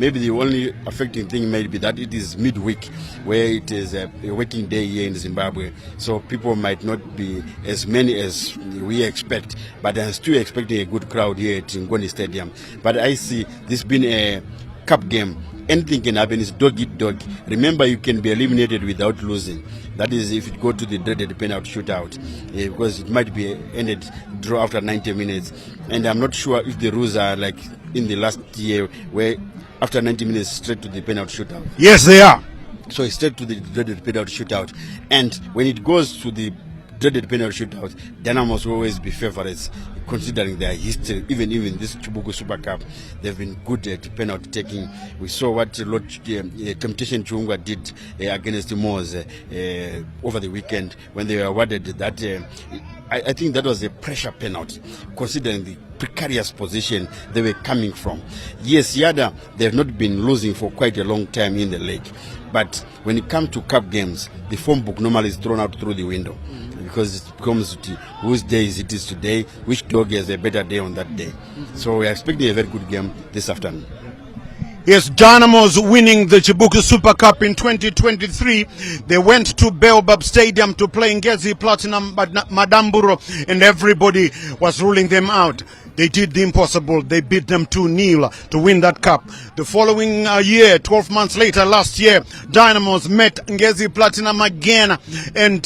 Maybe the only affecting thing may be that it is midweek, where it is a working day here in Zimbabwe. So people might not be as many as we expect, but I'm still expecting a good crowd here at Ngoni Stadium. But I see this being a cup game. Anything can happen. It's dog eat dog. Remember, you can be eliminated without losing. That is if it go to the dreaded penalty shootout, because it might be ended draw after 90 minutes. And I'm not sure if the rules are like in the last year, where after 90 minutes straight to the penalty shootout. Yes, they are. So it's straight to the dreaded penalty shootout. And when it goes to the dreaded penalty shootout, Dynamos will always be favorites, considering their history. Even this Chibuku Super Cup, they've been good at penalty taking. We saw what Temptation Chungwa did against Moors over the weekend when they were awarded that. I think that was a pressure penalty, considering the precarious position they were coming from. Yes, Yadah, they've not been losing for quite a long time in the league. But when it comes to cup games, the form book normally is thrown out through the window. Because it comes to whose day it is today, which dog has a better day on that day. So we are expecting a very good game this afternoon. Yes, Dynamos winning the Chibuku Super Cup in 2023. They went to Baobab Stadium to play Ngezi Platinum Madamburo, and everybody was ruling them out. They did the impossible. They beat them 2-0 to win that cup. The following year, 12 months later, last year, Dynamos met Ngezi Platinum again. And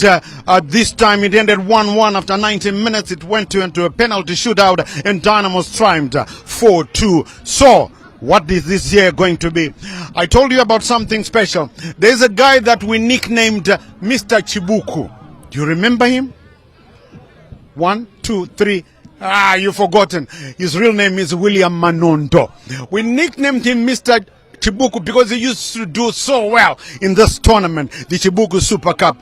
this time it ended 1-1. After 90 minutes, it went into a penalty shootout, and Dynamos triumphed 4-2. So, what is this year going to be? I told you about something special. There's a guy that we nicknamed Mr. Chibuku. Do you remember him? 1, 2, 3. You've forgotten. His real name is William Manondo. We nicknamed him Mr. Chibuku because he used to do so well in this tournament, the Chibuku Super Cup.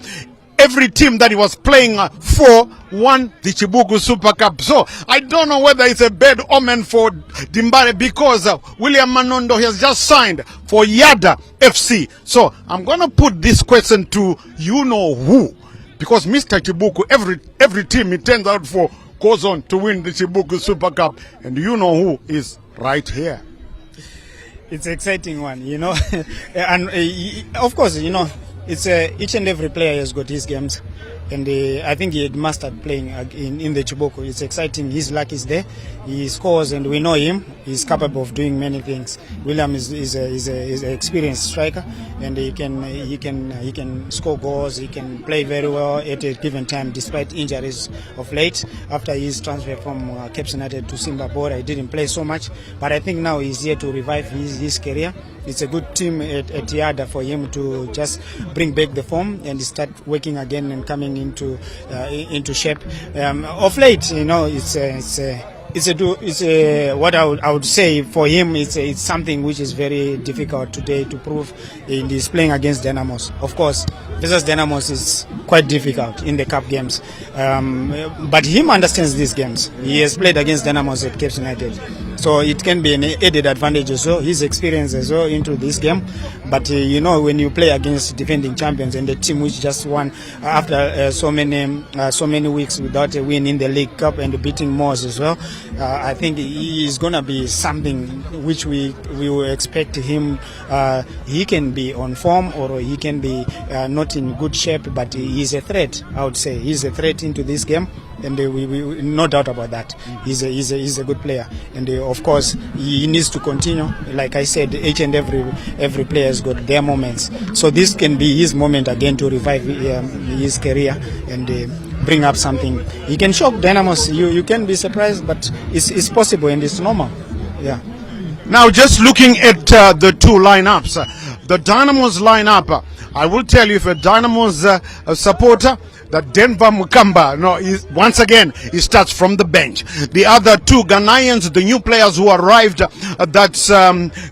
Every team that he was playing for won the Chibuku Super Cup. So I don't know whether it's a bad omen for Dimbare, because William Manondo has just signed for Yadah FC. So I'm going to put this question to you know who, because Mr. Chibuku, every team he turns out for goes on to win the Chibuku Super Cup, and you know who is right here. It's an exciting one, you know. And of course, you know, it's each and every player has got his games, and I think he had mastered playing in the Chibuku. It's exciting. His luck is there. He scores, and we know him. He's capable of doing many things. William is an experienced striker, and he can score goals. He can play very well at a given time, despite injuries of late. After his transfer from Cape United to Simba Bora, he didn't play so much, but I think now he's here to revive his career. It's a good team at Yadah for him to just bring back the form and start working again and coming into shape. Of late, you know, what I would say for him, it's something which is very difficult today to prove in his playing against Dynamos. Of course, versus Dynamos is quite difficult in the cup games, but him understands these games. He has played against Dynamos at Cape United, so it can be an added advantage as well, his experience as well into this game. But you know, when you play against defending champions and the team which just won after so many weeks without a win in the League Cup and beating Moors as well, I think he is gonna be something which we will expect him. He can be on form, or he can be not in good shape, but he is a threat. I would say he's a threat into this game, and we no doubt about that. He's a good player, and of course he needs to continue. Like I said, each and every player has got their moments, so this can be his moment again to revive his career and bring up something. He can shock Dynamos. You can be surprised, but it's possible and it's normal. Yeah. Now, just looking at the two lineups, the Dynamos lineup, I will tell you, if a Dynamos supporter, that Denver Mukamba, once again, he starts from the bench. The other two Ghanaians, the new players who arrived, that's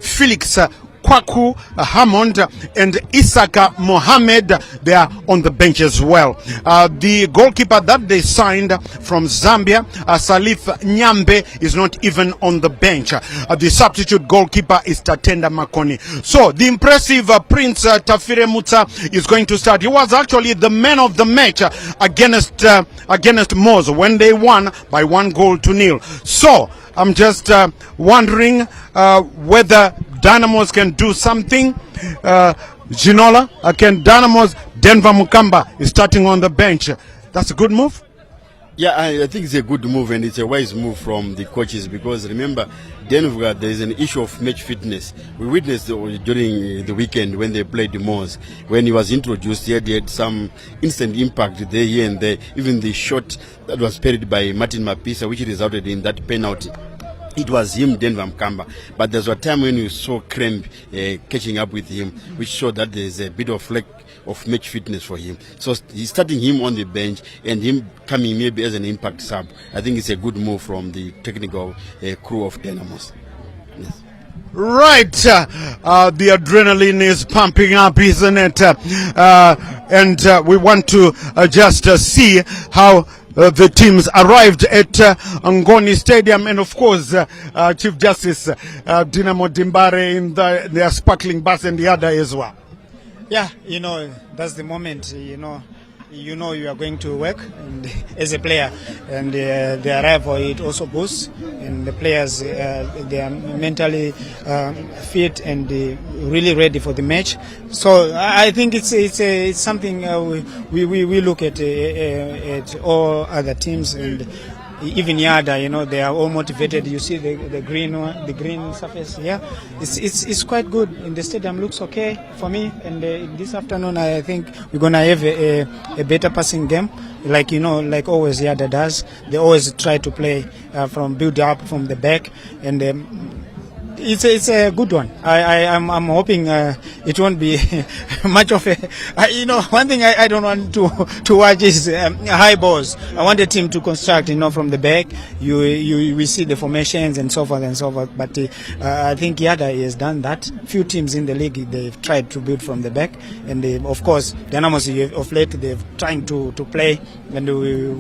Felix Kwaku Hammond and Isaka Mohammed, they are on the bench as well. The goalkeeper that they signed from Zambia, Salif Nyambe, is not even on the bench. The substitute goalkeeper is Tatenda Makoni. So the impressive Prince Tafire Muta is going to start. He was actually the man of the match against Moors when they won by 1-0. So I'm just wondering whether Dynamos can do something. Ginola, can Dynamos, Denver Mukamba is starting on the bench. That's a good move? Yeah, I think it's a good move, and it's a wise move from the coaches, because remember, Denver, there is an issue of match fitness. We witnessed during the weekend when they played the Moors. When he was introduced, he had some instant impact there, here and there. Even the shot that was parried by Martin Mapisa, which resulted in that penalty. It was him, Denver Mkamba. But there's a time when you saw Kremp catching up with him, which showed that there's a bit of lack of match fitness for him. So he's starting him on the bench and him coming maybe as an impact sub. I think it's a good move from the technical crew of Dynamos. Yes. Right, the adrenaline is pumping up, isn't it? And we want to just see how the teams arrived at Ngoni Stadium, and of course, Chief Justice Dinamo Dimbare in their sparkling bus and Yadah as well. Yeah, that's the moment, you are going to work and, as a player, and the arrival, it also boosts, and the players, they are mentally fit and really ready for the match. So I think it's something we look at all other teams, and even Yadah, they are all motivated. You see the green surface here. It's quite good, and the stadium looks okay for me. And this afternoon, I think we're gonna have a better passing game, like always Yadah does. They always try to play from build up from the back, and it's a good one. I'm hoping it won't be much of a. One thing I don't want to watch is high balls. I want the team to construct, from the back. We see the formations and so forth and so forth. But I think Yadah has done that. Few teams in the league, they've tried to build from the back, and of course Dynamos of late they've trying to play and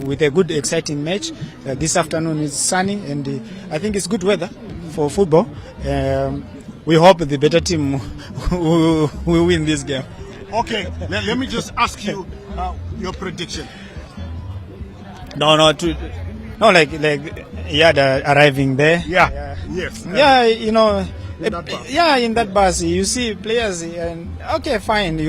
with a good exciting match. This afternoon is sunny, and I think it's good weather for football. We hope the better team will win this game. Okay, let me just ask you your prediction. Like Yadah arriving there. Yeah. Yes. Yeah, in that bus. Yeah, in that bus, you see players. And okay, fine.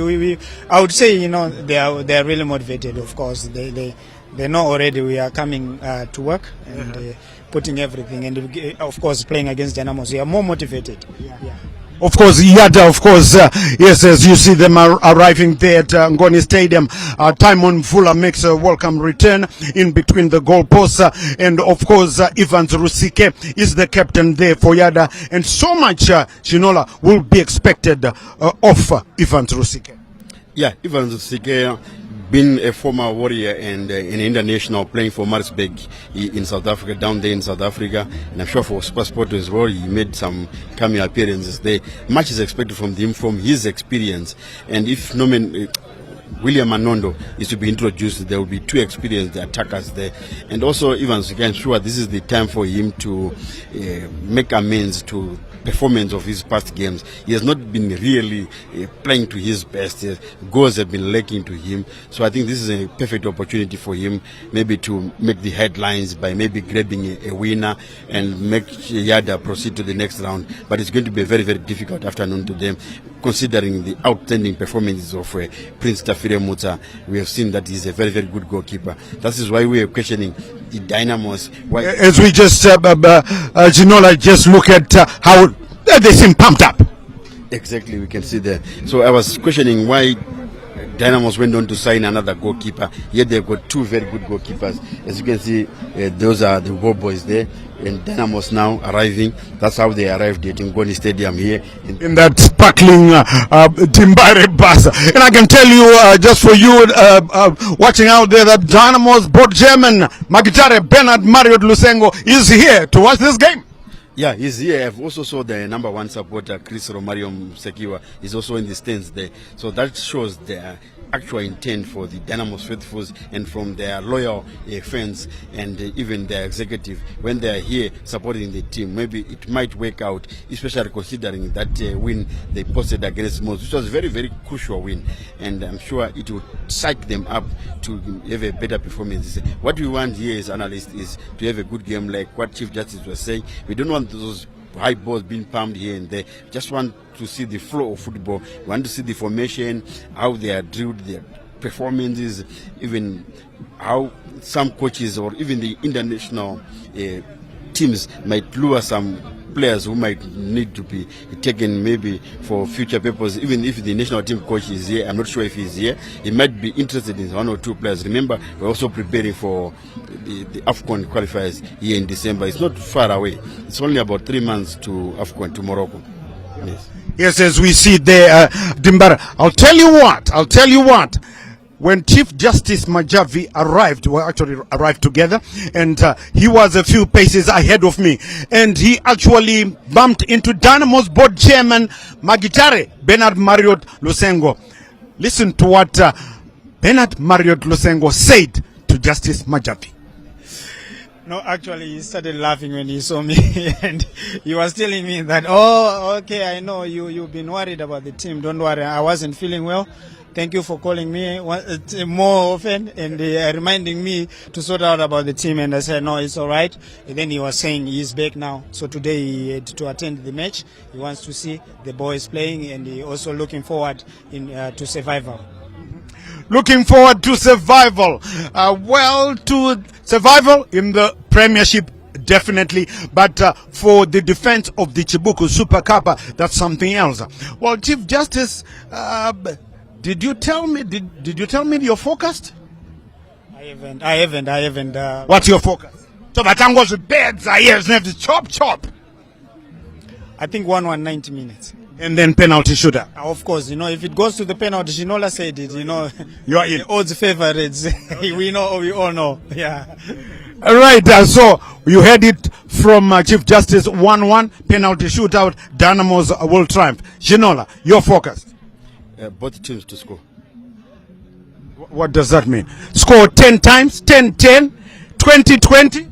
I would say they are really motivated. Of course, they know already we are coming to work and putting everything, and of course playing against Dynamos, we are more motivated. Yeah. Of course, Yadah, of course, yes, as you see them arriving there at Ngoni Stadium, Timon Mvula makes a welcome return in between the goalposts, and of course, Evans Rusike is the captain there for Yadah, and so much, Ginola, will be expected of Evans Rusike. Yeah, Evans Rusike, been a former warrior and an international playing for Maritzburg in South Africa, down there in South Africa, and I'm sure for SuperSport as well. He made some cameo appearances there. Much is expected from him, from his experience, and if William Manondo is to be introduced, there will be two experienced attackers there. And also, Evans, I'm sure this is the time for him to make amends to performance of his past games. He has not been really playing to his best. Goals have been lacking to him. So I think this is a perfect opportunity for him maybe to make the headlines by maybe grabbing a winner and make Yadah proceed to the next round. But it's going to be a very, very difficult afternoon to them, considering the outstanding performances of Prince Tafire Muta. We have seen that he's a very, very good goalkeeper. That is why we are questioning the Dynamos. Why, as we just, Ginola, just look at how they seem pumped up. Exactly, we can see there. So I was questioning why Dynamos went on to sign another goalkeeper. Yet they've got two very good goalkeepers. As you can see, those are the ball boys there. And Dynamos now arriving. That's how they arrived at Ngoni Stadium here. In that sparkling Dimbare bus. And I can tell you, just for you watching out there, that Dynamos board chairman, Magitare Bernard Mario Lusengo, is here to watch this game. Yeah, he's here. I've also saw the number one supporter, Chris Romario Msekiwa, is also in the stands there. So that shows their actual intent for the Dynamos faithfuls and from their loyal fans and even their executive when they are here supporting the team. Maybe it might work out, especially considering that win they posted against Moors, which was a very, very crucial win. And I'm sure it will psych them up to have a better performance. What we want here as analysts is to have a good game, like what Chief Justice was saying. We don't want those high balls being pumped here and there. Just want to see the flow of football. We want to see the formation, how they are drilled, their performances, even how some coaches or even the international teams might lure some players who might need to be taken maybe for future purpose. Even if the national team coach is here, I'm not sure if he's here, he might be interested in one or two players. Remember, we're also preparing for the AFCON qualifiers here in December. It's not far away. It's only about 3 months to AFCON, to Morocco. Yes. Yes, as we see there, Dimbara. I'll tell you what. When Chief Justice Majavi arrived, we actually arrived together, and he was a few paces ahead of me, and he actually bumped into Dynamos board chairman Magitare Bernard Marriott Lusengo. Listen to what Bernard Marriott Lusengo said to Justice Majavi. No, actually, he started laughing when he saw me, and he was telling me that, oh, okay, I know you've been worried about the team. Don't worry, I wasn't feeling well. Thank you for calling me more often and reminding me to sort out about the team. And I said, no, it's all right. And then he was saying he's back now. So today he had to attend the match. He wants to see the boys playing, and he also looking forward to survival. Looking forward to survival. To survival in the Premiership, definitely, but for the defense of the Chibuku Super Cup, that's something else. Well, Chief Justice, did you tell me your forecast? I haven't. What's your forecast? So the Tangos beds are here, chop. I think 1-1 90 minutes. And then penalty shootout. Of course, if it goes to the penalty, Shinola said it, You are in. The odds favorites. we all know. Yeah. All right, so you heard it from Chief Justice. 1-1 penalty shootout. Dynamos will triumph. Shinola, your forecast? Both teams to score. What does that mean? Score 10 times, 10-10, 20-20?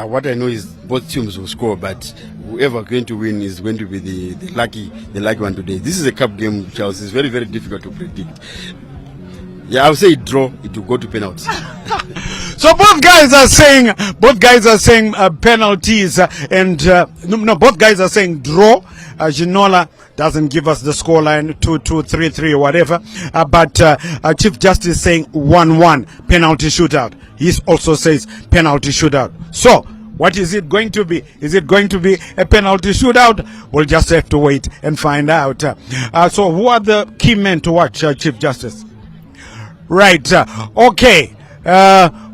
What I know is both teams will score, but whoever going to win is going to be the lucky one today. This is a cup game, Charles. It's very, very difficult to predict. Yeah, I would say draw. It will go to penalties. So both guys are saying penalties, and both guys are saying draw. Ginola doesn't give us the scoreline 2-2, 3-3 or whatever, but Chief Justice saying 1-1 penalty shootout. He also says penalty shootout. So what is it going to be? Is it going to be a penalty shootout? We'll just have to wait and find out. So who are the key men to watch, Chief Justice? Right. Okay.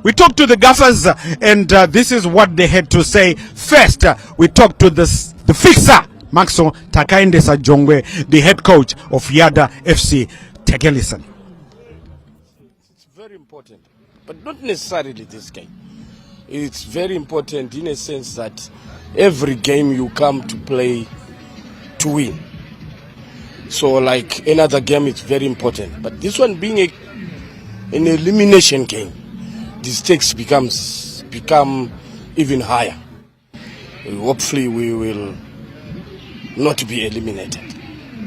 We talked to the gaffers, and this is what they had to say. First, we talked to the fixer, Maxo Takaindesa Jongwe, the head coach of Yadah FC. Take a listen. It's very important, but not necessarily this game. It's very important in a sense that every game you come to play to win. So like another game, it's very important. But this one being an elimination game, the stakes become even higher. Hopefully we will not be eliminated.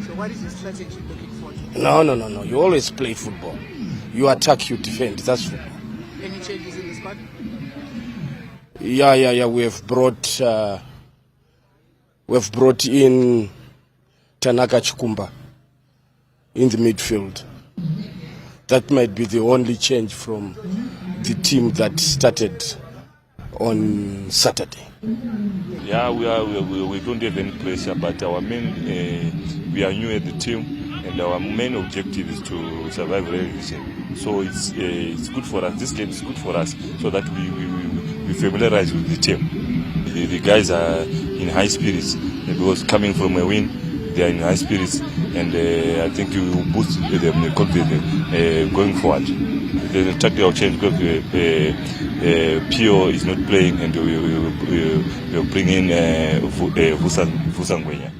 So what is your strategy looking forward to? No. You always play football. You attack, you defend. That's football. Any changes in the squad? Yeah. We've brought in Tanaka Chikumba in the midfield. That might be the only change from the team that started on Saturday. Yeah, we don't have any pressure, but our main, we are new at the team, and our main objective is to survive relegation. So it's good for us. This game is good for us, so that we familiarize with the team. The guys are in high spirits because coming from a win, they are in high spirits, and I think you will boost them confidence going forward. The tactical change because Pio is not playing, and we will bring in Vusangwenya.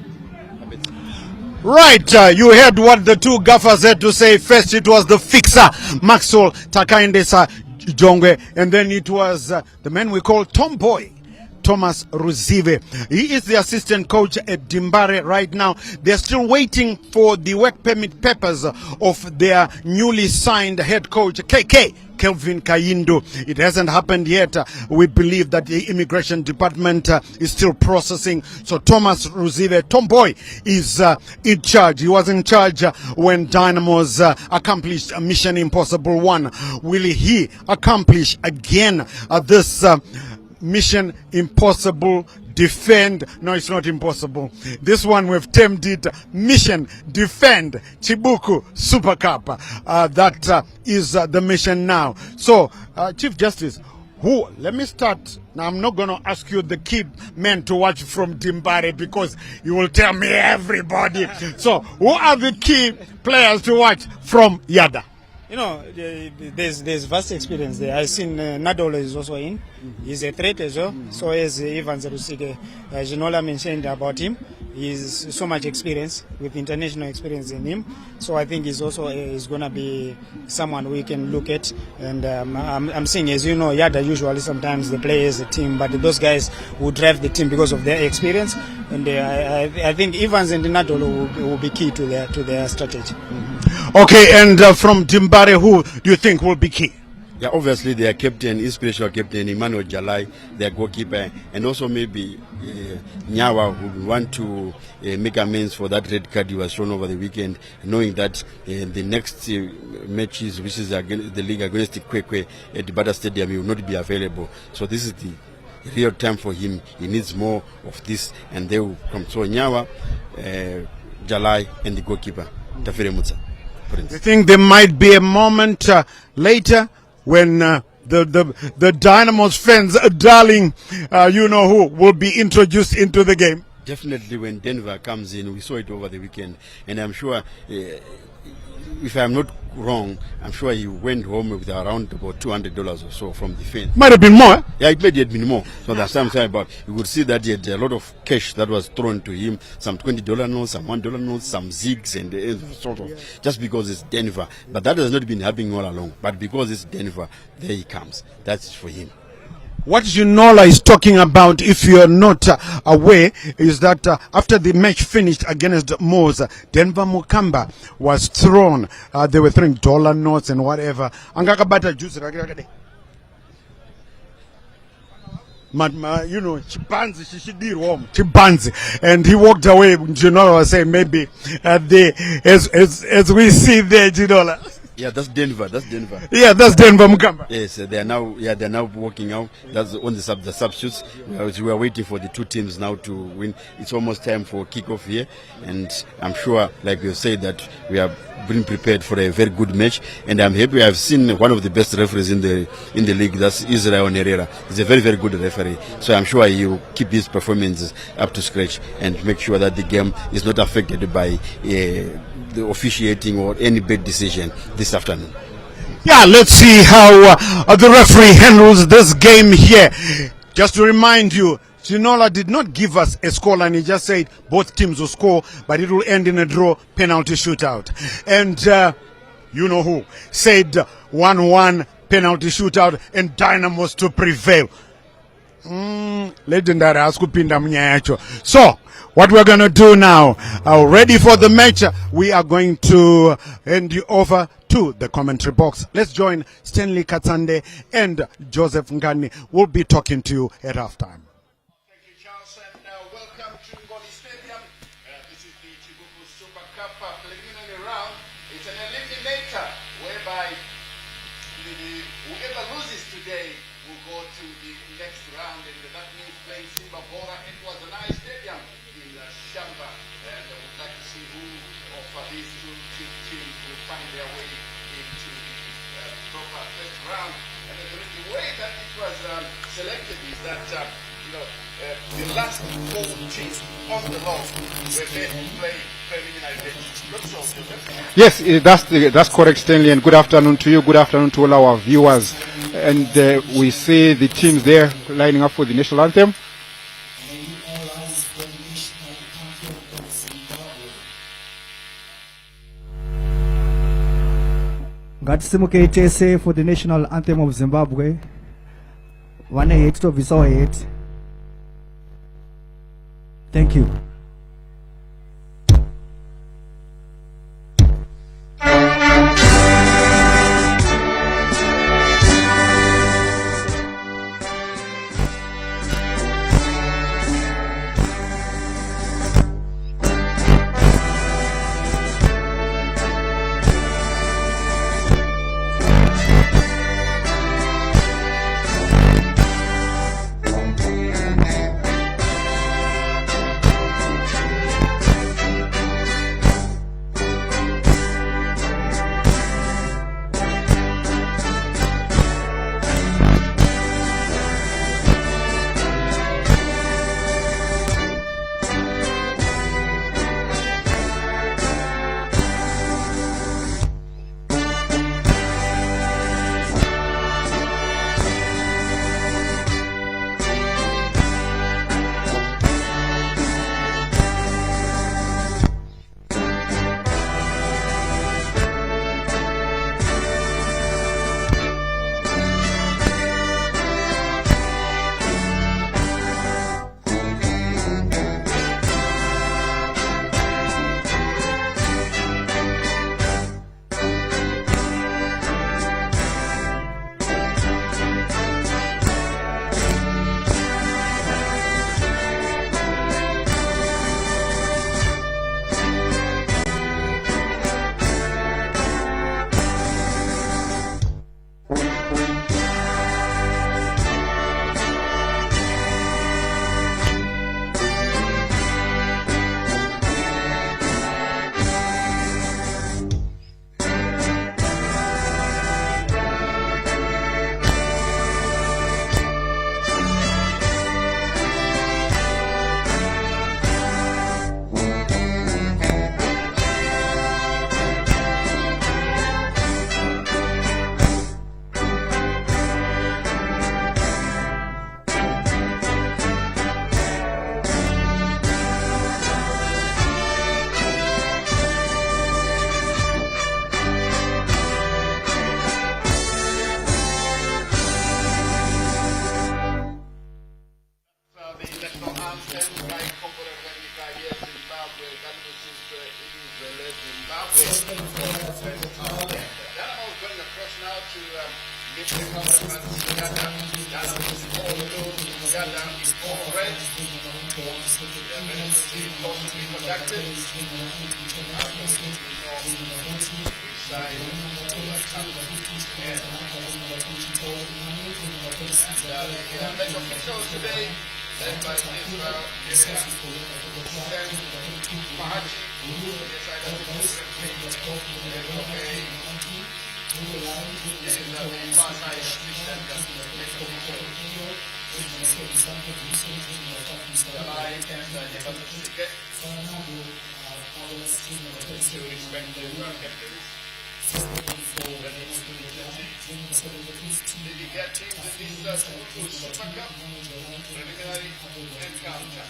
Right, you heard what the two gaffers had to say. First, it was the fixer, Maxwell Takaindesa Jongwe, and then it was the man we call Tomboy, Thomas Ruzive. He is the assistant coach at Dimbare right now. They're still waiting for the work permit papers of their newly signed head coach, KK Kelvin Kayindo. It hasn't happened yet. We believe that the immigration department is still processing. So Thomas Ruzive Tomboy is in charge. He was in charge when Dynamos accomplished Mission Impossible 1. Will he accomplish again this Mission Impossible Defend? No, it's not impossible. This one we've termed it Mission Defend Chibuku Super Cup. That is the mission now. So, Chief Justice, let me start. Now, I'm not going to ask you the key men to watch from Dimbare because you will tell me everybody. So, who are the key players to watch from Yadah? You know, there's vast experience there. I've seen Nadolo is also in. He's a threat as well. So is Evans Rusike. Ginola mentioned about him. He's so much experience, with international experience in him. So I think he's also is going to be someone we can look at. And I'm saying, as you know, Yadah usually sometimes they play as a team, but those guys will drive the team because of their experience. And I think Evans and Nadolo will be key to their strategy. Okay, and from Dimbare, who do you think will be key? Yeah, obviously their captain, inspirational captain Emmanuel Jalai, their goalkeeper, and also maybe Nyawa, who want to make amends for that red card he was shown over the weekend, knowing that the next matches, which is against the league against Kwekwe at the Bada Stadium, he will not be available. So this is the real time for him. He needs more of this, and they will come. So Nyawa, Jalai, and the goalkeeper, Tafere Mutsa. You think there might be a moment later when the Dynamos fans, darling, you know who, will be introduced into the game? Definitely when Denver comes in, we saw it over the weekend, and I'm sure, if I'm not wrong, I'm sure he went home with around about $200 or so from the fans. Might have been more. Yeah, it may have been more. So that's what I'm saying about. You could see that he had a lot of cash that was thrown to him, some $20 notes, some $1 notes, some zigs, and sort of, just because it's Denver. But that has not been happening all along. But because it's Denver, there he comes. That's for him. What Ginola is talking about, if you are not aware, is that after the match finished against Moors, Denver Mukamba was thrown. They were throwing dollar notes and whatever. Angakabata juice, you know, Chibanzi, and he walked away. Ginola was saying maybe as we see there, Ginola. Yeah, that's Denver. That's Denver. Yeah, that's Denver Mukamba. Yes, they're now working out. That's on the substitutes. We are waiting for the two teams now to win. It's almost time for kickoff here, and I'm sure, like we said, that we are being prepared for a very good match. And I'm happy. I've seen one of the best referees in the league. That's Israel Herrera. He's a very, very good referee. So I'm sure he will keep his performances up to scratch and make sure that the game is not affected by the officiating or any bad decision this afternoon. Yeah, let's see how the referee handles this game here. Just to remind you, Ginola did not give us a scoreline. He just said both teams will score, but it will end in a draw, penalty shootout. And you know who said 1-1 penalty shootout and Dynamos to prevail. Legendary askupinda mnyacho. So what we're going to do now, ready for the match, we are going to hand you over to the commentary box. Let's join Stanley Katsande and Joseph Ngani. We'll be talking to you at halftime. Thank you, Charles, and welcome to Ngoni Stadium. This is the Chibuku Super Cup preliminary round. It's an eliminator whereby whoever loses today will go to the next round, and that means playing Simba Bora. It was a nice stadium in Shamba, and I would like to see who of these two teams will find their way into the proper first round. And the way that it was selected is that the last four teams on the log were made to play preliminary matches. Yes, that's correct, Stanley, and good afternoon to you. Good afternoon to all our viewers. And we see the teams there lining up for the national anthem. Ngatisimuke itese for the national anthem of Zimbabwe. 1-8 to Visa 8. Thank you. Dynamos going across now to meet the counterparts. Yadah. Dynamos all blue. Yadah all red. The event is possibly conducted. The match officials today, led by this Mahachi, decided to Did get teams in this Chibuku Super Cup preliminary encounter?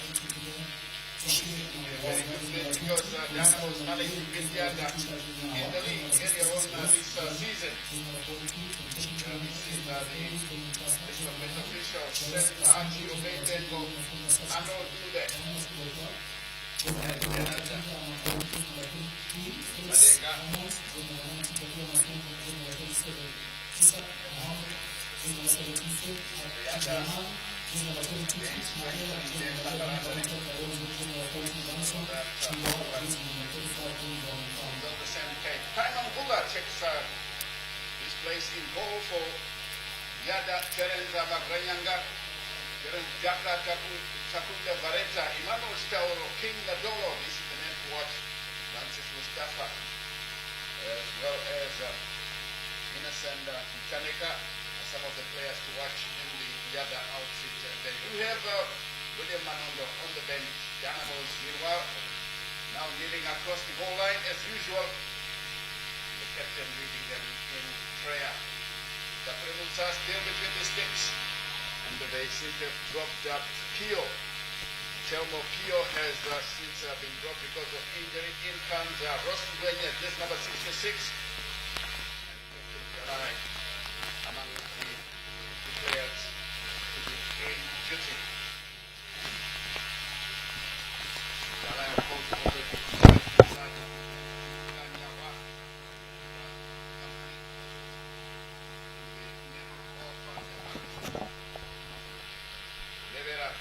Very good win because Dynamos managed to beat Yadah in the league earlier on this season. This is the match official, Seth Mahachi, obeyed them go, Ano do that. And Yadah. Checks his place in goal for Yadah, Terence Magranyanga, Terence Jaka Chakunda Vareta, Emmanuel Stauro, King Nadolo. This is the man to watch. Francis Mustafa, as well as Innocent Chaneka, some of the players to watch in the Yadah outfit. And then you have William Manondo on the bench. Dynamos, meanwhile, now kneeling across the goal line as usual. The captain leading them in prayer. The Premusa still between the sticks. And they seem to have dropped up Pio. Telmo Pio has since been dropped because of injury. In comes Ross Dueña, this number 66. And among the players to be in duty.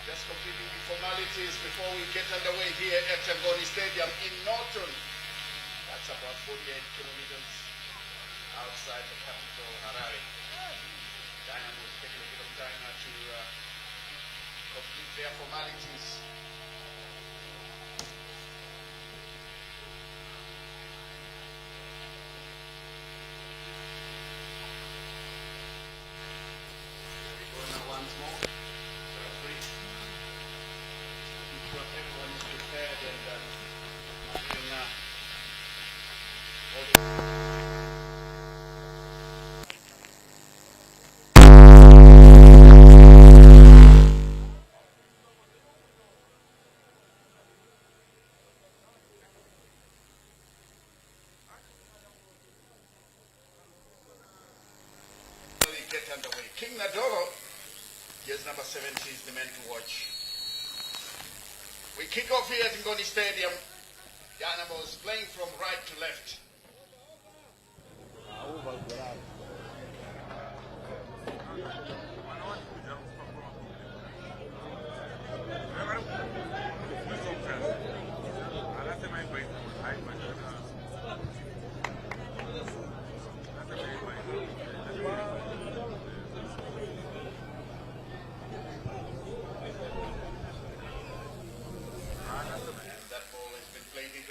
Just completing the formalities before we get underway here at Ngoni Stadium in Norton. That's about 48 kilometers outside the capital, Harare. Dynamos taking a bit of time now to complete their formalities. We go now once more. Everyone is prepared and get underway. King Nadolo, yes, number 70 is the man to watch. We kick off here at Ngoni Stadium. Dynamos playing from right to left.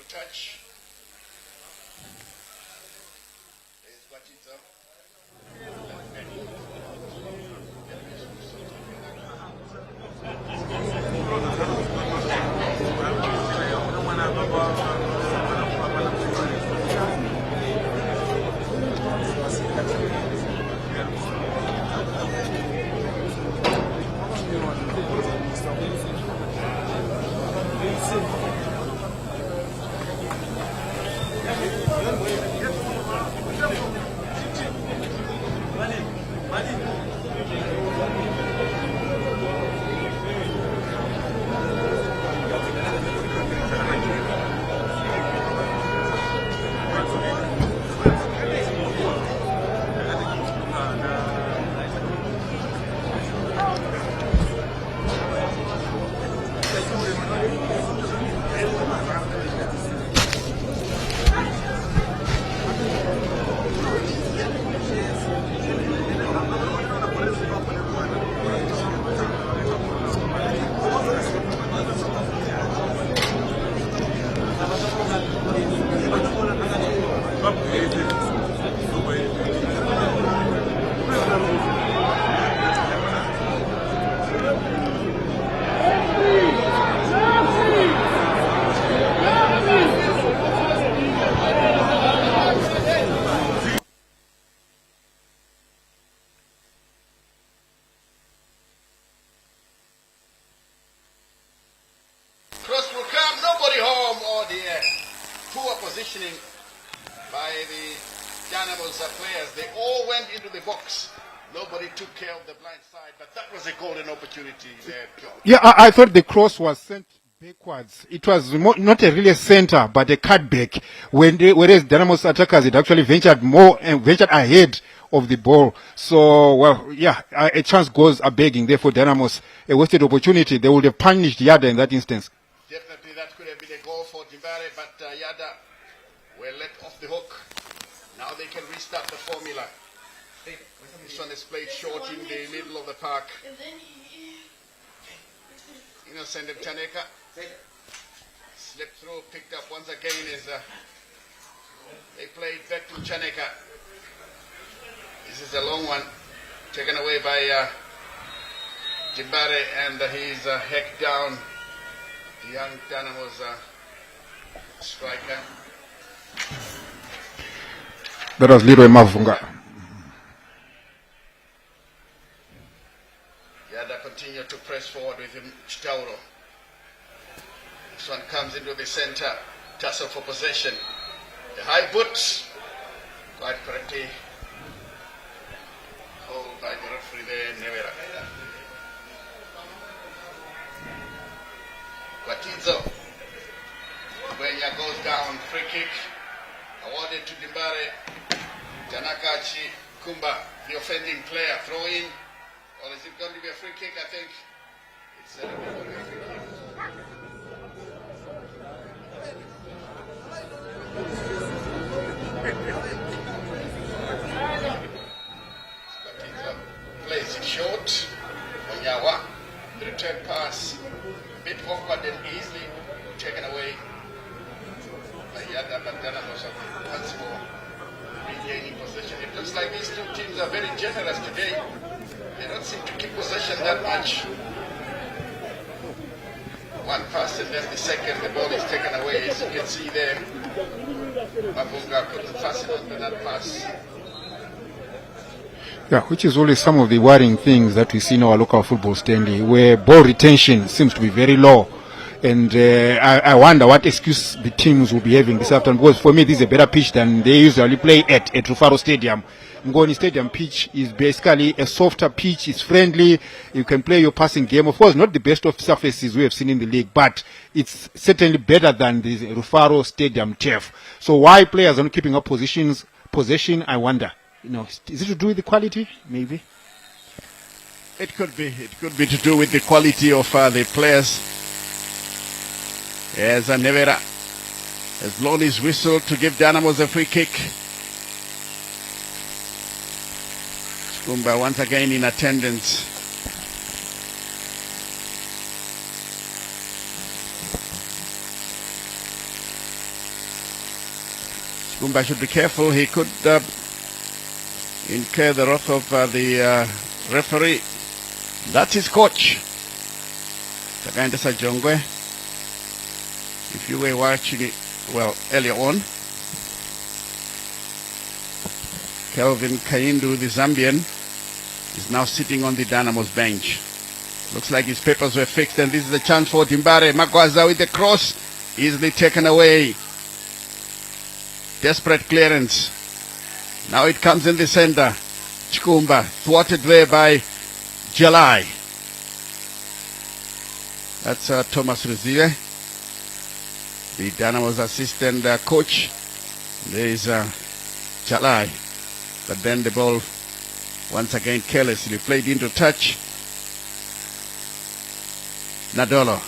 Touch. There's Batista. positioning by the Dynamos players. They all went into the box. Nobody took care of the blind side, but that was a golden opportunity there, John. Yeah, I thought the cross was sent backwards. It was not a really center, but a cutback. Whereas Dynamos attackers had actually ventured more and ventured ahead of the ball. So, well, yeah, a chance goes a begging there for Dynamos. A wasted opportunity. They would have punished Yadah in that instance. Definitely that could have been a goal for Dimbare, but Yadah were let off the hook. Now they can restart the formula. This one is played short in the middle of the park. Innocent of Chaneka. Slipped through, picked up once again as they played back to Chaneka. This is a long one, taken away by Jimbare, and he's hacked down the young Dynamos striker. That was Leroy Mavunga. Yadah continued to press forward with him, Chitauro. This one comes into the center, tussle for possession. The high boot, quite correctly called by the referee there, Nevera. Quatizo. Gwenya goes down, free kick, awarded to Dimbare. Tanakachi Kumba, the offending player, throw in. Or is it going to be a free kick? I think it's going to be a free kick. Plays it short. Onyawa. The return pass, a bit awkward and easily taken away by Yadah, but Dynamos once more regaining possession. It looks like these two teams are very generous today. They don't seem to keep possession that much. One pass and then the second, the ball is taken away. As you can see there, Mavunga couldn't pass it on to that pass. Yeah, which is always some of the worrying things that we see in our local football, Stanley, where ball retention seems to be very low. And I wonder what excuse the teams will be having this afternoon, because for me this is a better pitch than they usually play at Rufaro Stadium. Ngoni Stadium pitch is basically a softer pitch, it's friendly, you can play your passing game. Of course, not the best of surfaces we have seen in the league, but it's certainly better than the Rufaro Stadium turf. So why players are not keeping up possession, I wonder. You know, is it to do with the quality? Maybe. It could be. It could be to do with the quality of the players. As Nevera has blown his whistle to give Dynamos a free kick. Kumba once again in attendance. Kumba should be careful. He could incur the wrath of the referee. That's his coach, Takanda Sajongwe. If you were watching it, well, earlier on, Kelvin Kaindu, the Zambian, is now sitting on the Dynamos bench. Looks like his papers were fixed, and this is a chance for Dimbare. Magwaza with the cross, easily taken away. Desperate clearance. Now it comes in the center. Chikumba, thwarted there by Jalai. That's Thomas Rizile, the Dynamos assistant coach. There is Jalai. But then the ball, once again carelessly played into touch. Nadolo.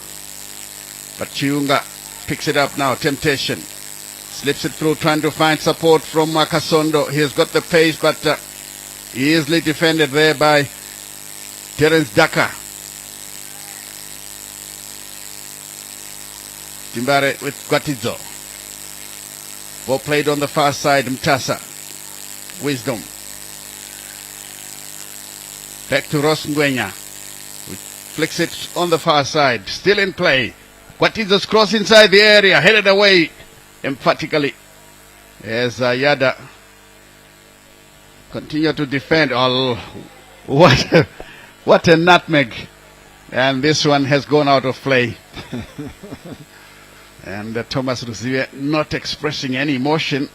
But Chiunga picks it up now. Temptation. Slips it through, trying to find support from Kasondo. He has got the pace, but easily defended there by Terence Daka. Dimbare with Guatizo. Ball played on the far side. Mtasa. Wisdom. Back to Ross Ngwenya. Flicks it on the far side. Still in play. Guatizo's cross inside the area. Headed away emphatically as Yadah continue to defend. Oh, what a nutmeg. And this one has gone out of play. And Thomas Ruziwe not expressing any emotion.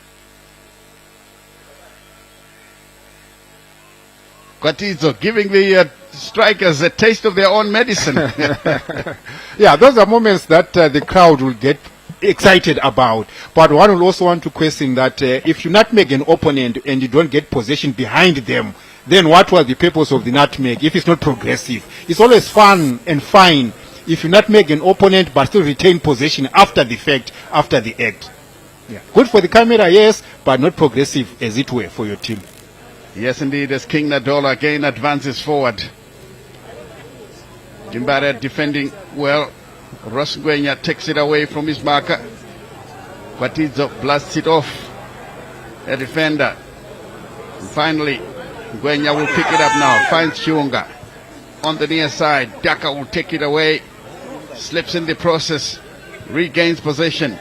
Kwatizo giving the strikers a taste of their own medicine. Yeah, those are moments that the crowd will get excited about. But one will also want to question that if you nutmeg an opponent and you don't get possession behind them, then what was the purpose of the nutmeg if it's not progressive? It's always fun and fine if you nutmeg an opponent but still retain possession after the fact, after the act. Yeah. Good for the camera, yes, but not progressive, as it were, for your team. Yes, indeed, as King Nadola again advances forward. Jimbare defending well. Ross Ngwenya takes it away from his marker. Kwatizo blasts it off. A defender. And finally, Ngwenya will pick it up now. Finds Chiunga on the near side. Daka will take it away. Slips in the process. Regains possession.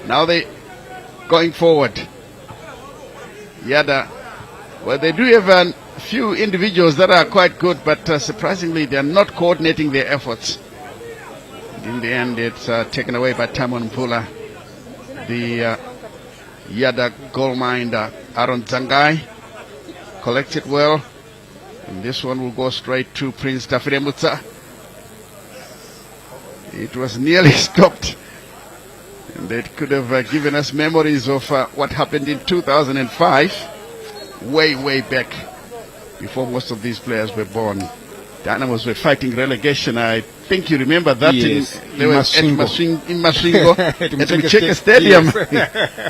Now they going forward. Yadah. Well, they do have a few individuals that are quite good, but surprisingly, they are not coordinating their efforts. In the end, it's taken away by Tamon Mpula. The Yadah goalminder, Aaron Zangai, collects it well. And this one will go straight to Prince Tafiremutsa. It was nearly stopped. And it could have given us memories of what happened in 2005. Way back, before most of these players were born. Dynamos were fighting relegation. I think you remember that. Yes, They were in Masvingo at Mcheke Stadium.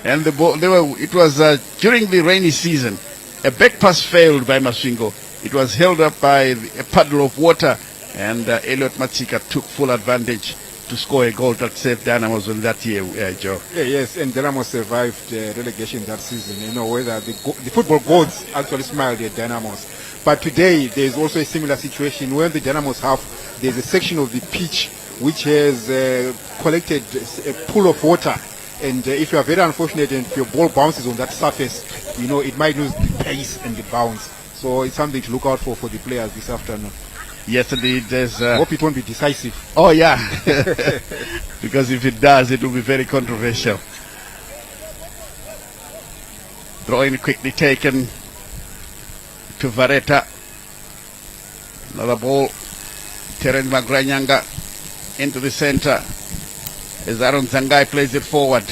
And it was during the rainy season. A back pass failed by Masvingo. It was held up by a puddle of water, and Elliot Matsika took full advantage to score a goal that saved Dynamos in that year, Joe. Yeah, yes, and Dynamos survived relegation that season. You know, whether the football gods actually smiled at Dynamos. But today, there is also a similar situation where the Dynamos have, there's a section of the pitch which has collected a pool of water. And if you are very unfortunate and if your ball bounces on that surface, you know, it might lose the pace and the bounce. So it's something to look out for the players this afternoon. Yes, indeed. There's. Hope it won't be decisive. Oh, yeah. Because if it does, it will be very controversial. Throw-in quickly taken to Vareta. Another ball. Terence Magranyanga into the center. As Aaron Zangai plays it forward.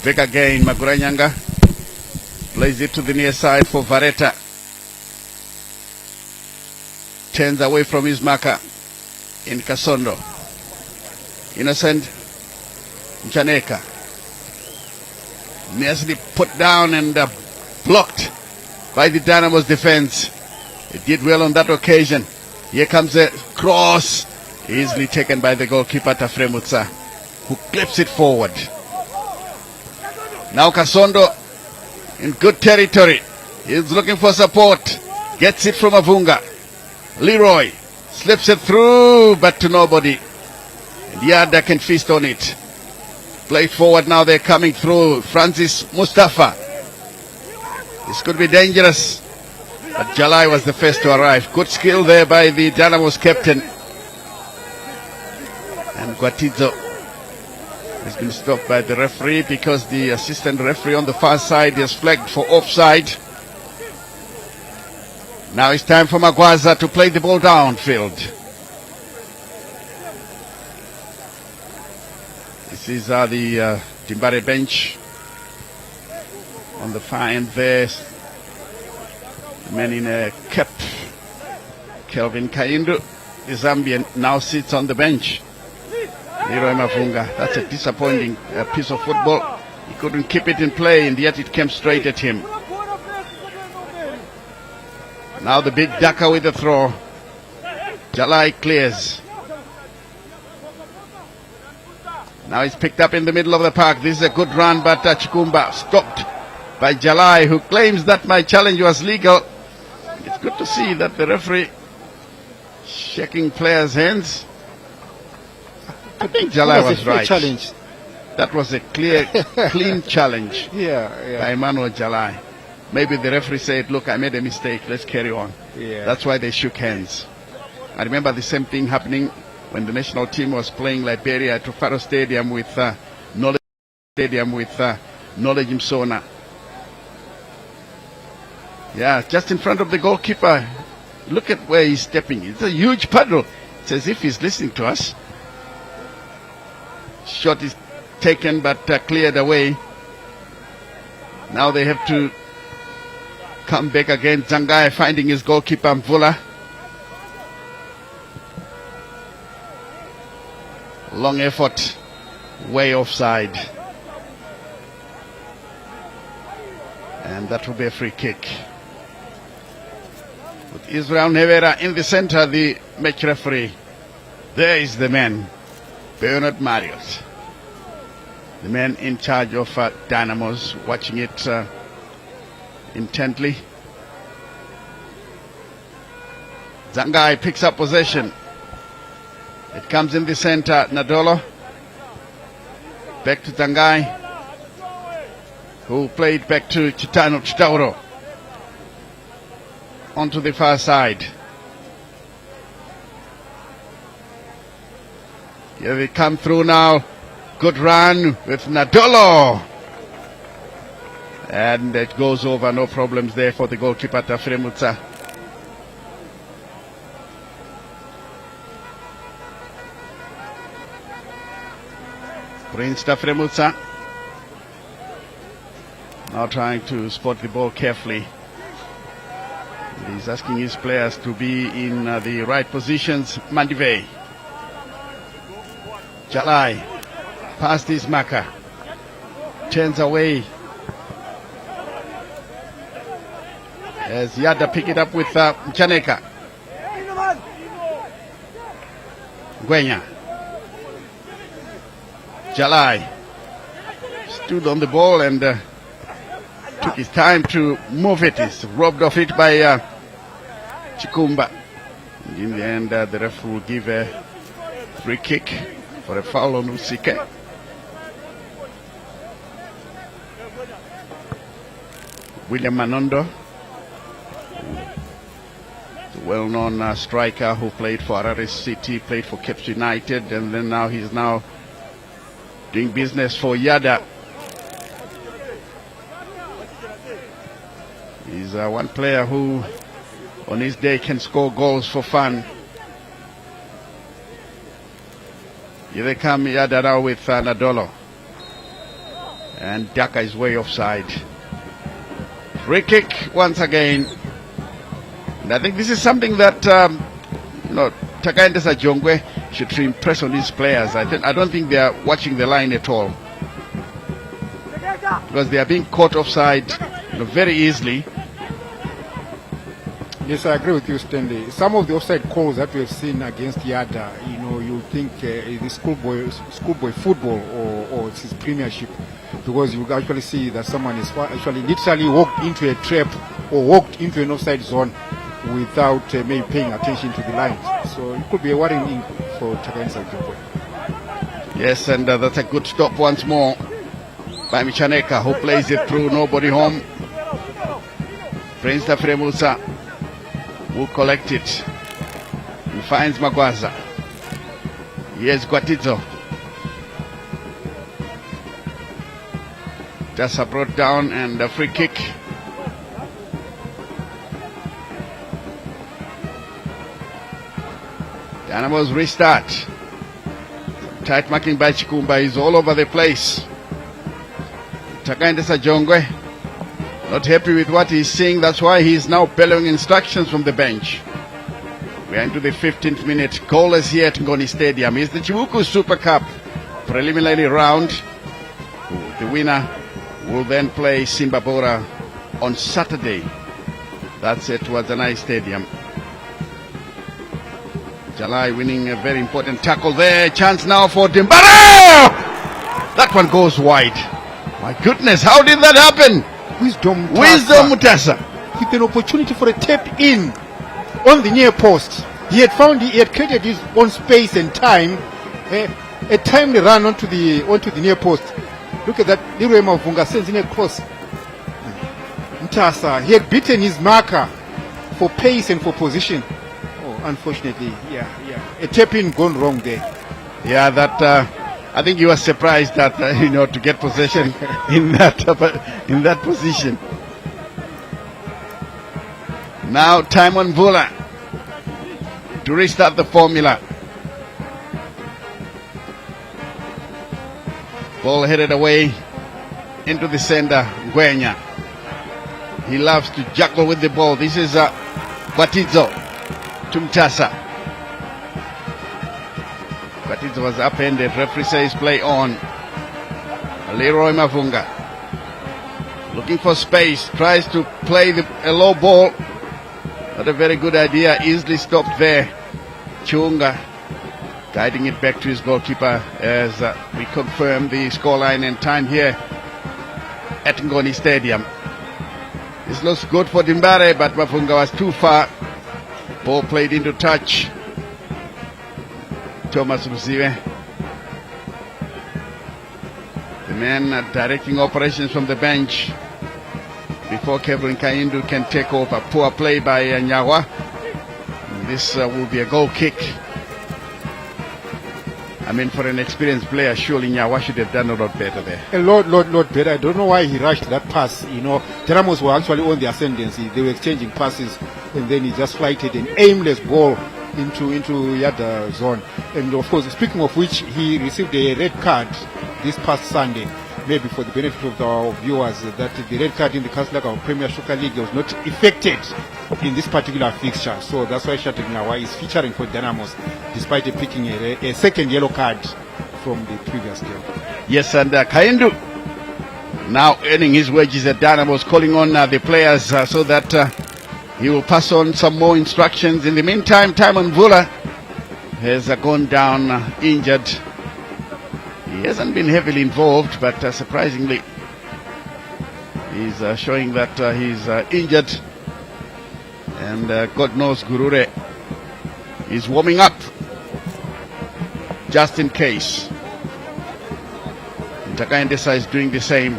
Back again, Magranyanga plays it to the near side for Vareta. Turns away from his marker in Kasondo. Innocent Janeka. Nicely put down and blocked by the Dynamos defense. It did well on that occasion. Here comes a cross. Easily taken by the goalkeeper Tafremutsa, who clips it forward. Now Kasondo in good territory. He's looking for support. Gets it from Avunga. Leroy slips it through, but to nobody. And Yadah can feast on it. Play forward now, they're coming through. Francis Mustafa. This could be dangerous. But Jalai was the first to arrive. Good skill there by the Dynamos captain. And Guatizo has been stopped by the referee because the assistant referee on the far side is flagged for offside. Now it's time for Magwaza to play the ball downfield. This is the Jimbare bench. On the far end there, the man in a cap, Kelvin Kaindu, the Zambian, now sits on the bench. Leroy Mavunga, that's a disappointing piece of football. He couldn't keep it in play, and yet it came straight at him. Now the big Daka with the throw. Jalai clears. Now he's picked up in the middle of the park. This is a good run, but Chikumba stopped by Jalai, who claims that my challenge was legal. It's good to see that the referee shaking players' hands. I think Jalai was right. Challenge. That was a clear, clean challenge Yeah. by Emmanuel Jalai. Maybe the referee said, look, I made a mistake, let's carry on. Yeah. That's why they shook hands. I remember the same thing happening when the national team was playing Liberia at Faro Stadium with Knowledge Msona. Yeah, just in front of the goalkeeper. Look at where he's stepping. It's a huge puddle. It's as if he's listening to us. Shot is taken but cleared away. Now they have to come back again. Zangai finding his goalkeeper Mvula. Long effort, way offside. And that will be a free kick. With Israel Nevera in the center, the match referee. There is the man, Bernard Marius. The man in charge of Dynamos, watching it intently. Zangai picks up possession. It comes in the center, Nadolo. Back to Zangai, who played back to Chitauro. Onto the far side. Here we come through now. Good run with Nadolo. And it goes over, no problems there for the goalkeeper Tafremutsa. Prince Tafremutsa now trying to spot the ball carefully. He's asking his players to be in the right positions. Mandive. Jalai. Past his marker. Turns away. As Yadah pick it up with Chaneka. Gwenya. Jalai. Stood on the ball and took his time to move it. He's robbed of it by Chikumba. And in the end, the ref will give a free kick for a foul on Usike. William Manondo, the well-known striker who played for Harare City, played for Cape United, and then now he's doing business for Yadah. He's one player who on his day can score goals for fun. Here they come, Yadah now with Nadolo. And Daka is way offside. Free kick once again. And I think this is something that Takaenda Sajongwe should impress on his players. I don't think they are watching the line at all, because they are being caught offside very easily. Yes, I agree with you, Stanley. Some of the offside calls that we have seen against Yadah, you think it's schoolboy football or it's his premiership, because you actually see that someone is actually literally walked into a trap or walked into an offside zone without maybe paying attention to the lines. So it could be a worrying for Chakainsa. Yes, and that's a good stop once more by Michaneka, who plays it through, nobody home. Prince Tafremutsa will collect it. He finds Magwaza. Here's Guatizo. Tassa brought down and a free kick. Dynamos restart. Tight marking by Chikumba. He's all over the place. Takaenda Sajongwe not happy with what he's seeing. That's why he's now bellowing instructions from the bench. We are into the 15th minute. Goalless here at Ngoni Stadium. It's the Chibuku Super Cup preliminary round. The winner will then play Simba Bora on Saturday. That's at Wazanai Stadium. Jalai winning a very important tackle there. Chance now for Dimbara! That one goes wide. My goodness, how did that happen? Wisdom Mutasa. With an opportunity for a tap in on the near post. He had created his own space and time. A timely run onto the near post. Look at that. Leroy Mavunga sends in a cross. Mutasa, he had beaten his marker for pace and for position. unfortunately, yeah. A tap-in gone wrong there. Yeah, that I think he was surprised that to get possession in that position. Now Timon Vula to restart the formula. Ball headed away into the center. Gwenya. He loves to juggle with the ball. This is Batizo to Mtasa. Batizo was upended. Referee says play on. Leroy Mavunga looking for space. Tries to play a low ball. Not a very good idea. Easily stopped there. Chunga guiding it back to his goalkeeper as we confirm the scoreline and time here at Ngoni Stadium. This looks good for Dimbare, but Mavunga was too far. Ball played into touch. Thomas Ruzive, the man directing operations from the bench before Kevin Kaindu can take over. Poor play by Nyawa. This will be a goal kick. I mean, for an experienced player, surely Nyawa should have done a lot better there. A lot better. I don't know why he rushed that pass. Dynamos were actually on the ascendancy. They were exchanging passes, and then he just flighted an aimless ball into Yadah zone. And of course, speaking of which, he received a red card this past Sunday. Maybe for the benefit of our viewers, that the red card in the Kastlaka Premier Soccer League was not effected in this particular fixture. So that's why Shatek Nyawa is featuring for Dynamos, despite picking a second yellow card from the previous game. Yes, and Kaindu now earning his wages at Dynamos, calling on the players so that he will pass on some more instructions. In the meantime, Timon Vula has gone down injured. He hasn't been heavily involved, but surprisingly, he's showing that he's injured. And God knows Gurure is warming up just in case. Takaindesa is doing the same.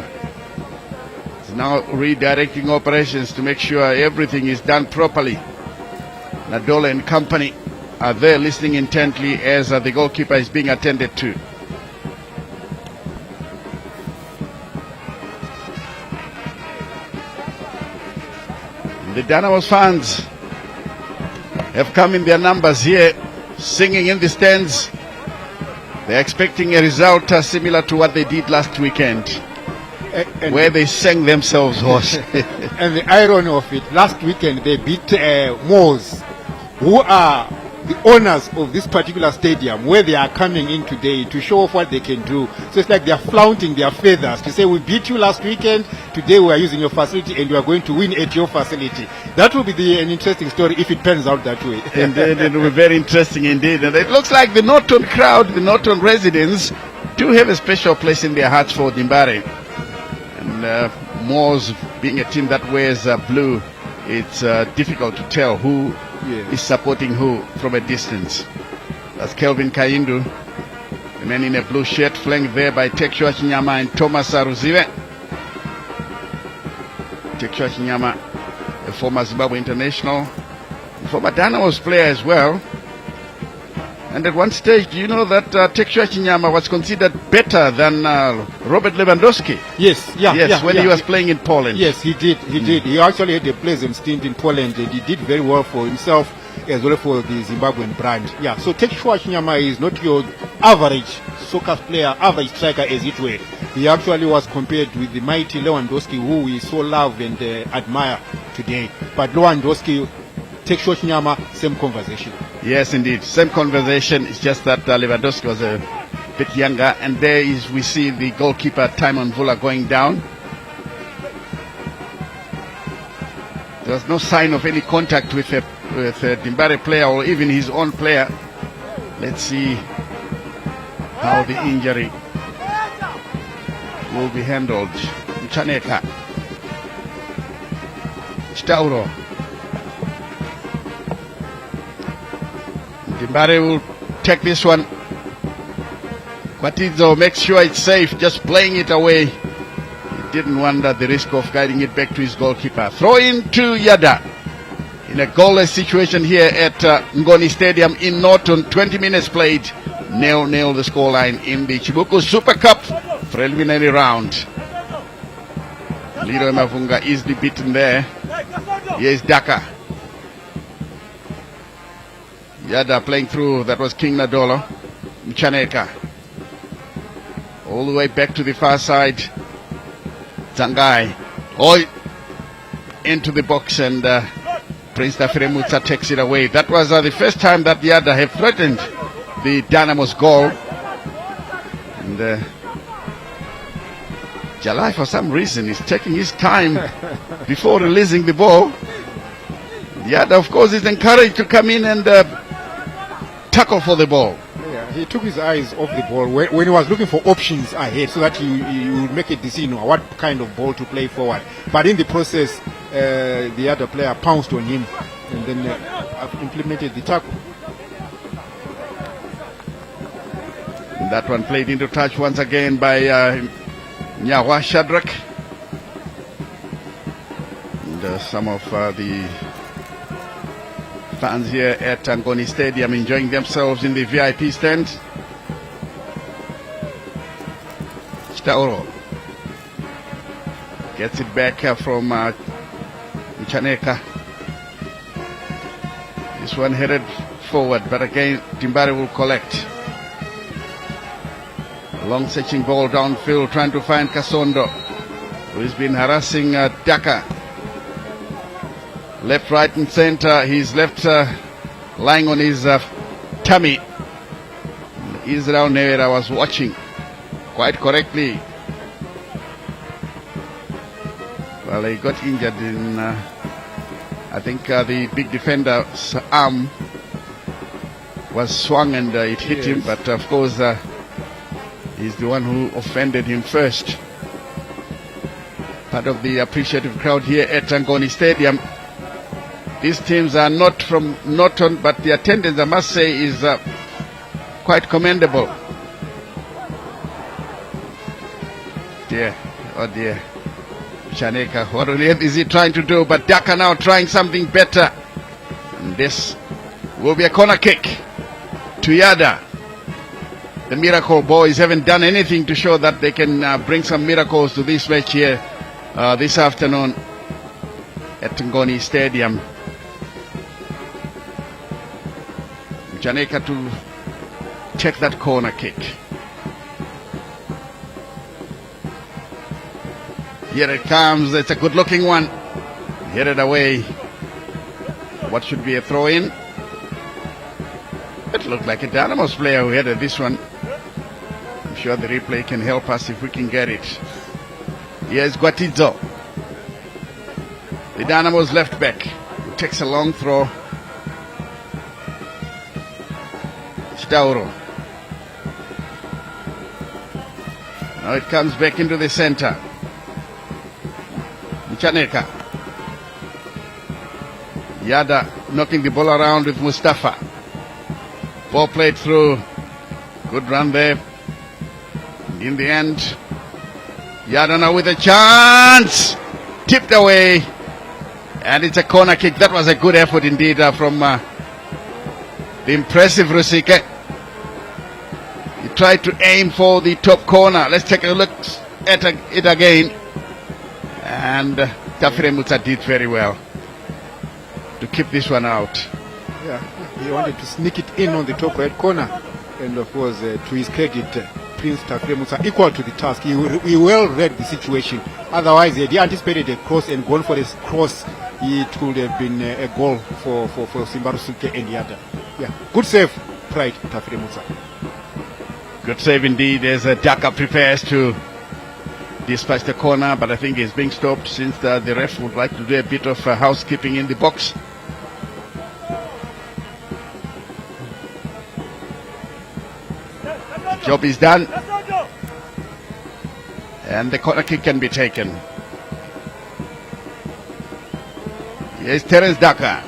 He's now redirecting operations to make sure everything is done properly. Nadola and company are there listening intently as the goalkeeper is being attended to. The Dynamos fans have come in their numbers here, singing in the stands. They're expecting a result similar to what they did last weekend, where they sang themselves hoarse. And the irony of it, last weekend they beat Moors, who are the owners of this particular stadium, where they are coming in today to show off what they can do. So it's like they are flaunting their feathers to say, we beat you last weekend, today we are using your facility and we are going to win at your facility. That will be an interesting story if it turns out that way. Indeed, it will be very interesting indeed. And it looks like the Norton crowd, the Norton residents, do have a special place in their hearts for Dimbare. And Moors being a team that wears blue, it's difficult to tell who is supporting who from a distance. That's Kelvin Kaindu, the man in a blue shirt, flanked there by Tekshua Chinyama and Thomas Aruzive. Tekshua Chinyama, a former Zimbabwe international, former Dynamos player as well. And at one stage, do you know that Tekshua Chinyama was considered better than Robert Lewandowski? Yes, when he was playing in Poland. Yes, he did. He actually had a pleasant stint in Poland, and he did very well for himself as well for the Zimbabwean brand. Yeah, so Tekshua Chinyama is not your average soccer player, average striker as it were. He actually was compared with the mighty Lewandowski, who we so love and admire today. But Lewandowski, Tekshua Chinyama, same conversation. Yes, indeed. Same conversation. It's just that Lewandowski was a bit younger. And there is, we see the goalkeeper, Timon Vula, going down. There was no sign of any contact with a Dimbare player or even his own player. Let's see how the injury will be handled. Mchaneka. Chitauro. Dimbare will take this one. Quatizo makes sure it's safe, just playing it away. He didn't want the risk of guiding it back to his goalkeeper. Throw in to Yadah. in a goalless situation here at Ngoni Stadium in Norton. 20 minutes played, 0-0 the scoreline in the Chibuku Super Cup preliminary round. Leroy Mavunga easily beaten there. Here's Daka. Yadah playing through, that was King Nadolo. Mchaneka. All the way back to the far side. Zangai. Into the box, and Prince Tafiremutsa takes it away. That was the first time that Yadah have threatened the Dynamos goal. And Jalai, for some reason, is taking his time before releasing the ball. Yadah, of course, is encouraged to come in and tackle for the ball. Yeah, he took his eyes off the ball when he was looking for options ahead, so that he would make a decision on what kind of ball to play forward. But in the process, the other player pounced on him and then implemented the tackle. And that one played into touch once again by Nyawa Shadrach. And some of the fans here at Ngoni Stadium enjoying themselves in the VIP stand. Chitaoro gets it back from Mchaneka. This one headed forward, but again Timbari will collect. Long searching ball downfield, trying to find Kasondo, who has been harassing Daka. Left, right and center. He's left lying on his tummy. Israel Nevera was watching quite correctly. Well, he got injured in, I think the big defender's arm was swung and it hit him, but of course he's the one who offended him first. Part of the appreciative crowd here at Ngoni Stadium. These teams are not from Norton, but the attendance, I must say, is quite commendable. Dear, oh dear. Chaneka, what on earth is he trying to do? But Daka now trying something better. And this will be a corner kick to Yadah. The Miracle Boys haven't done anything to show that they can bring some miracles to this match here this afternoon at Ngoni Stadium. Chaneka to take that corner kick. Here it comes. It's a good looking one. Headed away. What should be a throw in? It looked like a Dynamos player who headed this one. I'm sure the replay can help us if we can get it. Here's Guatizo. The Dynamos left back, who takes a long throw. Stauro. Now it comes back into the center. Mchaneka. Yadah knocking the ball around with Mustafa. Ball played through. Good run there. In the end, Yadah now with a chance. Tipped away. And it's a corner kick. That was a good effort indeed from the impressive Rusike. He tried to aim for the top corner. Let's take a look at it again. And Tafiremutsa did very well to keep this one out. Yeah, he wanted to sneak it in on the top right corner. And of course, to his credit, Prince Tafiremutsa equal to the task. He well read the situation. Otherwise, he anticipated a cross and gone for this cross. It could have been a goal for Simbarusuke and Yadah. Yeah, good save, Pride Tafiremutsa. Good save indeed as Daka prepares to dispatch the corner, but I think he's being stopped since the ref would like to do a bit of housekeeping in the box. The job is done. And the corner kick can be taken. Here's Terence Daka.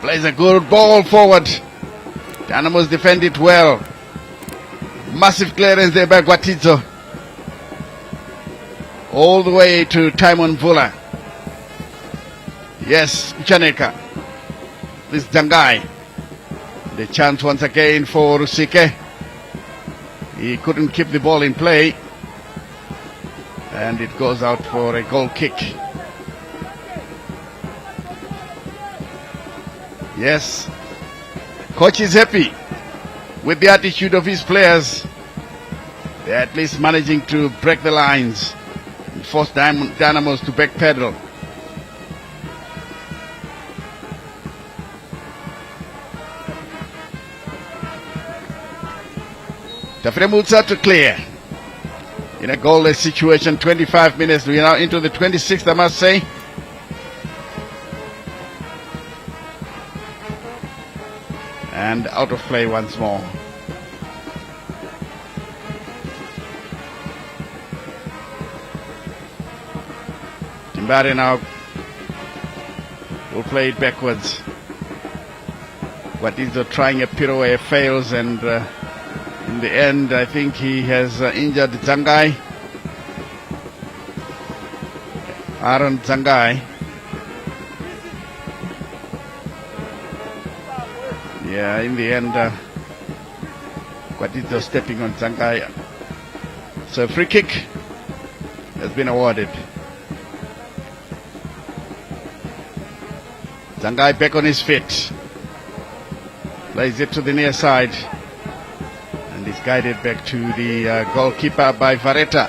Plays a good ball forward. Dynamos defend it well. Massive clearance there by Guatizo. All the way to Timon Vula. Yes, Chaneka. This Dangai. The chance once again for Rusike. He couldn't keep the ball in play. And it goes out for a goal kick. Yes. Coach is happy with the attitude of his players. They're at least managing to break the lines and force Dynamos to backpedal. Tafremutsa to clear. In a goalless situation, 25 minutes. We are now into the 26th, I must say. And out of play once more. Timbare now will play it backwards. Guatizo trying a pirouette, fails, and in the end, I think he has injured Zangai. Aaron Zangai. Yeah, in the end, Guatizo stepping on Zangai. So free kick has been awarded. Zangai back on his feet. Plays it to the near side. And is guided back to the goalkeeper by Vareta.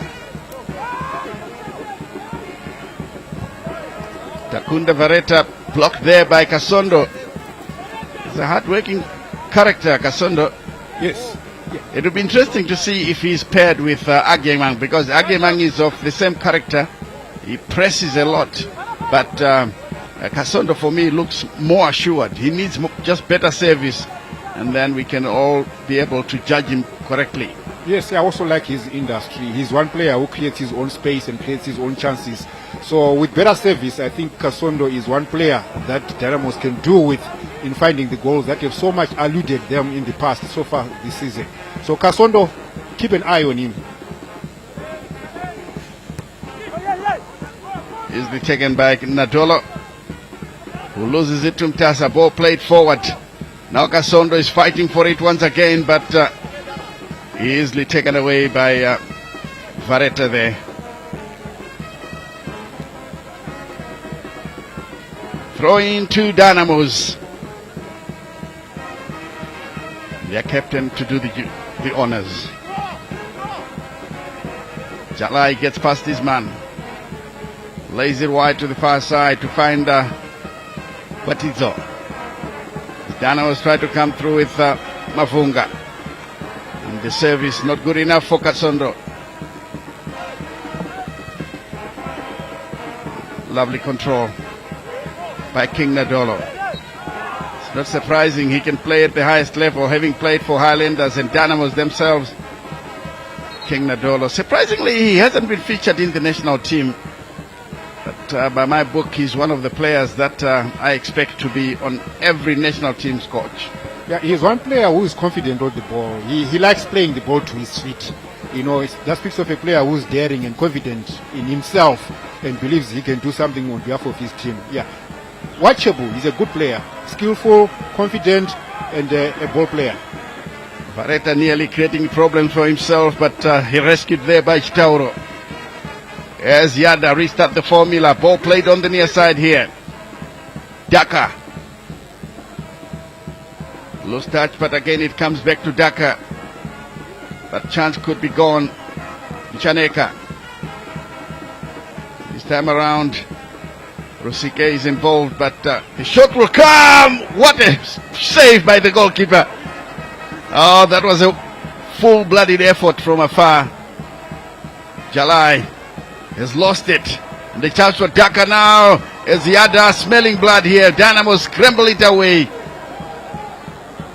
Takunda Vareta blocked there by Kasondo. He's a hard-working character, Kasondo. Yes. It would be interesting to see if he's paired with Agemang, because Agemang is of the same character. He presses a lot. But Kasondo, for me, looks more assured. He needs just better service, and then we can all be able to judge him correctly. Yes, I also like his industry. He's one player who creates his own space and creates his own chances. So with better service, I think Kasondo is one player that Dynamos can do with in finding the goals that have so much eluded them in the past so far this season. So Kasondo, keep an eye on him. Easily taken by Nadolo, who loses it to Mtasa. Ball played forward. Now Kasondo is fighting for it once again, but easily taken away by Vareta there. Throw in to Dynamos. Their captain to do the honors. Jalai gets past his man. Lays it wide to the far side to find Guatizo. Dynamos try to come through with Mafunga. And the service not good enough for Kasondo. Lovely control by King Nadolo. It's not surprising he can play at the highest level, having played for Highlanders and Dynamos themselves. King Nadolo. Surprisingly, he hasn't been featured in the national team. But by my book, he's one of the players that I expect to be on every national team's coach. Yeah, he's one player who is confident on the ball. He likes playing the ball to his feet. You know, that speaks of a player who's daring and confident in himself and believes he can do something on behalf of his team. Yeah, watchable. He's a good player, skillful, confident, and a ball player. Vareta nearly creating problems for himself, but he rescued there by Chitauro. As Yadah restart the formula. Ball played on the near side here. Daka. Loose touch, but again it comes back to Daka. That chance could be gone. Chaneka. This time around, Rusike is involved, but the shot will come. What a save by the goalkeeper. Oh, that was a full-blooded effort from afar. Jalai has lost it. And the chance for Daka now as Yadah smelling blood here. Dynamos scramble it away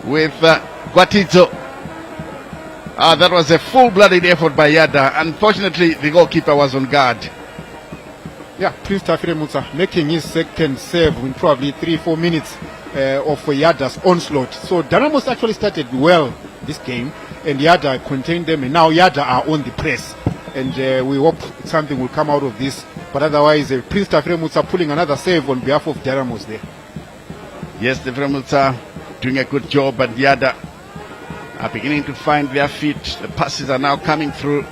with Guatizo. That was a full-blooded effort by Yadah. Unfortunately, the goalkeeper was on guard. Yeah, Prince Tafiremutsa making his second save in probably 3-4 minutes of Yadah's onslaught. So Dynamos actually started well this game, and Yadah contained them, and now Yadah are on the press. and we hope something will come out of this. But otherwise, Prince Tafremutsa pulling another save on behalf of Dynamos there. Yes, the Fremutsa doing a good job, but Yadah are beginning to find their feet. The passes are now coming through.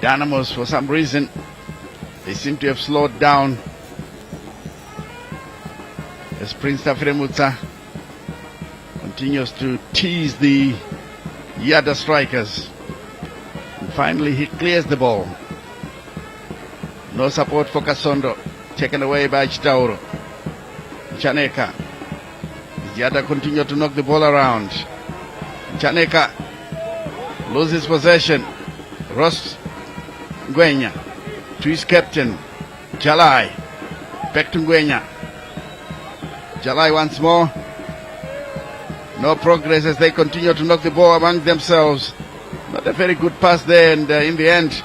Dynamos, for some reason, they seem to have slowed down. As Prince Tafremutsa continues to tease the Yadah strikers. And finally, he clears the ball. No support for Kasondo. Taken away by Chitauro. Chaneka. Yadah continue to knock the ball around. Chaneka loses possession. Ross Ngwenya to his captain, Jalai. Back to Ngwenya. Jalai once more. No progress as they continue to knock the ball among themselves. Not a very good pass there, and in the end,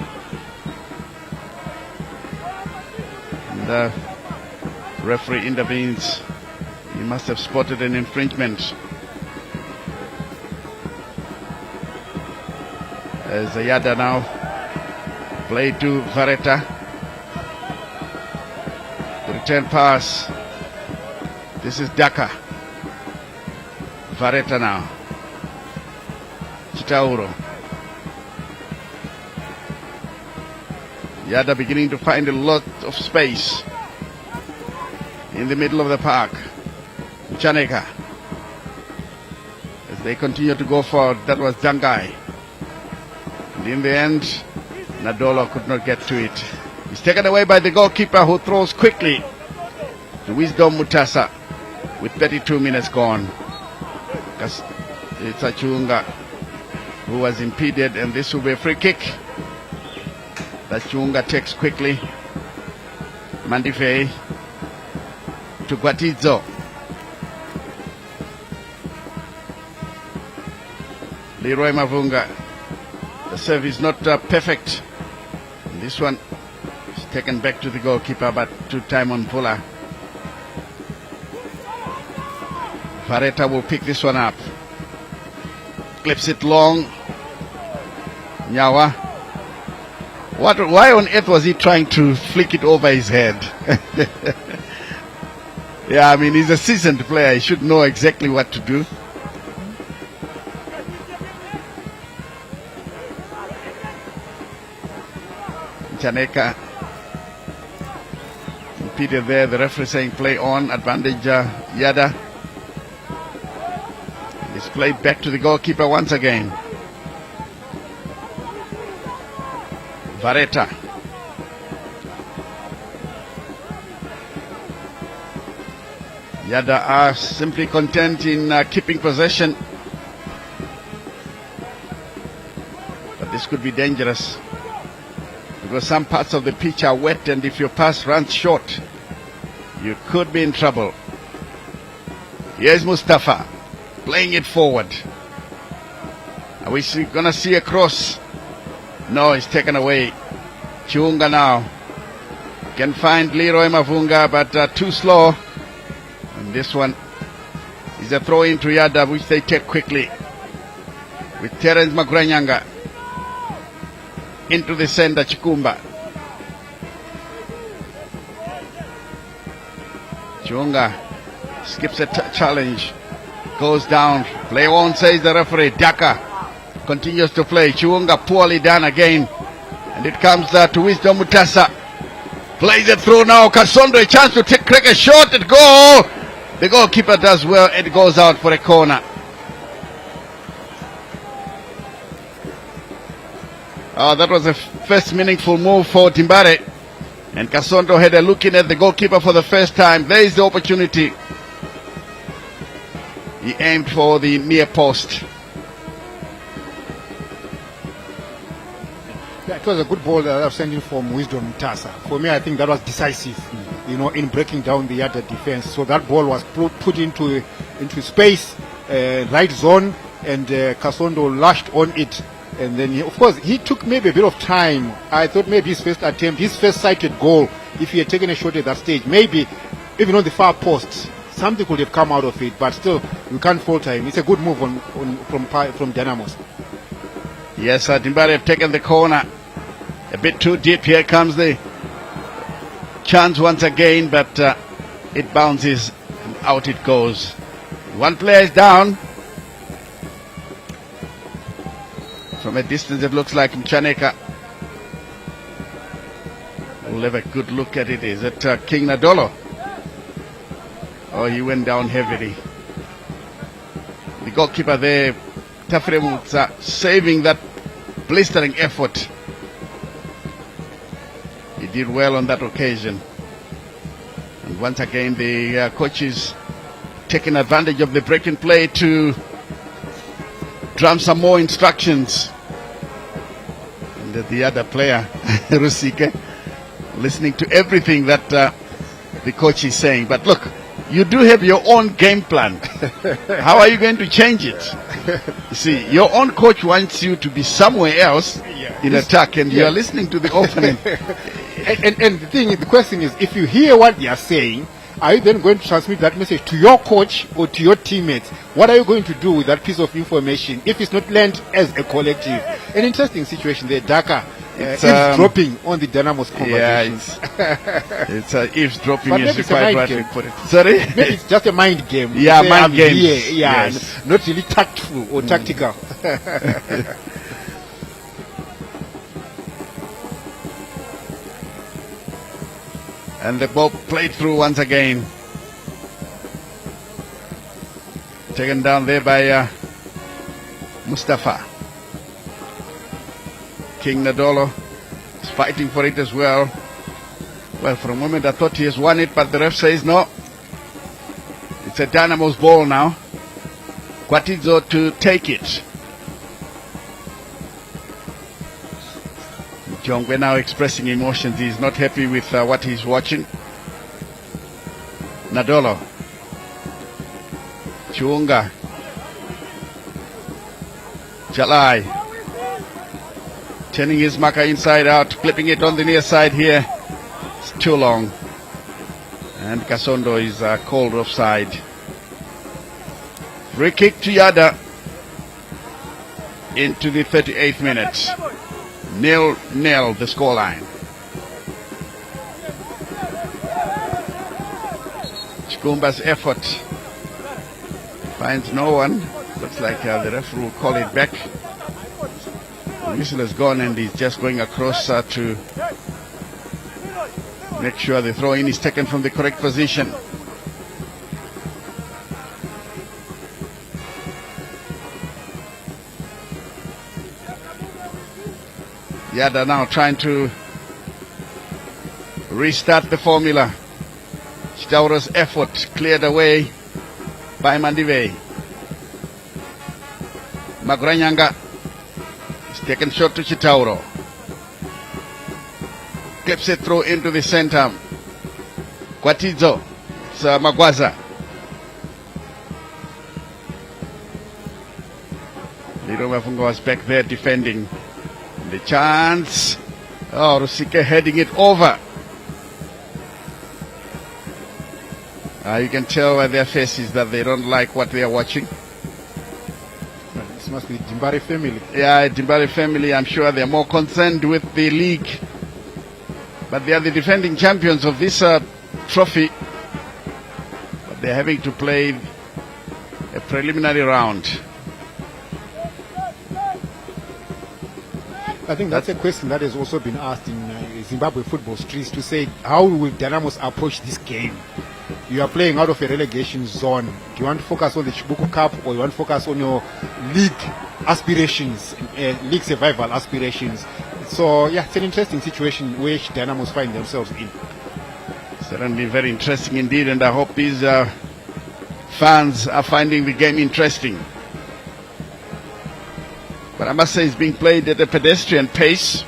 the referee intervenes. He must have spotted an infringement. As Yadah now play to Vareta. The return pass. This is Daka. Vareta now. Chitauro. Yadah beginning to find a lot of space in the middle of the park. Chaneka. As they continue to go forward, that was Dangai. And in the end, Nadolo could not get to it. He's taken away by the goalkeeper, who throws quickly to Wisdom Mutasa with 32 minutes gone. It's Achunga who was impeded, and this will be a free kick that Chunga takes quickly. Mandifei to Guatizo. Leroy Mavunga. The serve is not perfect. And this one is taken back to the goalkeeper, but to Timon Pula. Vareta will pick this one up. Clips it long. Nyawa. Why on earth was he trying to flick it over his head? Yeah, I mean, he's a seasoned player. He should know exactly what to do. Chaneka impeded there. The referee saying play on. Advantage Yadah. It's played back to the goalkeeper once again. Vareta. Yadah are simply content in keeping possession. But this could be dangerous, because some parts of the pitch are wet, and if your pass runs short, you could be in trouble. Here's Mustafa playing it forward. Are we going to see a cross? No, it's taken away. Chiunga now can find Leroy Mavunga, but too slow. And this one is a throw into Yadah, which they take quickly with Terence Maguranyanga into the center. Chikumba. Chiunga skips a challenge, goes down. Play on, says the referee. Daka continues to play. Chiunga poorly done again, and it comes to Wisdom Mutasa. Plays it through now. Kasondo, a chance to crack a shot at goal. The goalkeeper does well. It goes out for a corner. That was the first meaningful move for Timbare. And Kasondo had a look in at the goalkeeper for the first time. There is the opportunity. He aimed for the near post. Yeah, it was a good ball that I was sending from Wisdom Mutasa. For me, I think that was decisive, in breaking down the Yadah defense. So that ball was put into space, right zone, and Kasondo lashed on it. And then, of course, he took maybe a bit of time. I thought maybe his first attempt, his first sighted goal, if he had taken a shot at that stage, maybe even on the far post, something could have come out of it. But still, we can't falter him. It's a good move from Dynamos. Yes, Timbare have taken the corner. A bit too deep. Here comes the chance once again, but it bounces and out it goes. One player is down. From a distance it looks like Mchaneka. We'll have a good look at it. Is it King Nadolo? Oh, he went down heavily. The goalkeeper there, Tafre Mutsa, saving that blistering effort. He did well on that occasion. And once again, the coaches taking advantage of the breaking play to drum some more instructions. And the other player, Rusike, listening to everything that the coach is saying. But look, you do have your own game plan. How are you going to change it? You see, your own coach wants you to be somewhere else in attack, and you are listening to the opponent. And the question is, if you hear what they are saying, are you then going to transmit that message to your coach or to your teammates? What are you going to do with that piece of information if it's not learned as a collective? An interesting situation there, Dhaka. Eavesdropping on the Dynamos conversations. Yeah, it's eavesdropping But is maybe it's a quite mind right game. to put it. Sorry? Maybe it's just a mind game. Yeah, Say, mind I'm games. here, yeah, Yes. not really tactful or tactical. And the ball played through once again. Taken down there by Mustafa. King Nadolo is fighting for it as well. Well, for a moment I thought he has won it, but the ref says no. It's a Dynamos ball now. Quatizo to take it. Jongwe now expressing emotions. He's not happy with what he's watching. Nadolo. Chunga. Chalai. Turning his marker inside out, clipping it on the near side here. It's too long. And Kasondo is called offside. Free kick to Yadah into the 38th minute. 0-0 the scoreline. Chikumba's effort finds no one. Looks like the referee will call it back. The whistle has gone and he's just going across to make sure the throw-in is taken from the correct position. Yadah now trying to restart the formula. Chitauro's effort cleared away by Mandive. Maguranyanga is taken short to Chitauro. Clips it through into the center. Quatizo. It's Magwaza. Liro Mafungo was back there defending. The chance. Oh, Rusike heading it over. You can tell by their faces that they don't like what they are watching. This must be Dimbari family. Yeah, Dimbari family, I'm sure they're more concerned with the league. But they are the defending champions of this trophy. But they're having to play a preliminary round. I think that's a question that has also been asked in Zimbabwe football streets to say, how will Dynamos approach this game? You are playing out of a relegation zone. Do you want to focus on the Chibuku Cup or you want to focus on your league aspirations, league survival aspirations? So, yeah, it's an interesting situation which Dynamos find themselves in. Certainly very interesting indeed, and I hope these fans are finding the game interesting. But I must say it's being played at a pedestrian pace.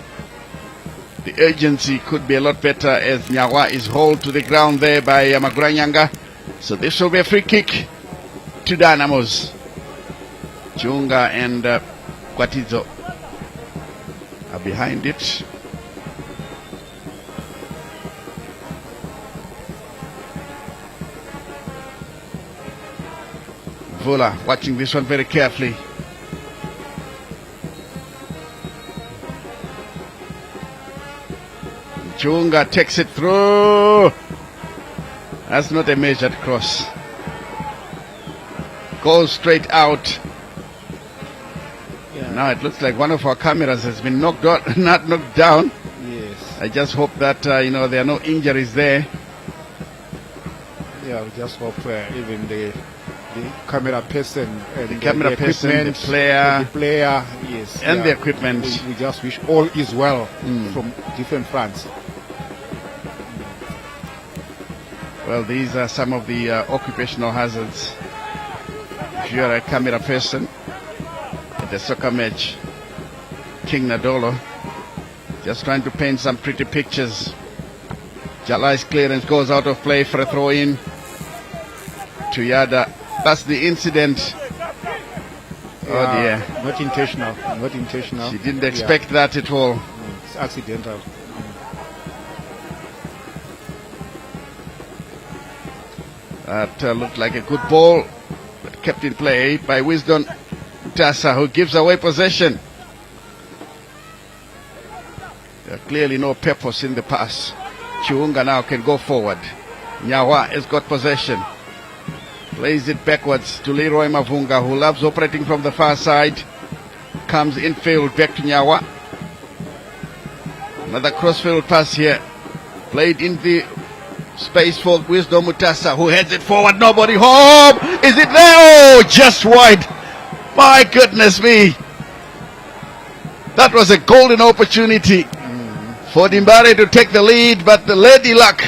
The urgency could be a lot better as Nyawa is hauled to the ground there by Maguranyanga. So this will be a free kick to Dynamos. Chunga and Quatizo are behind it. Vola watching this one very carefully. Chunga takes it through. That's not a measured cross. Goes straight out. Yeah. Now it looks like one of our cameras has been knocked out, not knocked down. Yes. I just hope that there are no injuries there. Yeah, we just hope even the camera person and The camera person, the equipment, player, yes, and the equipment. We just wish all is well from different fronts. Well, these are some of the occupational hazards. If you're a camera person at the soccer match, King Nadolo, just trying to paint some pretty pictures. Jalai's clearance goes out of play for a throw in to Yadah. That's the incident. Oh dear. Not intentional. Not intentional. She didn't expect that at all. It's accidental. That looked like a good ball, but kept in play by Wisdom Tassa, who gives away possession. There's clearly no purpose in the pass. Chiunga now can go forward. Nyawa has got possession. Plays it backwards to Leroy Mavunga, who loves operating from the far side. Comes infield back to Nyawa. Another crossfield pass here. Played in the space for Wisdom Mutasa, who heads it forward. Nobody home. Is it there? Oh, just wide. My goodness me. That was a golden opportunity for Dimbare to take the lead, but the Lady Luck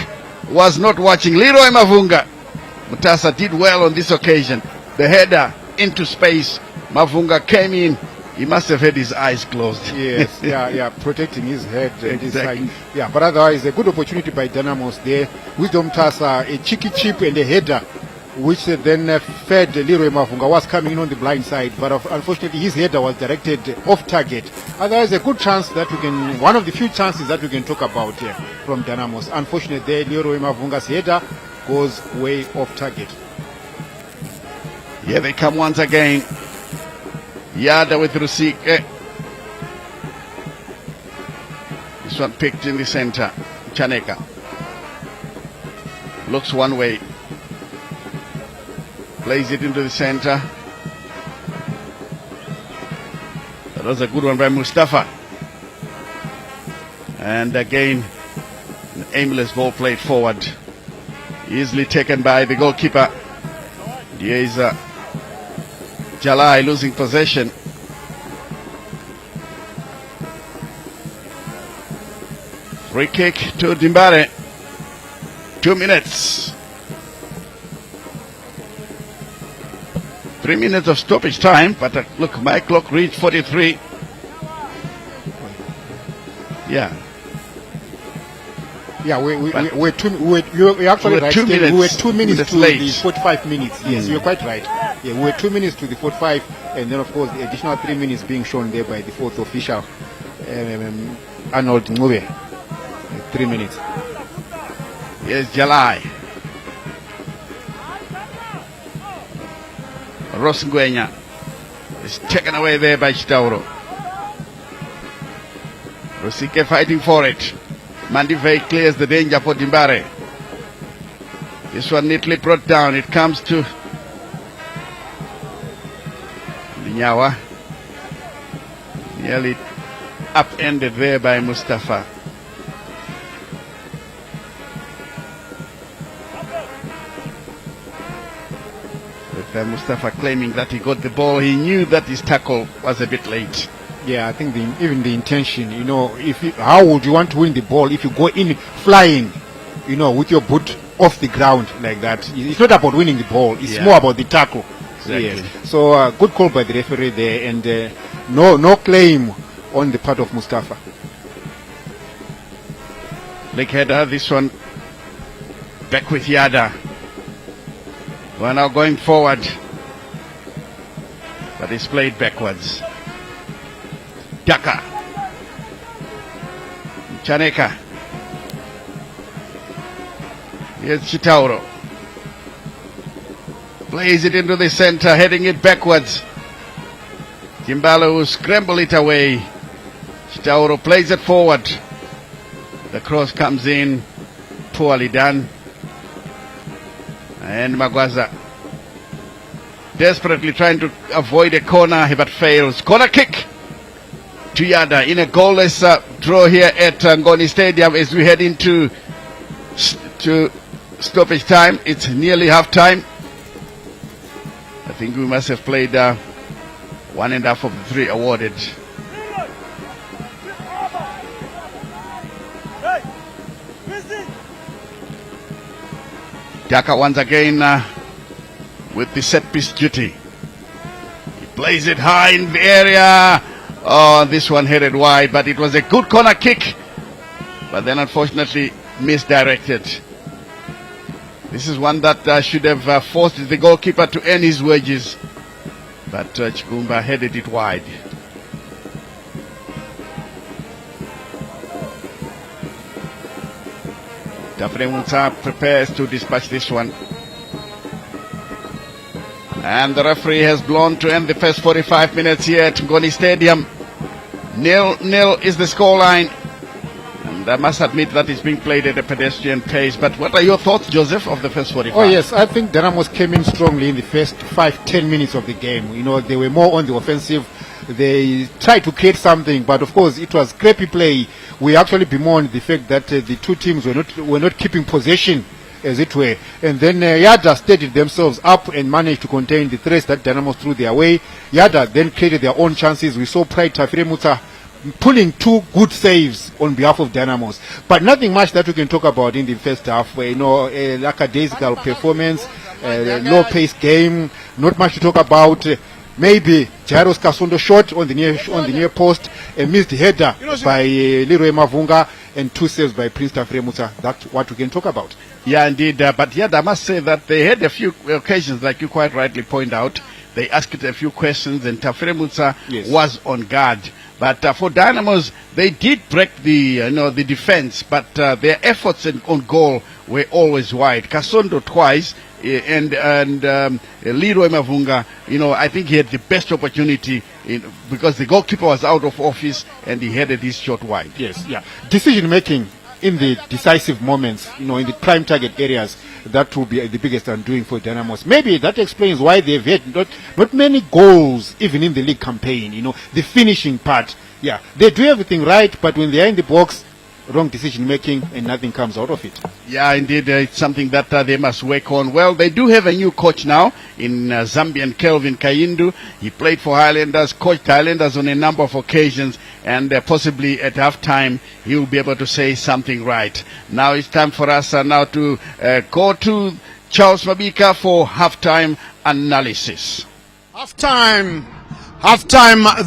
was not watching. Leroy Mavunga. Mutasa did well on this occasion. The header into space. Mavunga came in. He must have had his eyes closed. Yes, yeah, protecting his head and his Exactly. side. Yeah, but otherwise, a good opportunity by Dynamos there. Wisdom Tassa, a cheeky chip and a header, which then fed Leroy Mavunga, was coming in on the blind side, but unfortunately his header was directed off target. Otherwise, a good chance that we can, one of the few chances that we can talk about here from Dynamos. Unfortunately, there, Leroy Mavunga's header goes way off target. Here they come once again. Yadah with Rusike. This one picked in the center. Chaneka. Looks one way. Plays it into the center. That was a good one by Mustafa. And again, an aimless ball played forward. Easily taken by the goalkeeper. Here is Jalai losing possession. Free kick to Dimbare. 2 minutes. 3 minutes of stoppage time, but look, my clock reached 43. Yeah. Yeah, we're actually right. 2 minutes. We were 2 minutes to late. the 45 minutes. Yes, you're quite right. Yeah, we were 2 minutes to the 45, and then of course the additional 3 minutes being shown there by the fourth official, Arnold Ngube. 3 minutes. Here's Jalai. Ross Nguenya is taken away there by Chitauro. Rusike fighting for it. Mandivei clears the danger for Dimbare. This one neatly brought down. It comes to Nyawa. Nearly upended there by Mustafa. With Mustafa claiming that he got the ball, he knew that his tackle was a bit late. Yeah, I think even the intention, how would you want to win the ball if you go in flying, with your boot off the ground like that? It's not about winning the ball, it's more about the tackle. Exactly. Yes. So good call by the referee there, and no claim on the part of Mustafa. Leg header, this one back with Yadah. We're now going forward, but it's played backwards. Daka. Chaneka. Here's Chitauro. Plays it into the center, heading it backwards. Kimbalo will scramble it away. Chitauro plays it forward. The cross comes in, poorly done. And Magwaza desperately trying to avoid a corner, but fails. Corner kick to Yadah in a goalless draw here at Ngoni Stadium as we head into stoppage time. It's nearly half time. I think we must have played 1.5 of the 3 awarded. Daka once again with the set piece duty. He plays it high in the area. Oh, this one headed wide, but it was a good corner kick. But then unfortunately misdirected. This is one that should have forced the goalkeeper to earn his wages. But Chikumba headed it wide. Tafremunsa prepares to dispatch this one. And the referee has blown to end the first 45 minutes here at Ngoni Stadium. 0-0 is the scoreline. And I must admit that it's being played at a pedestrian pace. But what are your thoughts, Joseph, of the first 45? Oh yes, I think Dynamos came in strongly in the first 5-10 minutes of the game. You know, they were more on the offensive. They tried to create something, but of course it was scrappy play. We actually bemoaned the fact that the two teams were not keeping possession, as it were. And then Yadah steadied themselves up and managed to contain the threats that Dynamos threw their way. Yadah then created their own chances. We saw Pride Tafremuta pulling 2 good saves on behalf of Dynamos. But nothing much that we can talk about in the first half. You know, lackadaisical performance, low-paced game, not much to talk about. Maybe Jairos Kasondo shot on the near post, a missed header by Leroy Mavunga, and 2 saves by Prince Tafremuta. That's what we can talk about. Yeah, indeed. But yeah, I must say that they had a few occasions, like you quite rightly point out. They asked a few questions, and Tafremuta was on guard. But for Dynamos, they did break the defense, but their efforts on goal were always wide. Kasondo twice, and Leroy Mavunga, I think he had the best opportunity because the goalkeeper was out of office and he headed his shot wide. Yes, yeah. Decision making in the decisive moments, in the prime target areas, that will be the biggest undoing for Dynamos. Maybe that explains why they've had not many goals even in the league campaign. The finishing part. Yeah, they do everything right, but when they are in the box, wrong decision making and nothing comes out of it. Yeah, indeed, it's something that they must work on. Well, they do have a new coach now in Zambian Kelvin Kayindu. He played for Highlanders, coached Highlanders on a number of occasions, and possibly at halftime he will be able to say something right. Now it's time for us now to go to Charles Mabika for halftime analysis. Halftime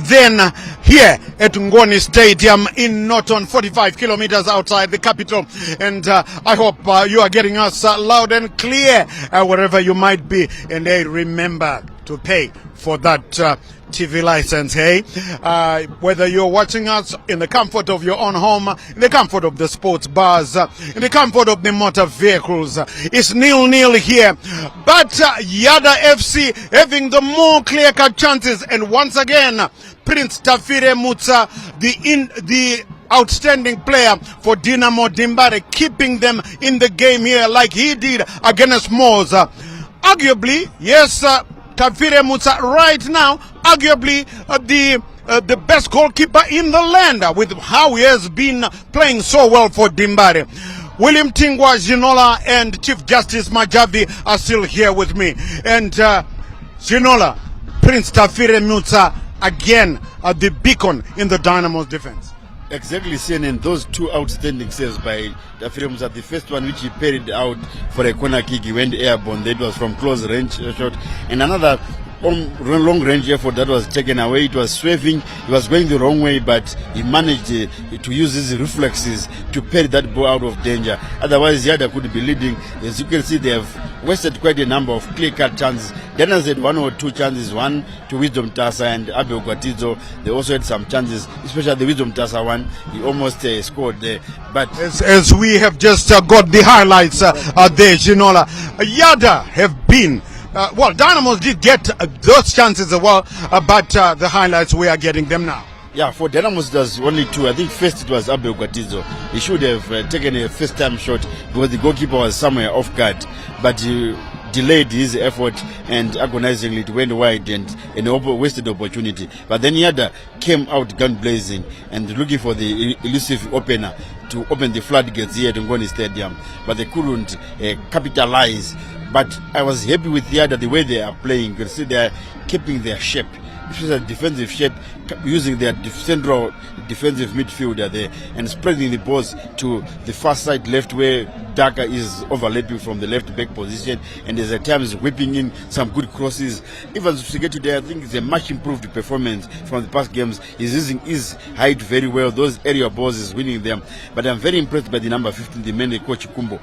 then here at Ngoni Stadium in Norton, 45 kilometers outside the capital. And I hope you are getting us loud and clear wherever you might be. And hey, remember to pay for that TV license, hey? Whether you're watching us in the comfort of your own home, in the comfort of the sports bars, in the comfort of the motor vehicles, it's 0-0 here. But Yadah FC having the more clear-cut chances. And once again, Prince Tafremuta, the outstanding player for Dynamo Dimbare, keeping them in the game here like he did against Moors. Arguably, yes, Tafremuta right now, arguably the best goalkeeper in the land with how he has been playing so well for Dimbare. William Tingwa Zinola and Chief Justice Majavi are still here with me. And Zinola, Prince Tafremuta again the beacon in the Dynamo's defense. Exactly, CNN. Those 2 outstanding saves by Tafremuta. The first one, which he parried out for a corner kick, he went airborne. That was from close range shot. And another long range effort that was taken away. It was swerving. He was going the wrong way, but he managed to use his reflexes to parry that ball out of danger. Otherwise, Yadah could be leading. As you can see, they have wasted quite a number of clear-cut chances. Dynamos had 1 or 2 chances, one to Wisdom Tasa and Abel Guatizo. They also had some chances, especially the Wisdom Tasa one. He almost scored there. But as we have just got the highlights there, Ginola, Yadah have been Dynamos did get those chances as well, but the highlights, we are getting them now. Yeah, for Dynamos it was only 2. I think first it was Abel Guatizo. He should have taken a first-time shot because the goalkeeper was somewhere off guard, but he delayed his effort and agonizingly it went wide and wasted opportunity. But then Yadah came out gun blazing and looking for the elusive opener to open the floodgates here at Ngoni Stadium, but they couldn't capitalize. But I was happy with Yadah, the way they are playing. You can see they are keeping their shape. This is a defensive shape, using their central defensive midfielder there and spreading the balls to the far side left where Daka is overlapping from the left back position and is at times whipping in some good crosses. Even Zufsike today, I think it's a much improved performance from the past games. He's using his height very well. Those area balls is winning them. But I'm very impressed by the number 15, the man coach Kumbo.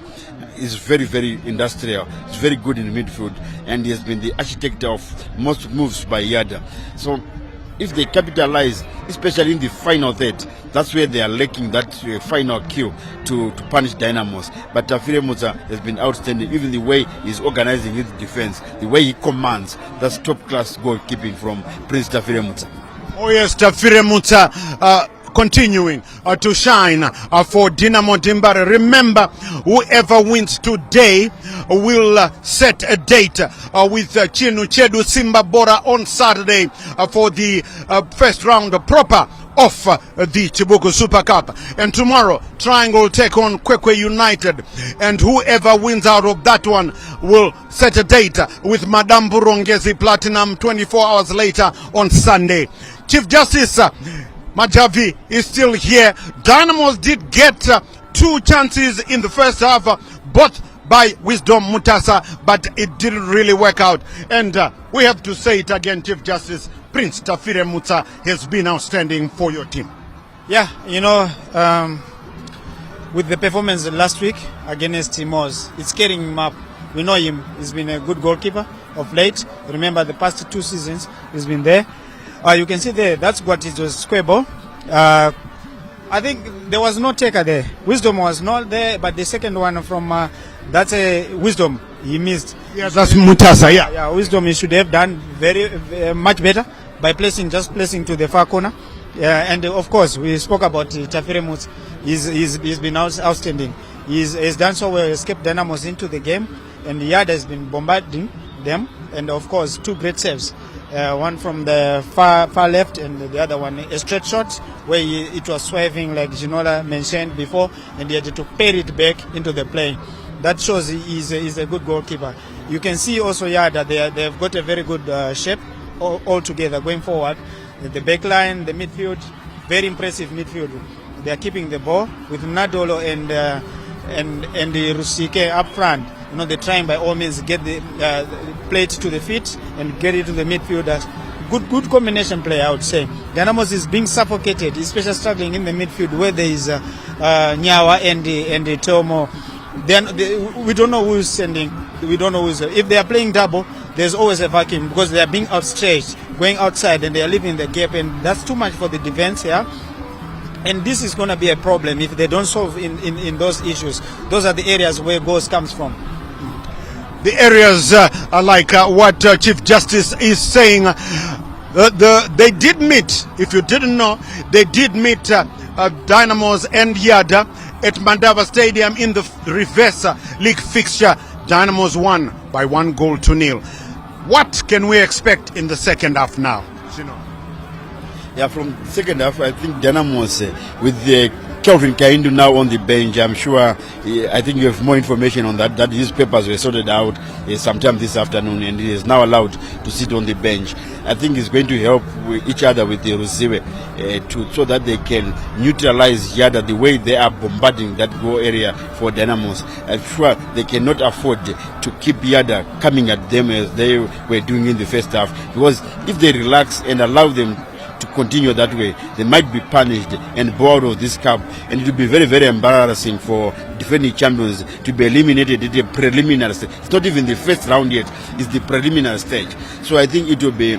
He's very, very industrial. He's very good in the midfield and he has been the architect of most moves by Yadah. So if they capitalize, especially in the final third, that's where they are lacking that final kill to punish Dynamos. But Tafire Mutsa has been outstanding, even the way he's organizing his defense, the way he commands. That's top-class goalkeeping from Prince Tafire Mutsa. Oh yes, Tafire Mutsa continuing to shine for Dynamo Dimbare. Remember, whoever wins today will set a date with Chinu Chedu Simba Bora on Saturday for the first round proper of the Chibuku Super Cup. And tomorrow, Triangle take on Kwekwe United. And whoever wins out of that one will set a date with Madame Burongezi Platinum 24 hours later on Sunday. Chief Justice Majavi is still here. Dynamos did get 2 chances in the first half, both by Wisdom Mutasa, but it didn't really work out. And we have to say it again, Chief Justice, Prince Tafire Mutsa has been outstanding for your team. Yeah, you know, with the performance last week against Timos, it's carrying him up. We know him. He's been a good goalkeeper of late. Remember, the past 2 seasons he's been there. You can see there, that's what it was, square ball. I think there was no taker there. Wisdom was not there, but the second one from that's a Wisdom he missed. Yeah, that's Mutasa, yeah. Yeah, Wisdom he should have done very much better by placing to the far corner. And of course, we spoke about Tafire Mutsa. He's been outstanding. He's done so well, escaped Dynamos into the game, and Yadah has been bombarding them. And of course, 2 great saves. One from the far left and the other one a straight shot where it was swerving like Ginola mentioned before, and he had to parry it back into the play. That shows he's a good goalkeeper. You can see also Yadah, they've got a very good shape all together going forward. The back line, the midfield, very impressive midfield. They are keeping the ball with Nadolo and the Rusike up front. You know, they're trying by all means get the plate to the feet and get it to the midfielders. Good combination play, I would say. Dynamos is being suffocated, especially struggling in the midfield where there is Nyawa and the Tomo. We don't know who's sending. We don't know who's. If they are playing double, there's always a vacuum because they are being outstretched, going outside, and they are leaving the gap, and that's too much for the defense here. And this is going to be a problem if they don't solve in those issues. Those are the areas where goals comes from. The areas are like what Chief Justice is saying. They did meet, if you didn't know, they did meet Dynamos and Yadah at Mandava Stadium in the reverse league fixture. Dynamos won by 1-0. What can we expect in the second half now? Yeah, from second half, I think Dynamos with the Kelvin Kaindu now on the bench. I'm sure, I think you have more information on that his papers were sorted out sometime this afternoon and he is now allowed to sit on the bench. I think it's going to help each other with the Ruziwe so that they can neutralize Yadah the way they are bombarding that goal area for Dynamos. I'm sure they cannot afford to keep Yadah coming at them as they were doing in the first half, because if they relax and allow them to continue that way, they might be punished and bored of this cup, and it will be very, very embarrassing for defending champions to be eliminated at the preliminary stage. It's not even the first round yet, it's the preliminary stage. So I think it will be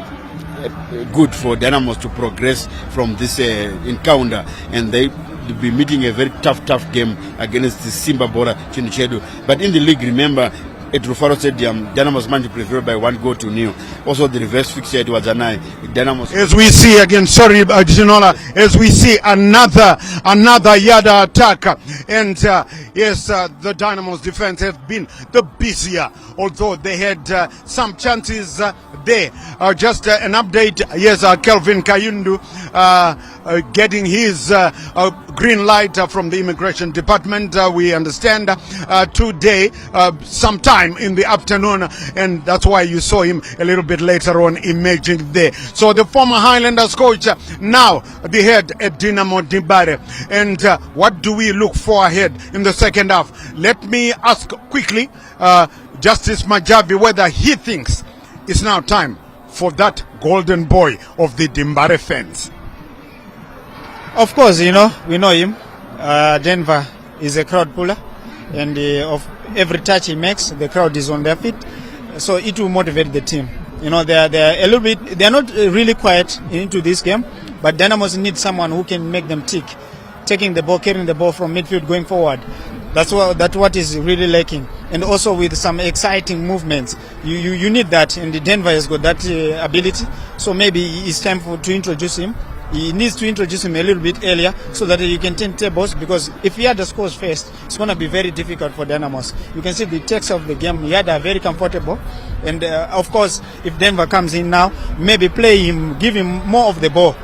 good for Dynamos to progress from this encounter, and they will be meeting a very tough game against the Simba Bora Chinichedu. But in the league, remember, at Rufaro Stadium, Dynamos managed to prevail by 1-0. Also, the reverse fixture at Wazanai, Dynamos. As we see again, sorry, Ginola, as we see another Yadah attack, and yes, the Dynamos defense has been the busier, although they had some chances there. Just an update, yes, Kelvin Kayundu getting his green light from the immigration department, we understand, today, sometime in the afternoon, and that's why you saw him a little bit later on emerging there. So the former Highlanders coach, now the head at Dynamo Dimbare. And what do we look for ahead in the second half? Let me ask quickly Justice Majavi whether he thinks it's now time for that golden boy of the Dimbare fans. Of course, we know him. Denver is a crowd puller, and of every touch he makes, the crowd is on their feet. So it will motivate the team. They're a little bit. They're not really quiet into this game, but Dynamos need someone who can make them tick, taking the ball, carrying the ball from midfield, going forward. That's what is really lacking, and also with some exciting movements. You need that, and Denver has got that ability. So maybe it's time to introduce him. He needs to introduce him a little bit earlier so that you can turn tables, because if Yadah scores first, it's going to be very difficult for Dynamos. You can see the text of the game. Yadah are very comfortable, and of course, if Denver comes in now, maybe play him, give him more of the ball.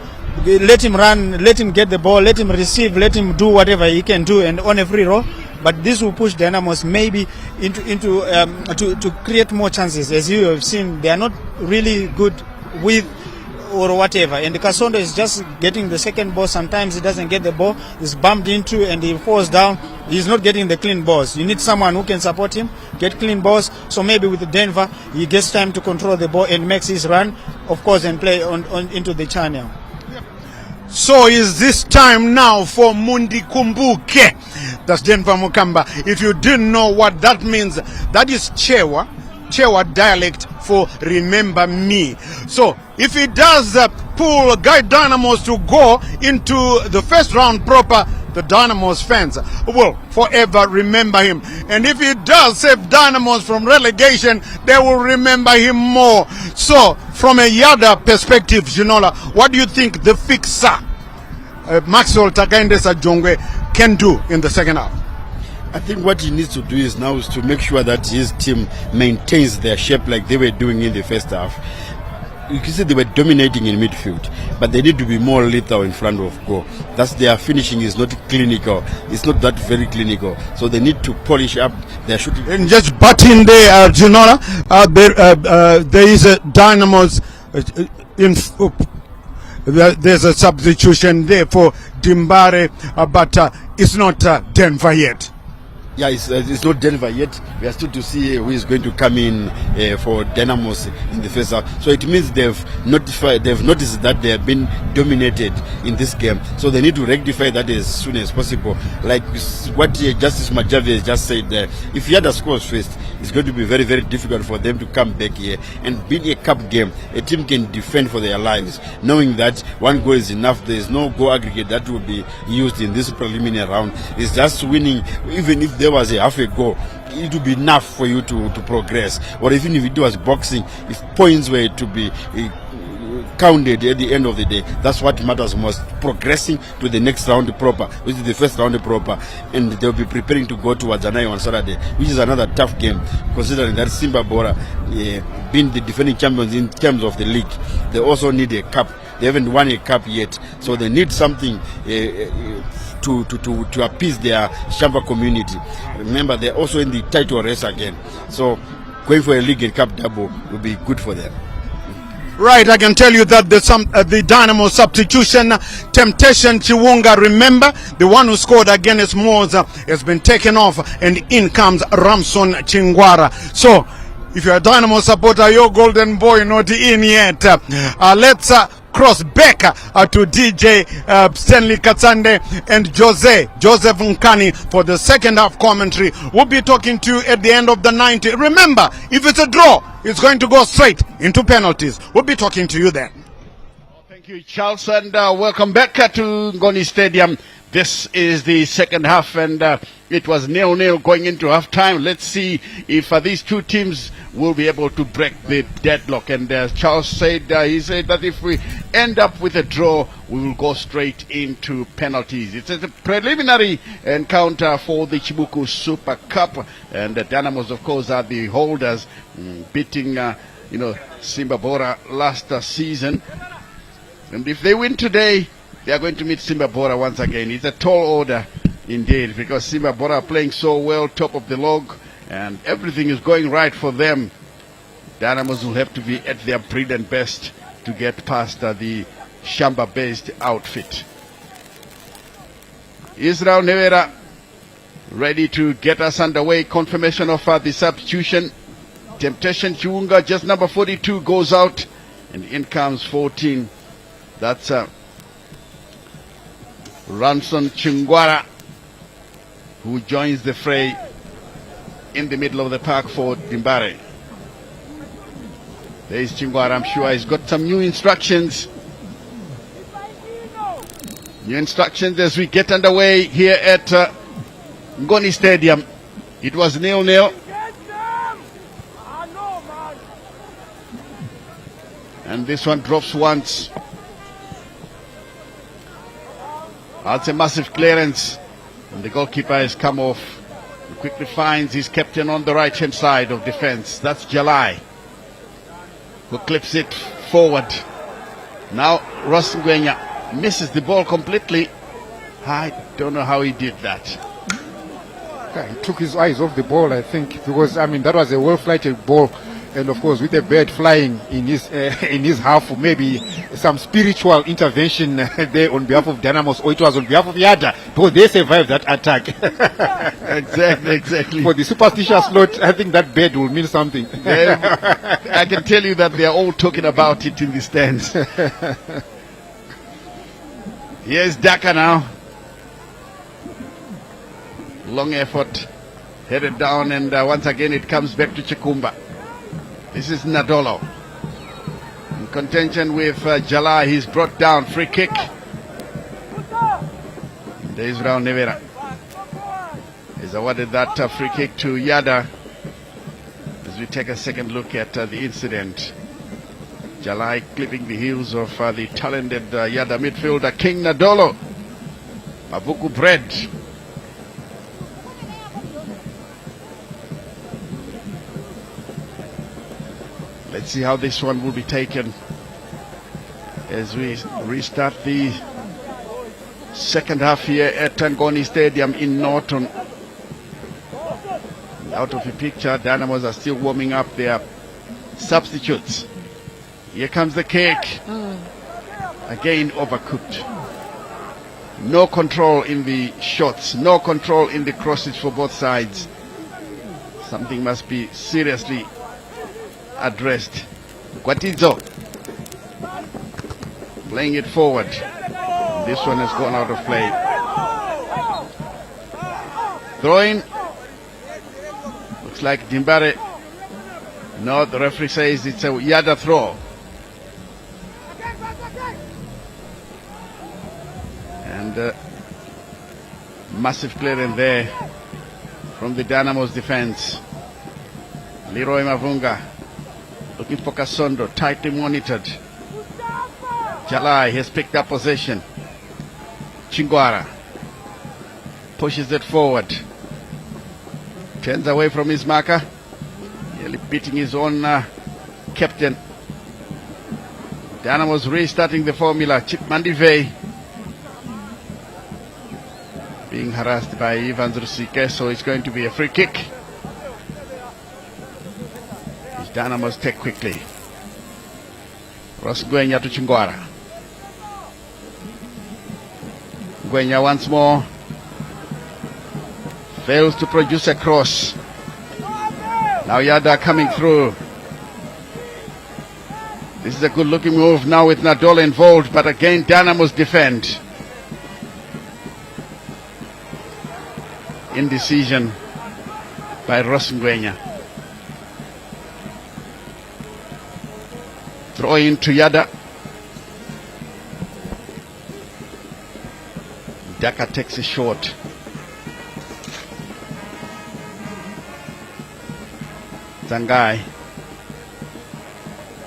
Let him run, let him get the ball, let him receive, let him do whatever he can do, and on a free roll. But this will push Dynamos maybe to create more chances. As you have seen, they are not really good with or whatever, and Kasondo is just getting the second ball. Sometimes he doesn't get the ball, he's bumped into and he falls down. He's not getting the clean balls. You need someone who can support him, get clean balls. So maybe with Denver, he gets time to control the ball and makes his run, of course, and play on into the channel. So is this time now for Mundi Kumbuke? That's Denver Mukamba. If you didn't know what that means, that is Chewa dialect for remember me. So if he does pull Guy Dynamos to go into the first round proper, the Dynamos fans will forever remember him. And if he does save Dynamos from relegation, they will remember him more. So from a Yadah perspective, Ginola, what do you think the fixer Maxwell Takaindesa Jongwe can do in the second half? I think what he needs to do is to make sure that his team maintains their shape like they were doing in the first half. You can see they were dominating in midfield, but they need to be more lethal in front of goal. That's their finishing is not clinical. It's not that very clinical. So they need to polish up their shooting. And just butt in there, Ginola, there is a Dynamos there's a substitution there for Dimbare, but it's not Denver yet. Yeah, it's not Denver yet. We are still to see who is going to come in for Dynamos in the first half. So it means they've noticed that they have been dominated in this game. So they need to rectify that as soon as possible. Like what Justice Majavi has just said there. If Yadah scores first, it's going to be very, very difficult for them to come back here. And being a cup game, a team can defend for their lives, knowing that one goal is enough. There is no goal aggregate that will be used in this preliminary round. It's just winning, even if there was a half a goal, it would be enough for you to progress. Or even if it was boxing, if points were to be counted at the end of the day, that's what matters most. Progressing to the next round proper, which is the first round proper, and they'll be preparing to go to Wazanai on Saturday, which is another tough game, considering that Simba Bora being the defending champions in terms of the league. They also need a cup. They haven't won a cup yet, so they need something to appease their Shamba community. Remember, they're also in the title race again, so going for a league and cup double will be good for them. Right, I can tell you that the Dynamo substitution, Temptation Chiwunga, remember, the one who scored against Moza has been taken off, and in comes Ramson Chingwara. So, if you're a Dynamo supporter, your golden boy not in yet. Let's cross back to DJ Stanley Katsande and Joseph Nkani for the second half commentary. We'll be talking to you at the end of the 90. Remember, if it's a draw, it's going to go straight into penalties. We'll be talking to you then. Thank you, Charles, and welcome back to Ngoni Stadium. This is the second half, and it was 0-0 going into half-time. Let's see if these two teams will be able to break the deadlock. And as Charles said, he said that if we end up with a draw, we will go straight into penalties. It's a preliminary encounter for the Chibuku Super Cup, and the Dynamos, of course, are the holders, beating Simba Bora last season. And if they win today, they are going to meet Simba Bora once again. It's a tall order indeed, because Simba Bora are playing so well, top of the log, and everything is going right for them. Dynamos will have to be at their brilliant best to get past the Shamba-based outfit. Israel Nevera ready to get us underway. Confirmation of the substitution. Temptation Chiunga, just number 42, goes out, and in comes 14. That's Ranson Chingwara, who joins the fray in the middle of the park for Dimbare. There's Chingwara. I'm sure he's got some new instructions. New instructions as we get underway here at Ngoni Stadium. It was 0-0. And this one drops once. That's a massive clearance. And the goalkeeper has come off. He quickly finds his captain on the right-hand side of defense. That's Jalai, who clips it forward. Now Ross Ngwenya misses the ball completely. I don't know how he did that. He took his eyes off the ball, I think, because that was a well-flighted ball, and of course with the bird flying in his half, maybe some spiritual intervention there on behalf of Dynamos, or it was on behalf of Yadah, because they survived that attack. Exactly. For the superstitious lot, I think that bird will mean something. I can tell you that they are all talking about it in the stands. Here's Daka now. Long effort, headed down, and once again it comes back to Chikumba. This is Nadolo in contention with Jalai. He's brought down. Free kick. There is Israel Nevera. He's awarded that free kick to Yadah. As we take a second look at the incident, Jalai clipping the heels of the talented Yadah midfielder King Nadolo. Mabuku bread. Let's see how this one will be taken as we restart the second half here at Ngoni Stadium in Norton. Out of the picture, Dynamos are still warming up their substitutes. Here comes the kick. Again overcooked. No control in the shots, no control in the crosses for both sides. Something must be seriously addressed. Kwatizo playing it forward. This one has gone out of play. Throwing. Looks like Dimbare. No, the referee says it's a Yadah throw. And massive clearance there from the Dynamos defense. Leroy Mavunga looking for Kasondo, tightly monitored. Jalai has picked up possession. Chingwara pushes it forward. Turns away from his marker. Nearly beating his own captain. Dynamos restarting the formula. Chip Mandivei being harassed by Ivan Zrusike, so it's going to be a free kick. Dynamos take quickly. Ross Ngwenya to Chingwara. Ngwenya once more. Fails to produce a cross. Now Yadah coming through. This is a good looking move now with Nadolo involved, but again Dynamos defend. Indecision by Ross Ngwenya. Throw in to Yadah. Daka takes a shot. Zangai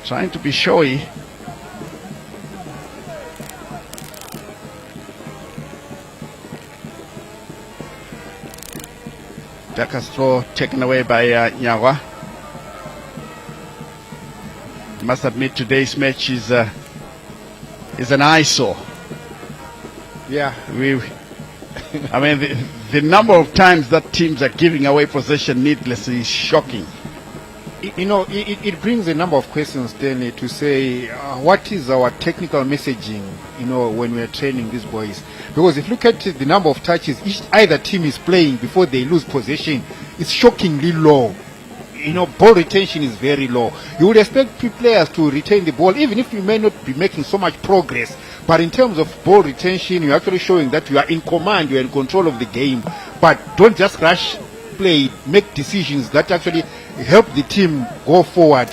trying to be showy. Daka's throw taken away by Nyawa. Must admit today's match is an eyesore. Yeah. I mean, the number of times that teams are giving away possession needlessly is shocking. You know, it brings a number of questions, Stanley, to say what is our technical messaging, you know, when we are training these boys. Because if you look at the number of touches either team is playing before they lose possession, it's shockingly low. You know, ball retention is very low. You would expect players to retain the ball, even if you may not be making so much progress. But in terms of ball retention, you're actually showing that you are in command, you're in control of the game. But don't just rush play, make decisions that actually help the team go forward.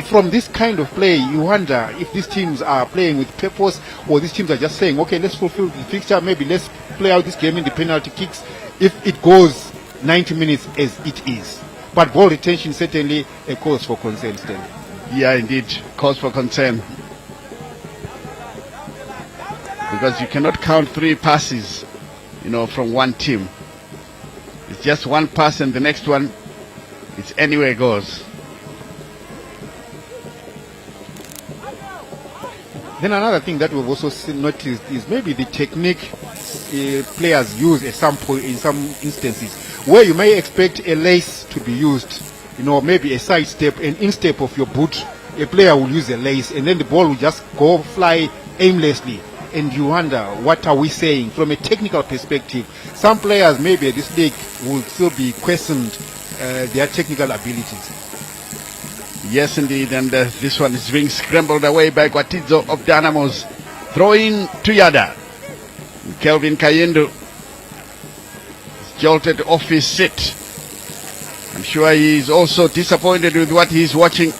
From this kind of play, you wonder if these teams are playing with purpose, or these teams are just saying, okay, let's fulfill the fixture, maybe let's play out this game in the penalty kicks if it goes 90 minutes as it is. But ball retention certainly a cause for concern still. Yeah, indeed, cause for concern. Because you cannot count 3 passes, you know, from one team. It's just one pass and the next one, it's anywhere it goes. Then another thing that we've also noticed is maybe the technique players use at some point in some instances, where you may expect a lace to be used, you know, maybe a side step, an instep of your boot, a player will use a lace and then the ball will just go fly aimlessly. And you wonder, what are we saying from a technical perspective? Some players maybe at this league will still be questioned their technical abilities. Yes, indeed, and this one is being scrambled away by Gwatidzo of Dynamos. Throw in to Yadah. Kelvin Kayendo is jolted off his seat. I'm sure he is also disappointed with what he's watching.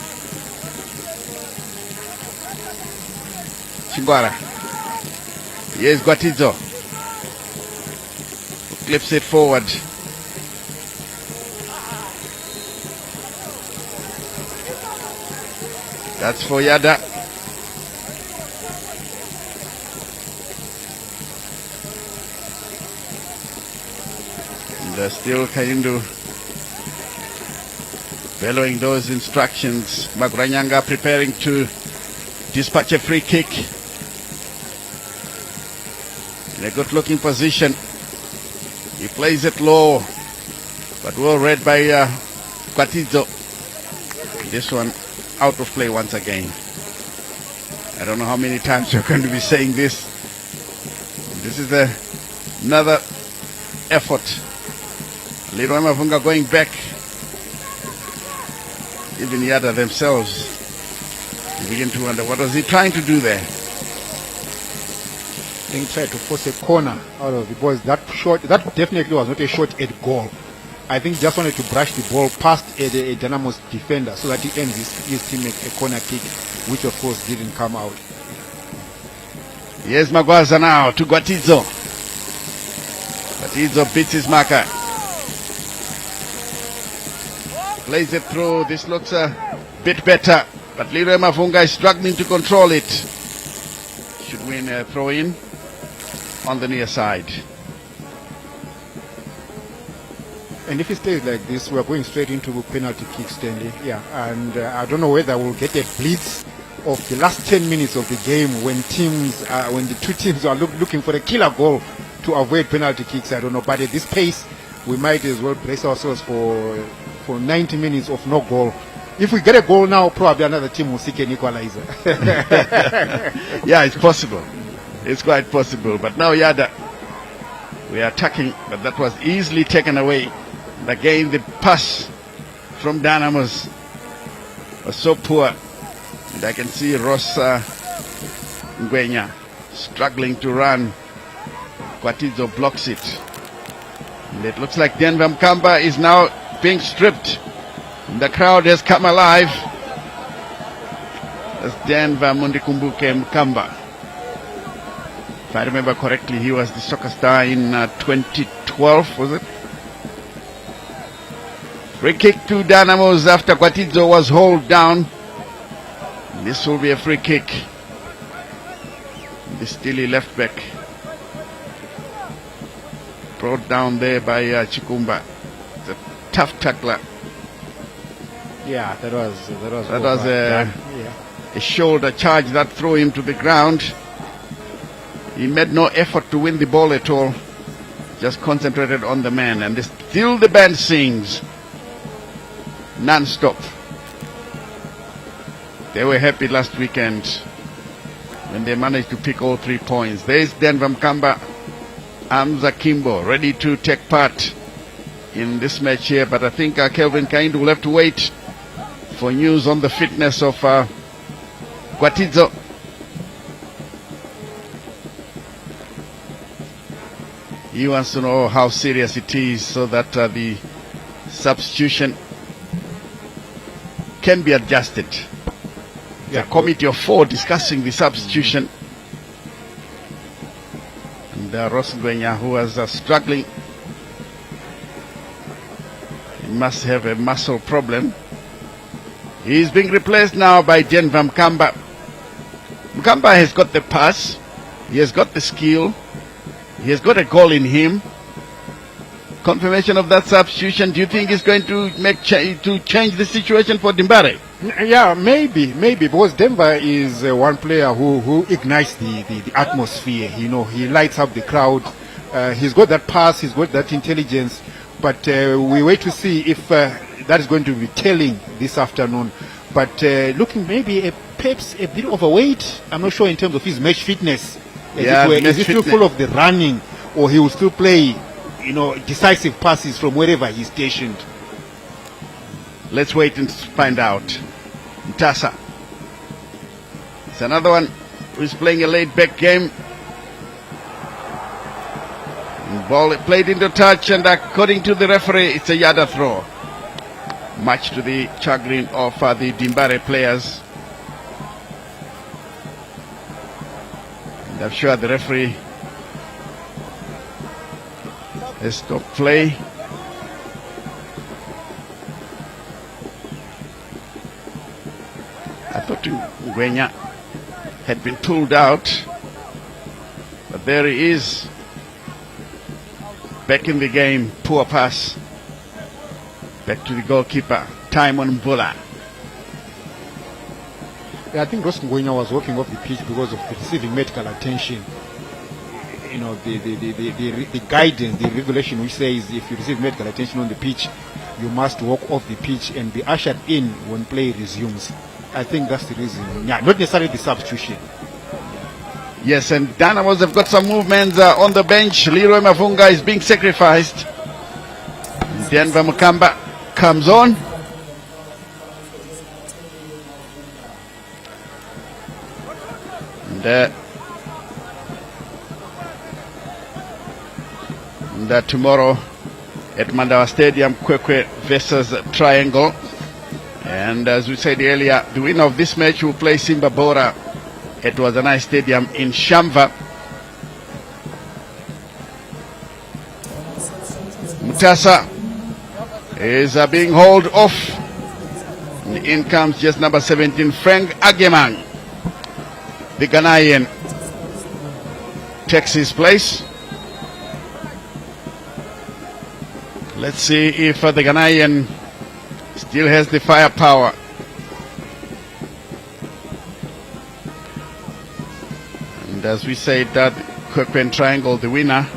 Chingwara. Here's Gwatidzo. Flips it forward. That's for Yadah. And still Kayindu bellowing those instructions. Maguranyanga preparing to dispatch a free kick. In a good looking position. He plays it low, but well read by Gwatidzo. This one out of play once again. I don't know how many times we're going to be saying this. This is another effort. Leroy Mavunga going back. Even Yadah themselves, you begin to wonder, what was he trying to do there? I think he tried to force a corner out of the balls. That shot, that definitely was not a shot at goal. I think just wanted to brush the ball past a Dynamos defender so that he ends his teammate a corner kick, which of course didn't come out. Here's Magwaza now to Gwatidzo. Gwatidzo beats his marker. Plays it through. This looks a bit better, but Leroy Mavunga is struggling to control it. Should win a throw in on the near side. And if it stays like this, we are going straight into penalty kicks, Stanley. Yeah, and I don't know whether we'll get a blitz of the last 10 minutes of the game when the two teams are looking for a killer goal to avoid penalty kicks. I don't know, but at this pace, we might as well brace ourselves for 90 minutes of no goal. If we get a goal now, probably another team will seek an equalizer. Yeah, it's possible. It's quite possible. But now Yadah, we are attacking, but that was easily taken away. And again, the pass from Dynamos was so poor. And I can see Rosa Ngwenya struggling to run. Gwatidzo blocks it. And it looks like Denver Mkamba is now being stripped. And the crowd has come alive. That's Denver Mundikumbuke Mkamba. If I remember correctly, he was the soccer star in 2012, was it? Free kick to Dynamos after Quatizo was hauled down. This will be a free kick. The Steely left back. Brought down there by Chikumba. The tough tackler. Yeah, that was a shoulder charge that threw him to the ground. He made no effort to win the ball at all. Just concentrated on the man. And still the band sings. Non-stop. They were happy last weekend when they managed to pick all 3 points. There's Denver Mkamba, Amza Kimbo, ready to take part in this match here. But I think Kelvin Kind will have to wait for news on the fitness of Quatizo. He wants to know how serious it is so that the substitution can be adjusted. A committee of 4 discussing the substitution. And Ross Ngwenya, who was struggling, he must have a muscle problem. He's being replaced now by Denver Mkamba. Mkamba has got the pass, he has got the skill, he has got a goal in him. Confirmation of that substitution, do you think is going to change the situation for Dimbare? Yeah, maybe, because Denver is one player who ignites the atmosphere. You know, he lights up the crowd. He's got that pass, he's got that intelligence. But we wait to see if that is going to be telling this afternoon. But looking maybe perhaps a bit overweight. I'm not sure in terms of his match fitness. Is he still full of the running, or he will still play, you know, decisive passes from wherever he's stationed? Let's wait and find out. Mtasa. It's another one who's playing a laid-back game. Ball played into touch, and according to the referee, it's a Yadah throw. Much to the chagrin of the Dimbare players. And I'm sure the referee has stopped play. I thought Ngwenya had been pulled out, but there he is, back in the game. Poor pass back to the goalkeeper, Timon Mbula. Yeah, I think Ross Ngwenya was walking off the pitch because of receiving medical attention. You know, the guidance, the regulation which says if you receive medical attention on the pitch, you must walk off the pitch and be ushered in when play resumes. I think that's the reason. Yeah, not necessarily the substitution. Yes, and Dynamos have got some movements on the bench. Leroy Mavunga is being sacrificed. Denver Mkamba comes on. And tomorrow at Mandawa Stadium, Kwekwe versus Triangle. And as we said earlier, the winner of this match will play Simba Bora at Wazanai Stadium in Shamva. Mutasa is being hauled off. And in comes just number 17, Frank Agemang. The Ghanaian takes his place. Let's see if the Ghanaian still has the firepower. And as we said, that Kwekwen Triangle, the winner,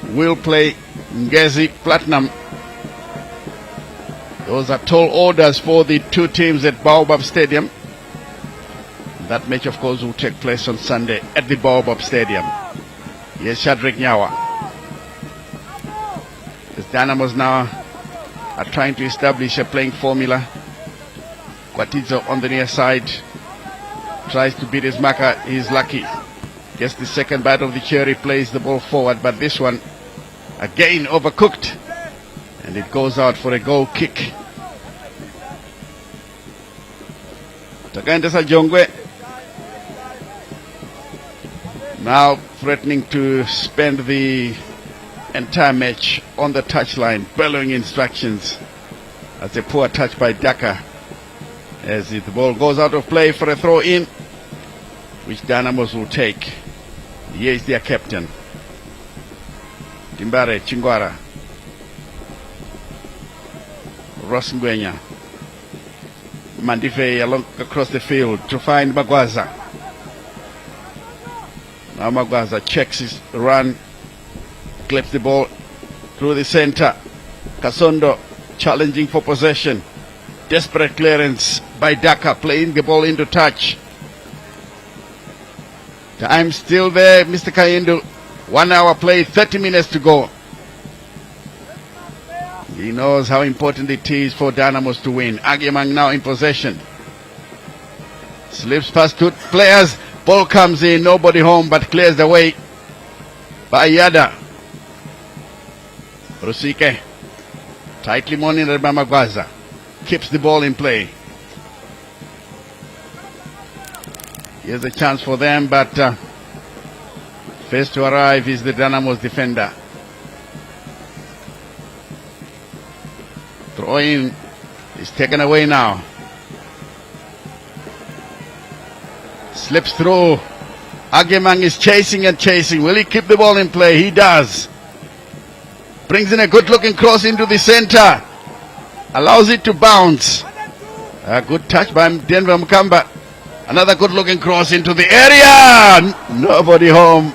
will play Ngezi Platinum. Those are tall orders for the two teams at Baobab Stadium. That match, of course, will take place on Sunday at the Baobab Stadium. Yes, Shadrach Nyawa. The Dynamos now are trying to establish a playing formula. Quatizo on the near side tries to beat his marker. He's lucky. Gets the second bite of the cherry, plays the ball forward, but this one again overcooked, and it goes out for a goal kick. Takandesa Jongwe now threatening to spend the entire match on the touchline, bellowing instructions. That's a poor touch by Daka as the ball goes out of play for a throw in, which Dynamos will take. Here is their captain, Timbare Chingwara. Ross Ngwenya. Mandife along across the field to find Magwaza. Now Magwaza checks his run, clips the ball through the center. Kasondo challenging for possession. Desperate clearance by Daka, playing the ball into touch. Time still there, Mr. Kayendu. 1 hour play, 30 minutes to go. He knows how important it is for Dynamos to win. Agyemang now in possession. Slips past two players. Ball comes in, nobody home, but clears the way by Yadah. Rusike tightly monitored by Magwaza. Keeps the ball in play. Here's a chance for them, but first to arrive is the Dynamos defender. Throw in is taken away now. Slips through. Agyemang is chasing and chasing. Will he keep the ball in play? He does. Brings in a good looking cross into the center. Allows it to bounce. A good touch by Denver Mkamba. Another good looking cross into the area. Nobody home.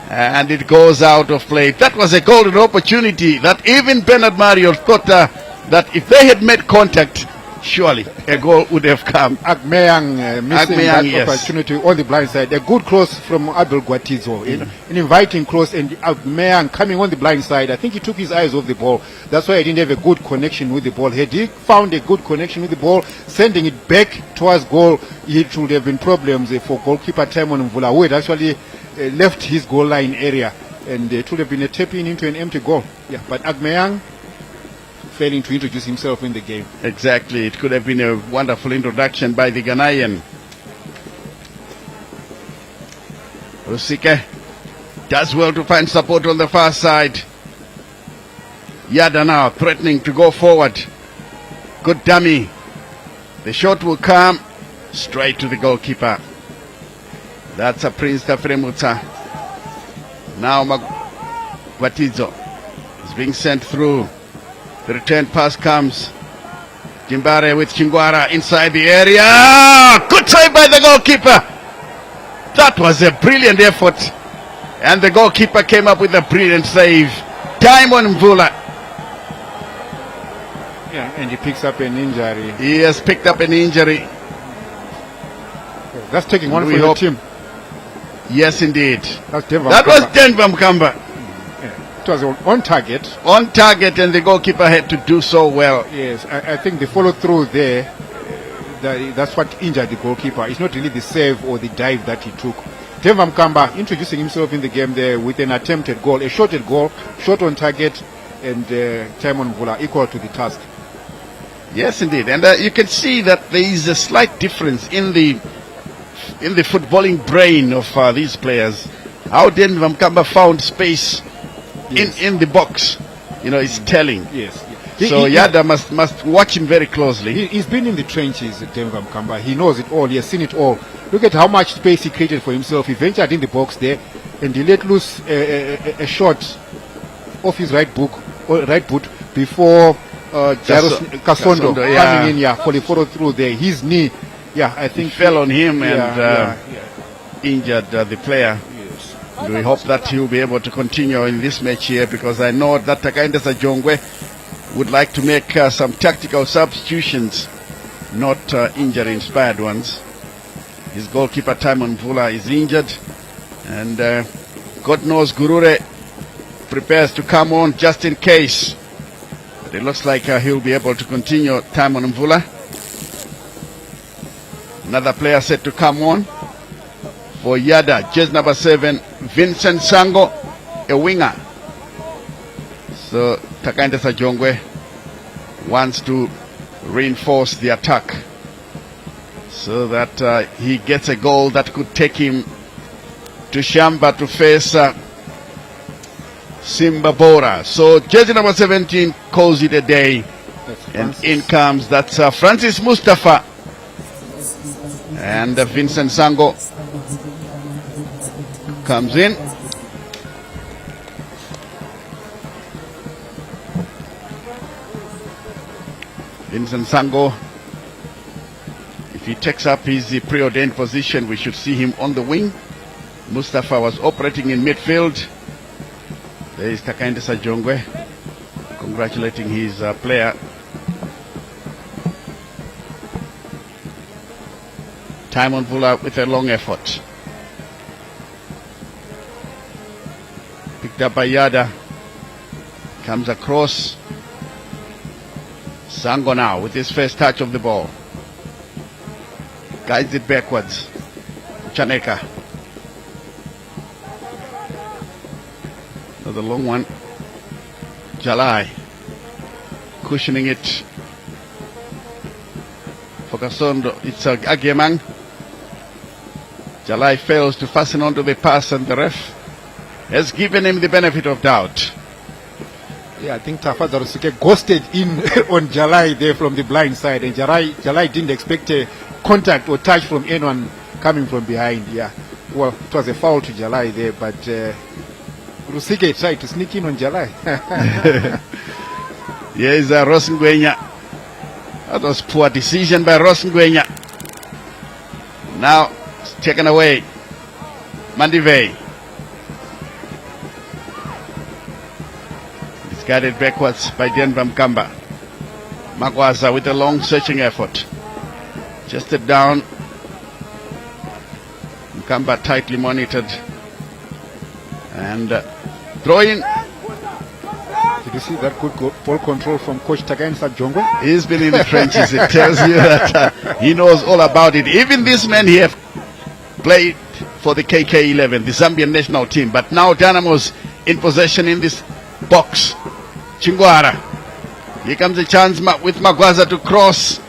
And it goes out of play. That was a golden opportunity that even Bernard Mario thought that if they had made contact, surely a goal would have come. Agyemang missing that yes. opportunity on the blind side. A good cross from Abel Guatizo, an inviting cross, and Agyemang coming on the blind side. I think he took his eyes off the ball. That's why he didn't have a good connection with the ball. Had he found a good connection with the ball, sending it back towards goal, it would have been problems for goalkeeper Timon Mvula, who had actually left his goal line area, and it would have been a tap-in into an empty goal. Yeah, but Agyemang failing to introduce himself in the game. Exactly. It could have been a wonderful introduction by the Ghanaian. Rusike does well to find support on the far side. Yadah now threatening to go forward. Good dummy. The shot will come straight to the goalkeeper. That's a Prince Tafremutsa. Now Guatizo is being sent through. The return pass comes. Jimbare with Chingwara inside the area. Good save by the goalkeeper. That was a brilliant effort. And the goalkeeper came up with a brilliant save. Timon Mvula. Yeah, and he picks up an injury. He has picked up an injury. That's taking one for the team. Yes, indeed. That was Denver Mkamba. It was on target. On target, and the goalkeeper had to do so well. Yes, I think the follow through there, that's what injured the goalkeeper. It's not really the save or the dive that he took. Denver Mkamba introducing himself in the game there with an attempted goal, a shot on target, and Timon Mvula equal to the task. Yes, indeed, and you can see that there is a slight difference in the footballing brain of these players. How Denver Mkamba found space. Yes. In the box, is telling. Yes. So Yadah must watch him very closely. He's been in the trenches at Denver Mkamba. He knows it all. He has seen it all. Look at how much space he created for himself. He ventured in the box there, and he let loose a shot off his right boot before Kasondo coming in for the follow through there. His knee, I think fell on him and injured the player. We hope that he'll be able to continue in this match here, because I know that Takaenda Sajongwe would like to make some tactical substitutions, not injury-inspired ones. His goalkeeper Timon Mvula is injured, and God knows Gurure prepares to come on just in case. But it looks like he'll be able to continue. Timon Mvula. Another player set to come on for Yadah, jersey number 7, Vincent Sango, a winger. So Takaenda Sajongwe wants to reinforce the attack so that he gets a goal that could take him to Shamba to face Simba Bora. So jersey number 17 calls it a day. And in comes, that's Francis Mustafa and Vincent Sango comes in. Vincent Sango, if he takes up his preordained position, we should see him on the wing. Mustafa was operating in midfield. There is Takainde Sajongwe congratulating his player. Timon Vula with a long effort. Picked up by Yadah. Comes across. Sango now with his first touch of the ball. Guides it backwards. Chaneka. Another long one. Jalai. Cushioning it. For Kasondo, it's Agemang. Jalai fails to fasten onto the pass, and the ref has given him the benefit of doubt. Yeah, I think Tafadzwa Rusuke ghosted in on Jalai there from the blind side, and Jalai didn't expect a contact or touch from anyone coming from behind. Yeah, well, it was a foul to Jalai there, but Rusuke tried to sneak in on Jalai. Here's Rosengwenya. That was poor decision by Rosengwenya. Now it's taken away. Mandivei. It's guided backwards by Denver Mkamba. Magwaza with a long searching effort. Just it down. Mkamba tightly monitored. And throwing. Did you see that good ball control from Coach Takainde Sajongwe? He's been in the trenches. It tells you that he knows all about it. Even this man here played for the KK11, the Zambian national team. But now Dynamos in possession in this box. Chingwara. Here comes a chance with Magwaza to cross.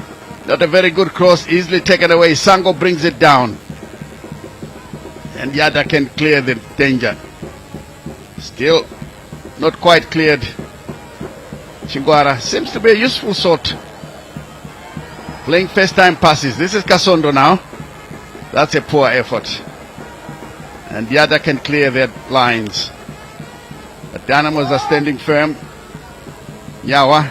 Not a very good cross. Easily taken away. Sango brings it down. And Yadah can clear the danger. Still not quite cleared. Chingwara seems to be a useful sort. Playing first time passes. This is Kasondo now. That's a poor effort. And Yadah can clear their lines. But Dynamos are standing firm. Yawa.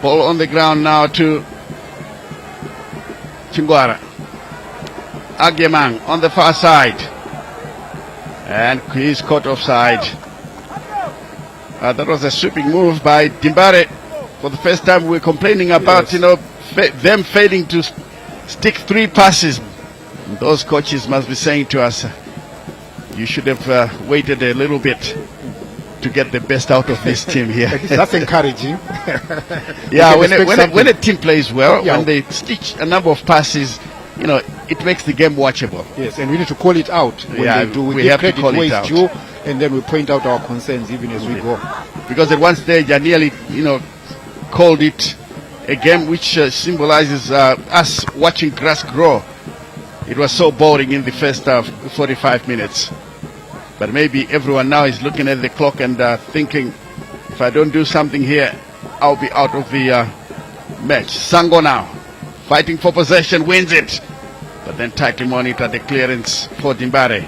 Ball on the ground now to Chingwara. Agyemang on the far side. And he's caught offside. That was a sweeping move by Dimbare. For the first time we're complaining about, them failing to stick 3 passes. Those coaches must be saying to us, you should have waited a little bit to get the best out of this team here. That's encouraging. Yeah, when a team plays well, when they stitch a number of passes, it makes the game watchable. Yes, and we need to call it out when they do. We have to call it out. Due, and then we point out our concerns even as we go. Because at one stage I nearly, called it a game which symbolizes us watching grass grow. It was so boring in the first 45 minutes. But maybe everyone now is looking at the clock and thinking, if I don't do something here, I'll be out of the match. Sango now, fighting for possession, wins it. But then tightly monitor the clearance for Dimbare.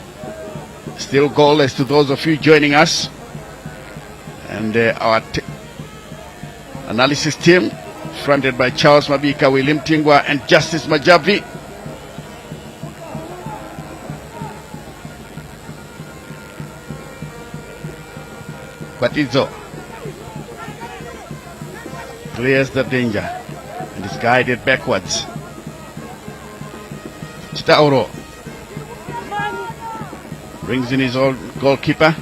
Still goalless to those of you joining us. And our analysis team, fronted by Charles Mabika, William Tingwa, and Justice Majabi. Batizo clears the danger and is guided backwards. Chitauro brings in his old goalkeeper.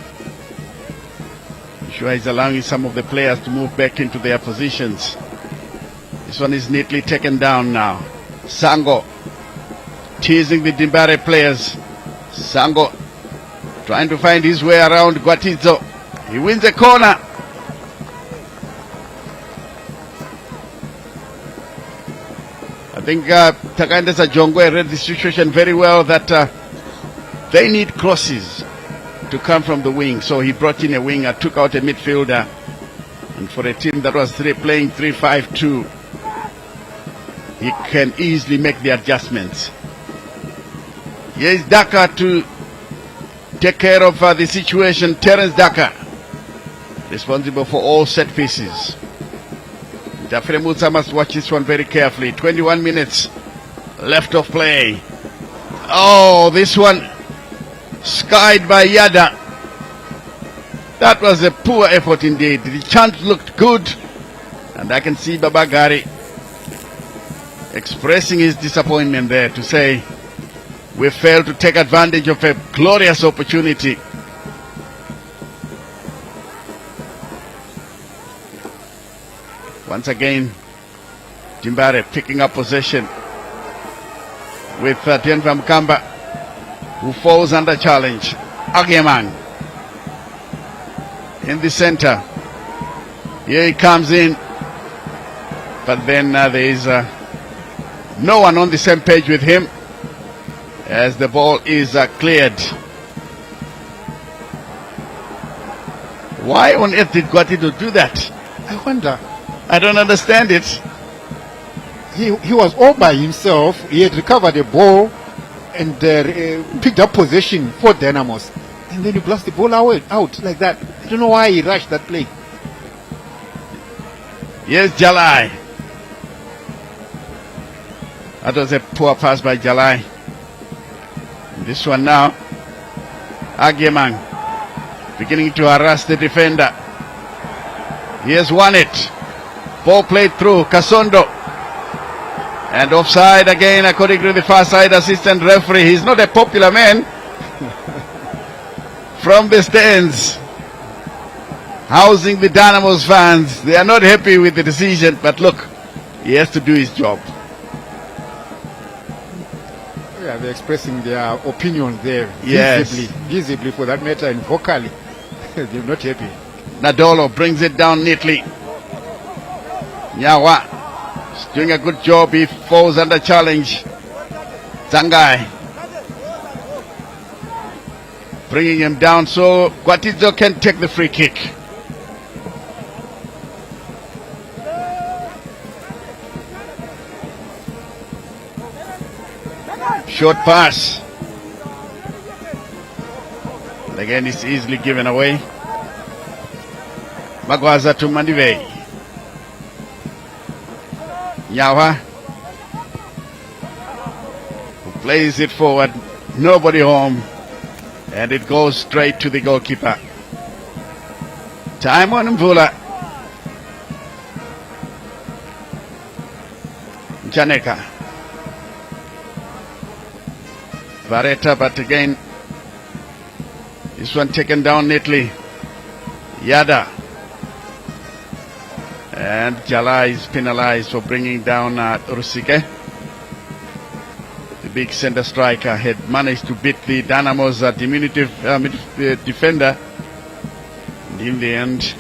Sure, he's allowing some of the players to move back into their positions. This one is neatly taken down now. Sango teasing the Dimbare players. Sango trying to find his way around Gwatizo. He wins a corner. I think Takandesa Jongwe read the situation very well, that they need crosses to come from the wing. So he brought in a winger, took out a midfielder. And for a team that was playing 3-5-2, he can easily make the adjustments. Here is Daka to take care of the situation. Terence Daka, responsible for all set pieces. Jafre Musa must watch this one very carefully. 21 minutes left of play. Oh, this one skied by Yadah. That was a poor effort indeed. The chance looked good, and I can see Babagari expressing his disappointment there to say, we failed to take advantage of a glorious opportunity. Once again, Jimbare picking up possession with Denver Mkamba, who falls under challenge. Agemang in the center. Here he comes in, but then there is no one on the same page with him as the ball is cleared. Why on earth did Guatido do that? I wonder. I don't understand it. He was all by himself. He had recovered the ball and picked up possession for Dynamos. And then he blasted the ball out like that. I don't know why he rushed that play. Yes, Jalai. That was a poor pass by Jalai. This one now, Agemang beginning to harass the defender. He has won it. Ball played through Kasondo. And offside again, according to the far side assistant referee. He's not a popular man from the stands, housing the Dynamos fans. They are not happy with the decision, but look, he has to do his job. Yeah, they're expressing their opinion there, Yes. visibly for that matter, and vocally. They're not happy. Nadolo brings it down neatly. Nyawa is doing a good job. He falls under challenge. Zangai bringing him down so Guatido can take the free kick. Short pass. And again, it's easily given away. Magwaza to Mandive. Nyawa, who plays it forward. Nobody home. And it goes straight to the goalkeeper. Time on Mvula. Janeka. Vareta, but again, this one taken down neatly. Yadah. And Jala is penalized for bringing down Rusike. The big center striker had managed to beat the Dynamos diminutive defender. And in the end,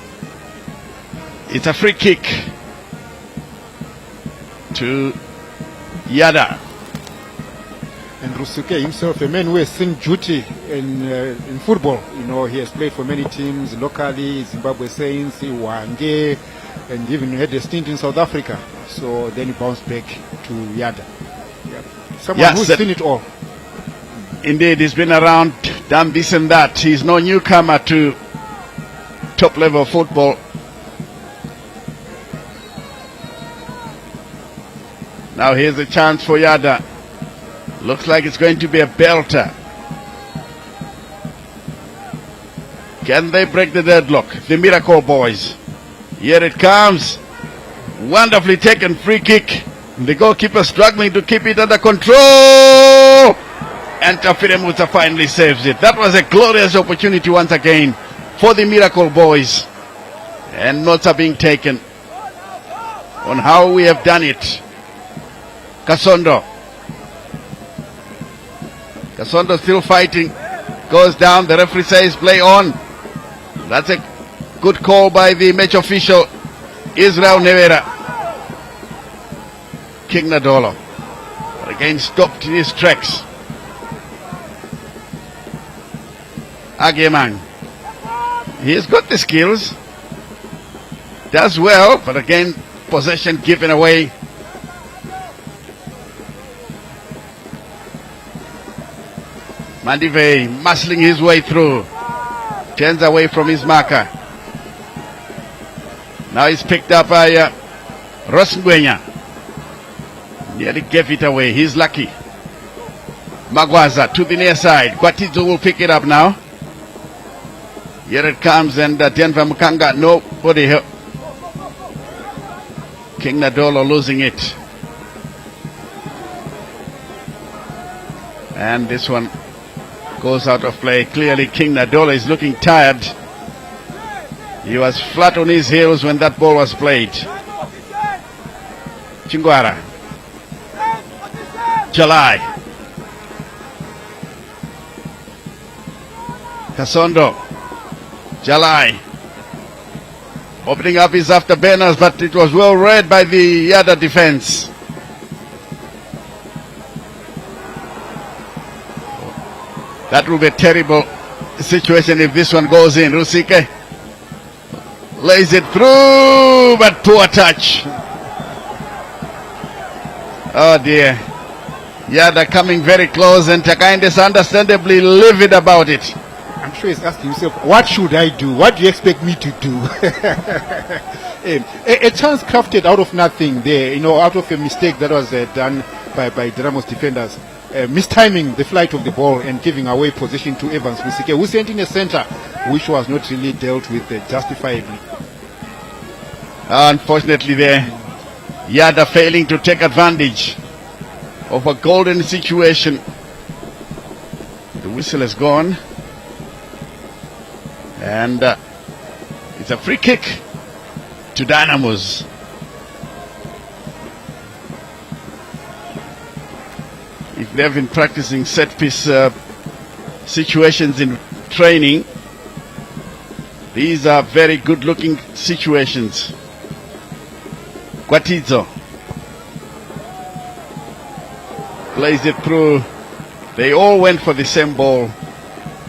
it's a free kick to Yadah. And Rusuke himself, a man who has seen duty in football. You know, he has played for many teams locally, Zimbabwe Saints, Wange, and even had a stint in South Africa. So then he bounced back to Yadah. Yep. Someone who's seen it all. Indeed, he's been around, done this and that. He's no newcomer to top level football. Now here's a chance for Yadah. Looks like it's going to be a belter. Can they break the deadlock? The Miracle Boys. Here it comes. Wonderfully taken free kick. The goalkeeper struggling to keep it under control. And Tafire Musa finally saves it. That was a glorious opportunity once again for the Miracle Boys. And notes are being taken on how we have done it. Kasondo. Kasondo still fighting. Goes down. The referee says play on. That's a good call by the match official, Israel Nevera. King Nadolo. again stopped in his tracks. Agemang. He's got the skills. Does well, but again, possession given away. Mandive muscling his way through. Turns away from his marker. Now he's picked up by Rosngwenya. Nearly gave it away. He's lucky. Magwaza to the near side. Kwatizo will pick it up now. Here it comes, and Denver Mukanga, nobody help. King Nadolo losing it. And this one goes out of play. Clearly King Nadolo is looking tired. He was flat on his heels when that ball was played. Chingwara. Jalai. Kasondo. Jalai. Opening up his afterburners, but it was well read by the Yadah defense. That will be a terrible situation if this one goes in. Rusike lays it through, but poor touch. Oh dear. Yadah coming very close, and Takainde is understandably livid about it. I'm sure he's asking himself, what should I do? What do you expect me to do? A chance crafted out of nothing there, out of a mistake that was done by Dynamos defenders. Mistiming the flight of the ball and giving away position to Evans Musike, who sent in a center which was not really dealt with justifiably. Unfortunately there, Yadah failing to take advantage of a golden situation. The whistle has gone. And it's a free kick to Dynamos. If they've been practicing set piece situations in training, these are very good looking situations. Kwatizo plays it through. They all went for the same ball,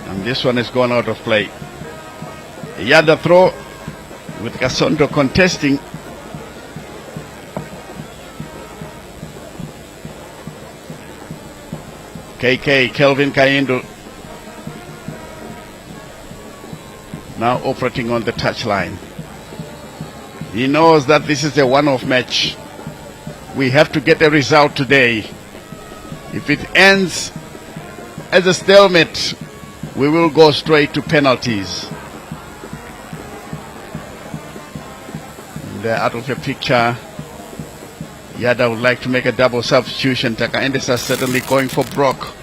and this one has gone out of play. Yadah throw with Kasondo contesting. Kelvin Kayendo now operating on the touchline. He knows that this is a one-off match. We have to get a result today. If it ends as a stalemate, we will go straight to penalties. They're out of the picture. Yadah would like to make a double substitution. Takaendesa certainly going for Brock.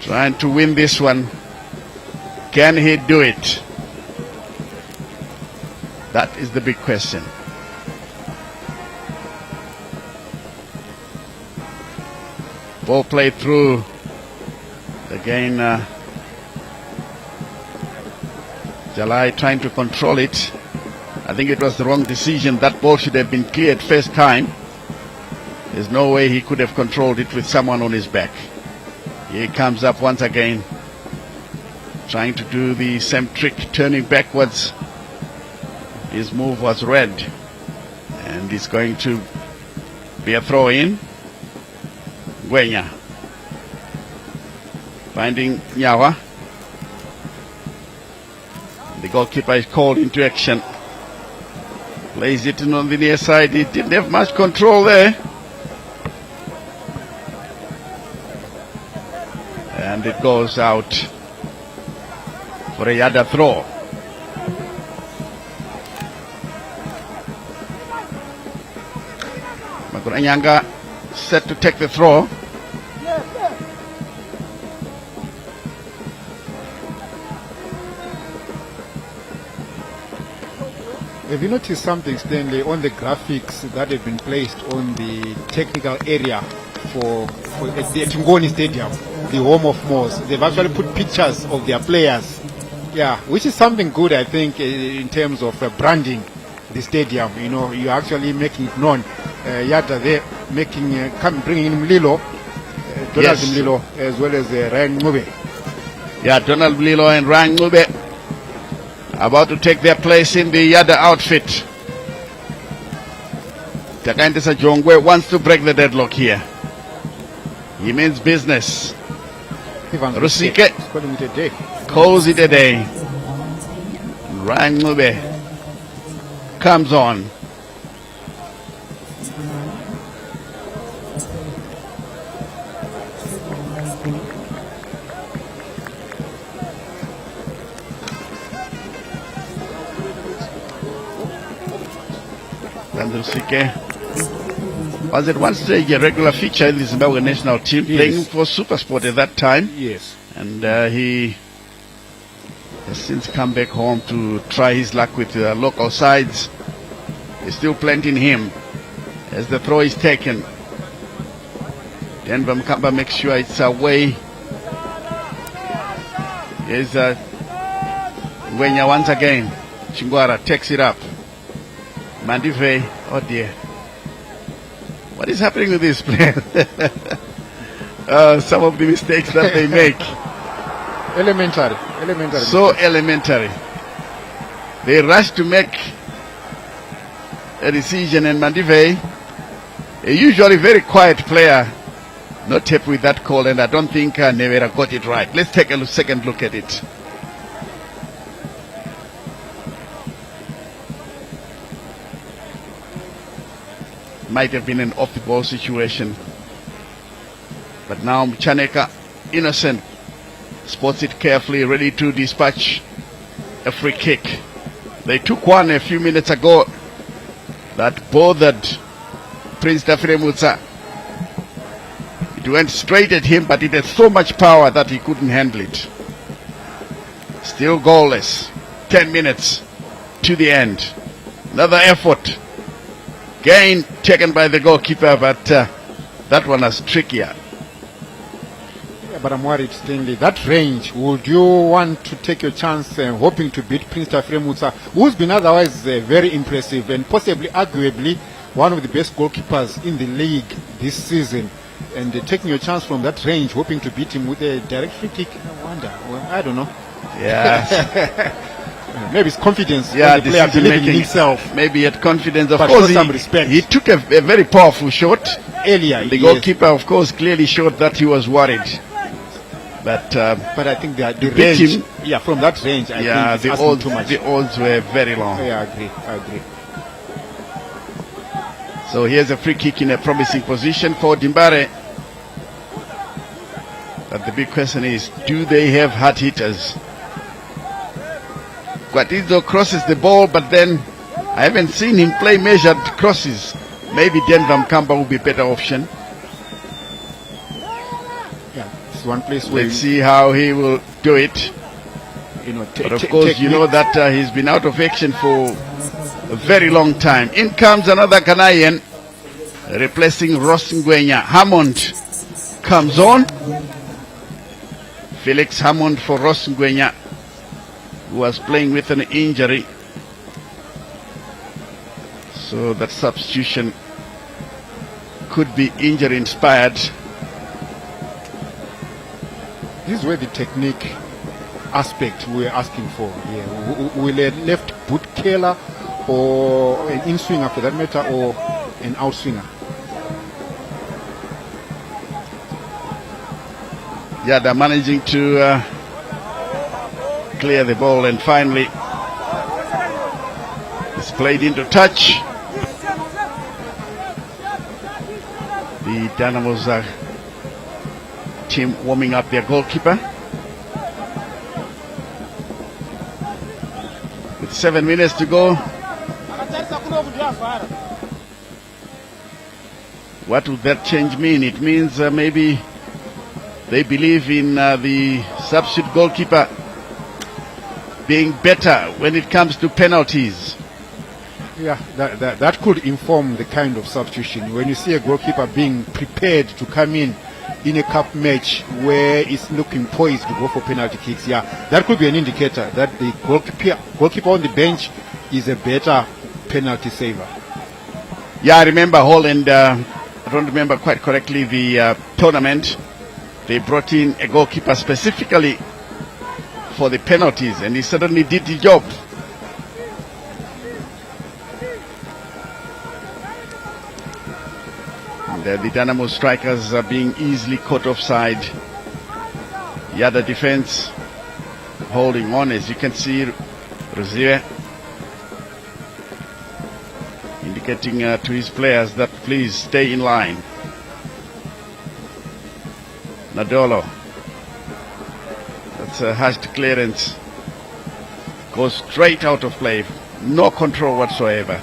Trying to win this one. Can he do it? That is the big question. Ball played through. Again, Jalai trying to control it. I think it was the wrong decision. That ball should have been cleared first time. There's no way he could have controlled it with someone on his back. Here he comes up once again, trying to do the same trick, turning backwards. His move was read, and it's going to be a throw in. Gwenya finding Nyawa. The goalkeeper is called into action. Plays it in on the near side. He didn't have much control there. And it goes out for a Yadah throw. Maguranyanga set to take the throw. Have you noticed something, Stanley, on the graphics that have been placed on the technical area for the Tingoni Stadium, the home of Moors? They've actually put pictures of their players. Yeah, which is something good, I think, in terms of branding the stadium. You're actually making it known. Yadah there bringing in Mlilo, Donald Yes. Mlilo, as well as Ryan Ngube. Yeah, Donald Lilo and Ryan Ngube about to take their place in the Yadah outfit. Takaindesa Jongwe wants to break the deadlock here. He means business. Rusike He's calling it a day. calls it a day. Ryan Ngube comes on. Rusike was at one stage a regular feature in the Zimbabwe national team, Yes. playing for Supersport at that time. Yes. And he has since come back home to try his luck with local sides. He's still planting him as the throw is taken. Denver Mkamba makes sure it's away. Here's Ngwenya once again. Chingwara takes it up. Mandive, oh dear. What is happening with this player? Some of the mistakes that they make. Elementary. So elementary. They rush to make a decision, and Mandive, a usually very quiet player, not happy with that call, and I don't think Nevera got it right. Let's take a second look at it. Might have been an off-the-ball situation. But now Chaneka, innocent, spots it carefully, ready to dispatch a free kick. They took one a few minutes ago that bothered Prince Tafire Mutsa. It went straight at him, but it had so much power that he couldn't handle it. Still goalless. 10 minutes to the end. Another effort. Gain taken by the goalkeeper, but that one was trickier. Yeah, but I'm worried, Stanley. That range, would you want to take your chance hoping to beat Prince Tafire Mutsa, who's been otherwise very impressive and possibly, arguably, one of the best goalkeepers in the league this season? And taking your chance from that range, hoping to beat him with a direct free kick? I wonder. Well, I don't know. Yeah. Maybe it's confidence. Yeah, when the player believing in himself. Maybe he had confidence. Of But course, show some respect. he took a very powerful shot. Earlier, The yes. goalkeeper, of course, clearly showed that he was worried. But I think the beat range, him. yeah, from that range, I yeah, think it's the asking odds, too much. the odds were very long. Yeah, I agree. So here's a free kick in a promising position for Dimbare. But the big question is, do they have hard hitters? Guatizo crosses the ball, but then I haven't seen him play measured crosses. Maybe Denver Mkamba will be a better option. Yeah, it's one place where Let's see how he will do it. But of course, you know that he's been out of action for a very long time. In comes another Ghanaian, replacing Ross Ngwenya. Hammond comes on. Felix Hammond for Ross Ngwenya, who was playing with an injury. So that substitution could be injury inspired. This is where the technique aspect we're asking for. Yeah. Will a left boot killer or an in-swinger for that matter, or an out-swinger? Yeah, they're managing to clear the ball, and finally it's played into touch. The Dynamos team warming up their goalkeeper. With 7 minutes to go, what would that change mean? It means maybe they believe in the substitute goalkeeper being better when it comes to penalties. Yeah, that could inform the kind of substitution. When you see a goalkeeper being prepared to come in a cup match where it's looking poised to go for penalty kicks, yeah, that could be an indicator that the goalkeeper on the bench is a better penalty saver. Yeah, I remember Holland don't remember quite correctly, the tournament, they brought in a goalkeeper specifically for the penalties, and he certainly did the job. And, the Dynamo strikers are being easily caught offside. Yadah defense holding on, as you can see, Rozier indicating to his players that please stay in line. Nadolo, that's a hashed clearance, goes straight out of play, no control whatsoever.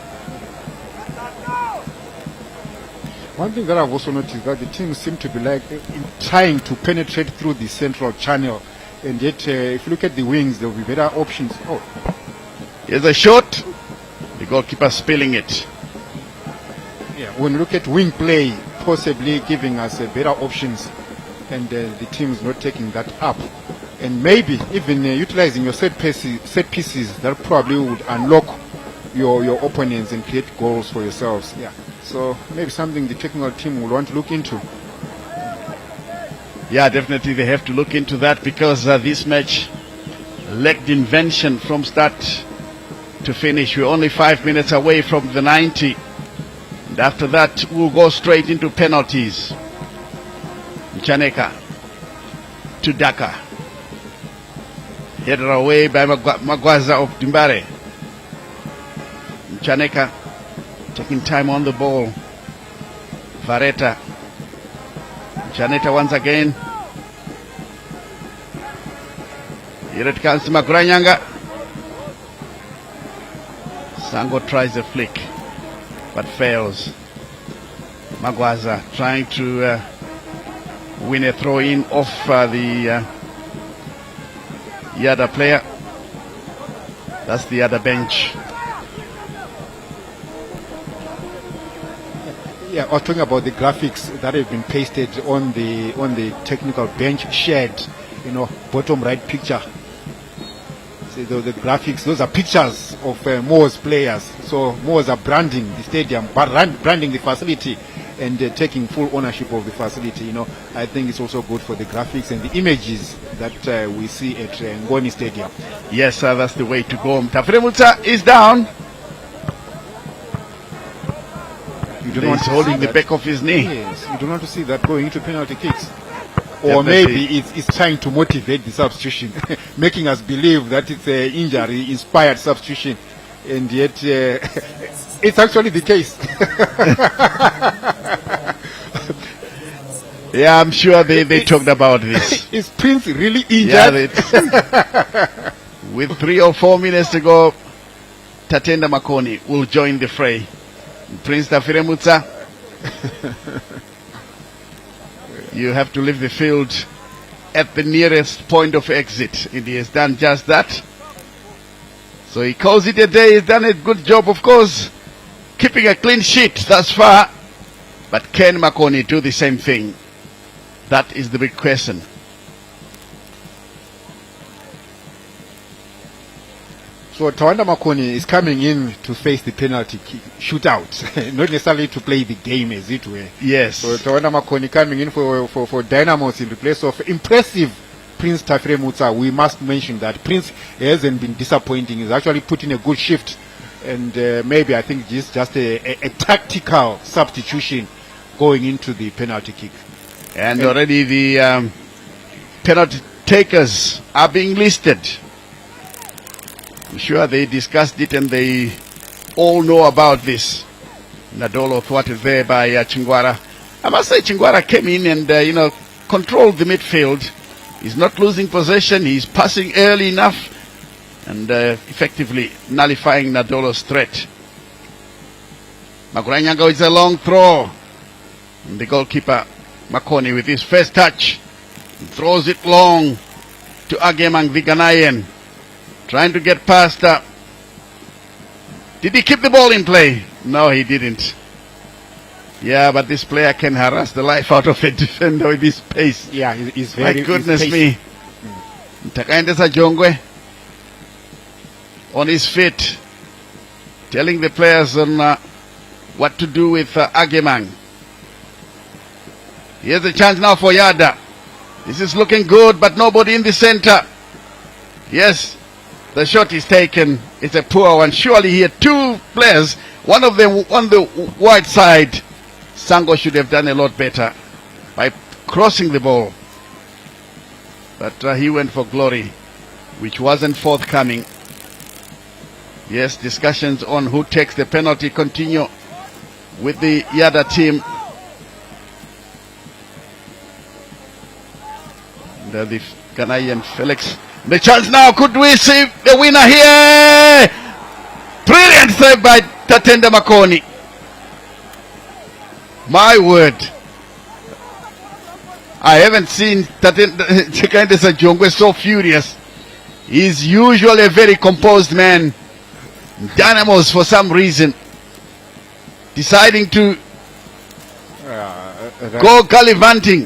One thing that I've also noticed is that the teams seem to be like trying to penetrate through the central channel, and yet if you look at the wings, there will be better options. Oh, Here's a shot, the goalkeeper spilling it. yeah. When you look at wing play, possibly giving us better options, and the team's not taking that up, and maybe even utilizing your set pieces that probably would unlock your opponents and create goals for yourselves. Yeah. So maybe something the technical team will want to look into. Yeah, definitely they have to look into that, because this match lacked invention from start to finish. We're only 5 minutes away from the 90. And after that, we'll go straight into penalties. Mchaneka to Daka. Headed away by Magwaza of Dimbare. Mchaneka taking time on the ball. Vareta. Mchaneka once again. Here it comes to Maguranyanga. Sango tries a flick, but fails. Magwaza trying to win a throw-in off the Yadah player. That's the other bench. Yeah, I was talking about the graphics that have been pasted on the technical bench shed. You know, bottom right picture. See, the graphics, those are pictures of Mo's players. So Mo's are branding the stadium, branding the facility, and taking full ownership of the facility. You know, I think it's also good for the graphics and the images that we see at Ngoni Stadium. Yes, sir, that's the way to go. Tafremuta is down. He's holding the back of his knee. Yes, you don't want to see that going into penalty kicks. Definitely. Or maybe it's trying to motivate the substitution, making us believe that it's an injury-inspired substitution, and yet it's actually the case. Yeah, I'm sure they talked about this. Is Prince really injured? Yeah, with 3 or 4 minutes to go, Tatenda Makoni will join the fray. Prince Tafiremutsa, you have to leave the field at the nearest point of exit, and he has done just that. So he calls it a day. He's done a good job, of course, keeping a clean sheet thus far. But can Makoni do the same thing? That is the big question. So Tawanda Makoni is coming in to face the penalty shootout, not necessarily to play the game, as it were. Yes. So Tawanda Makoni coming in for Dynamos in the place of impressive Prince Tafiremutsa. We must mention that Prince hasn't been disappointing. He's actually put in a good shift, and maybe I think it's just a tactical substitution going into the penalty kick. And already the penalty takers are being listed. I'm sure they discussed it and they all know about this. Nadolo thwarted there by Chingwara. I must say Chingwara came in and, controlled the midfield. He's not losing possession. He's passing early enough and effectively nullifying Nadolo's threat. Maguranyango is a long throw. And the goalkeeper, Makoni, with his first touch, throws it long to Agemang the Ghanaian. Trying to get past. Did he keep the ball in play? No, he didn't. Yeah, but this player can harass the life out of a defender with his pace. Yeah, he's very. My goodness me. Takaendesa Jongwe on his feet, telling the players on what to do with Agemang. Here's a chance now for Yadah. This is looking good, but nobody in the center. Yes, the shot is taken. It's a poor one. Surely he had two players, one of them on the wide side. Sango should have done a lot better by crossing the ball. But he went for glory, which wasn't forthcoming. Yes, discussions on who takes the penalty continue with the Yadah team. The Ghanaian Felix. The chance now, could we see the winner here? Brilliant save by Tatenda Makoni. My word. I haven't seen Chekandesa Jongwe so furious. He's usually a very composed man. Dynamos, for some reason, deciding to go gallivanting,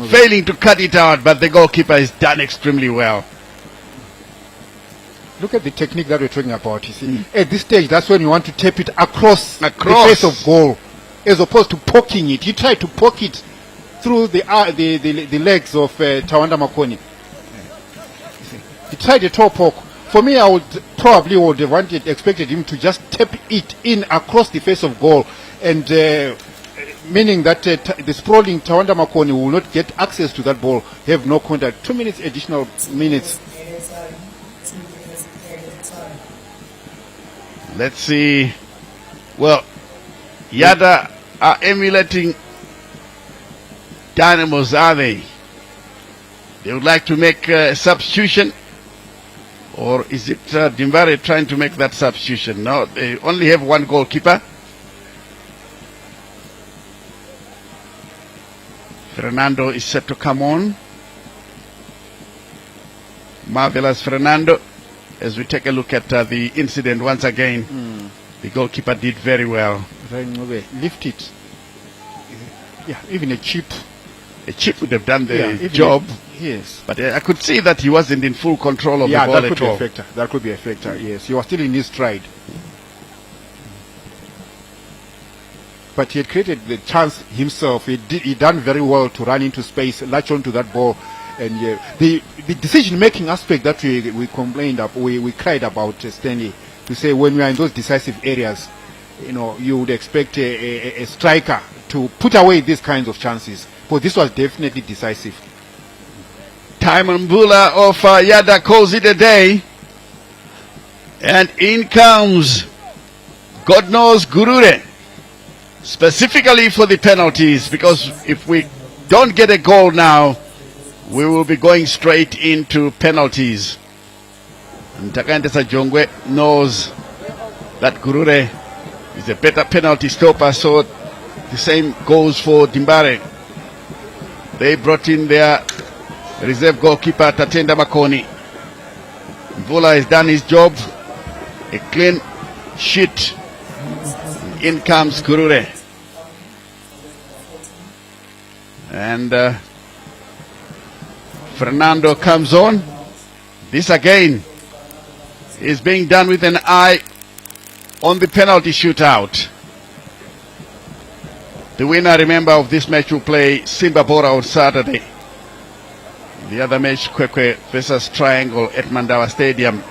failing to cut it out, but the goalkeeper has done extremely well. Look at the technique that we're talking about. You see, at this stage, that's when you want to tap it across the face of goal, as opposed to poking it. You try to poke it through the legs of Tawanda Makoni. He tried a toe poke. For me, I would have expected him to just tap it in across the face of goal, and meaning that the sprawling Tawanda Makoni will not get access to that ball, have no contact. 2 minutes additional minutes. Let's see. Well, Yadah are emulating Dynamos, are they? They would like to make a substitution. Or is it Dimbare trying to make that substitution? No, they only have one goalkeeper. Fernando is set to come on. Marvelous Fernando. As we take a look at the incident once again, the goalkeeper did very well. Lift it. Yeah, even a chip would have done the job. Yes. But I could see that he wasn't in full control of the ball at all. That could be a factor, yes. He was still in his stride. But he had created the chance himself. He done very well to run into space, latch onto that ball. And the decision-making aspect that we complained of, we cried about, Stanley, to say when we are in those decisive areas, you would expect a striker to put away these kinds of chances. But this was definitely decisive. Timon Bula of Yadah calls it a day. And in comes God knows Gurure. Specifically for the penalties, because if we don't get a goal now, we will be going straight into penalties. And Takandesa Jongwe knows that Gurure is a better penalty stopper, so the same goes for Dimbare. They brought in their reserve goalkeeper Tatenda Makoni. Mvula has done his job. A clean sheet. In comes Gurure. And Fernando comes on. This again is being done with an eye on the penalty shootout. The winner, remember, of this match will play Simba Bora on Saturday. The other match, Kwekwe versus Triangle at Mandawa Stadium.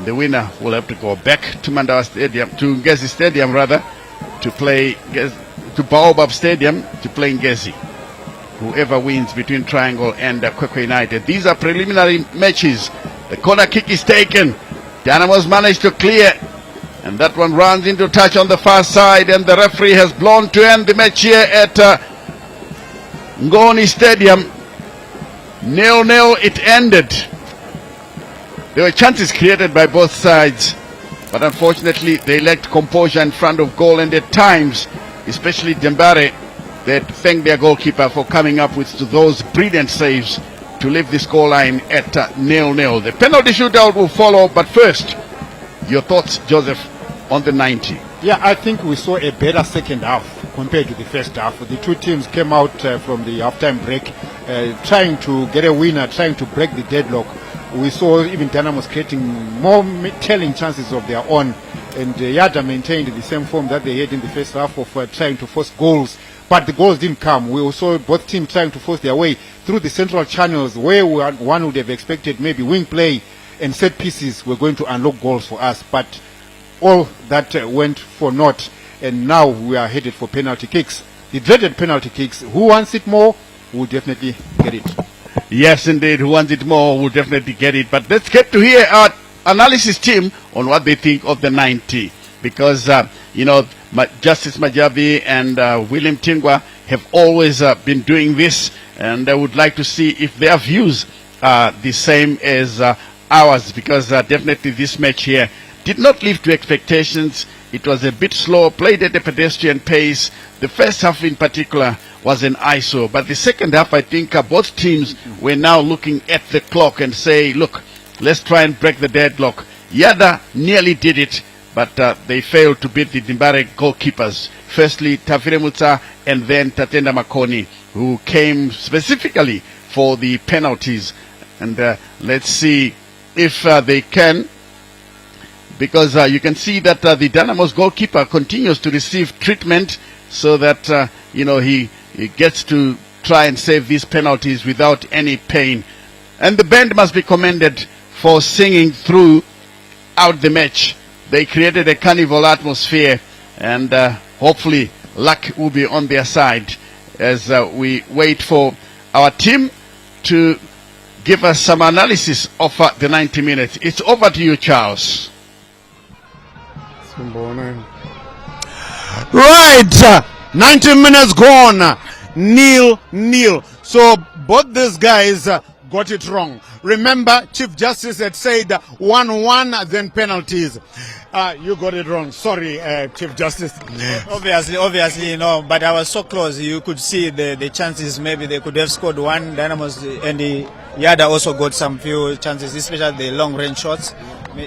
The winner will have to go back to Mandawa Stadium, to Ngezi Stadium rather, to play to Baobab Stadium to play Ngezi. Whoever wins between Triangle and Kwekwe United. These are preliminary matches. The corner kick is taken. Dynamos managed to clear. And that one runs into touch on the far side. And the referee has blown to end the match here at Ngoni Stadium. 0-0 it ended. There were chances created by both sides. But unfortunately, they lacked composure in front of goal. And at times, especially Dembare, they thank their goalkeeper for coming up with those brilliant saves to leave the scoreline at 0-0. The penalty shootout will follow, but first, your thoughts, Joseph, on the 90? Yeah, I think we saw a better second half compared to the first half. The two teams came out from the halftime break trying to get a winner, trying to break the deadlock. We saw even Dynamos creating more telling chances of their own, and Yadah maintained the same form that they had in the first half of trying to force goals. but the goals didn't come. We saw both teams trying to force their way through the central channels where one would have expected maybe wing play and set pieces were going to unlock goals for us, but all that went for naught, and now we are headed for penalty kicks. The dreaded penalty kicks. Who wants it more will definitely get it. Yes, indeed. Who wants it more will definitely get it. But let's get to hear our analysis team on what they think of the 90. Because, Justice Majavi and William Tingwa have always been doing this. And I would like to see if their views are the same as ours. Because definitely this match here did not live to expectations. It was a bit slow, played at a pedestrian pace. The first half in particular was an ISO. But the second half, I think both teams were now looking at the clock and say, look, let's try and break the deadlock. Yadah nearly did it, but they failed to beat the Dimbare goalkeepers. Firstly, Tafire Mutsa and then Tatenda Makoni, who came specifically for the penalties. And let's see if they can. Because you can see that the Dynamos goalkeeper continues to receive treatment so that, he gets to try and save these penalties without any pain. And the band must be commended for singing throughout the match. They created a carnival atmosphere, and hopefully luck will be on their side as we wait for our team to give us some analysis of the 90 minutes. It's over to you, Charles. Right, 90 minutes gone, 0-0. So both these guys got it wrong. Remember, Chief Justice had said 1-1, then penalties. You got it wrong. Sorry, Chief Justice. Obviously, but I was so close. You could see the chances. Maybe they could have scored one. Dynamos and the Yadah also got some few chances, especially the long-range shots.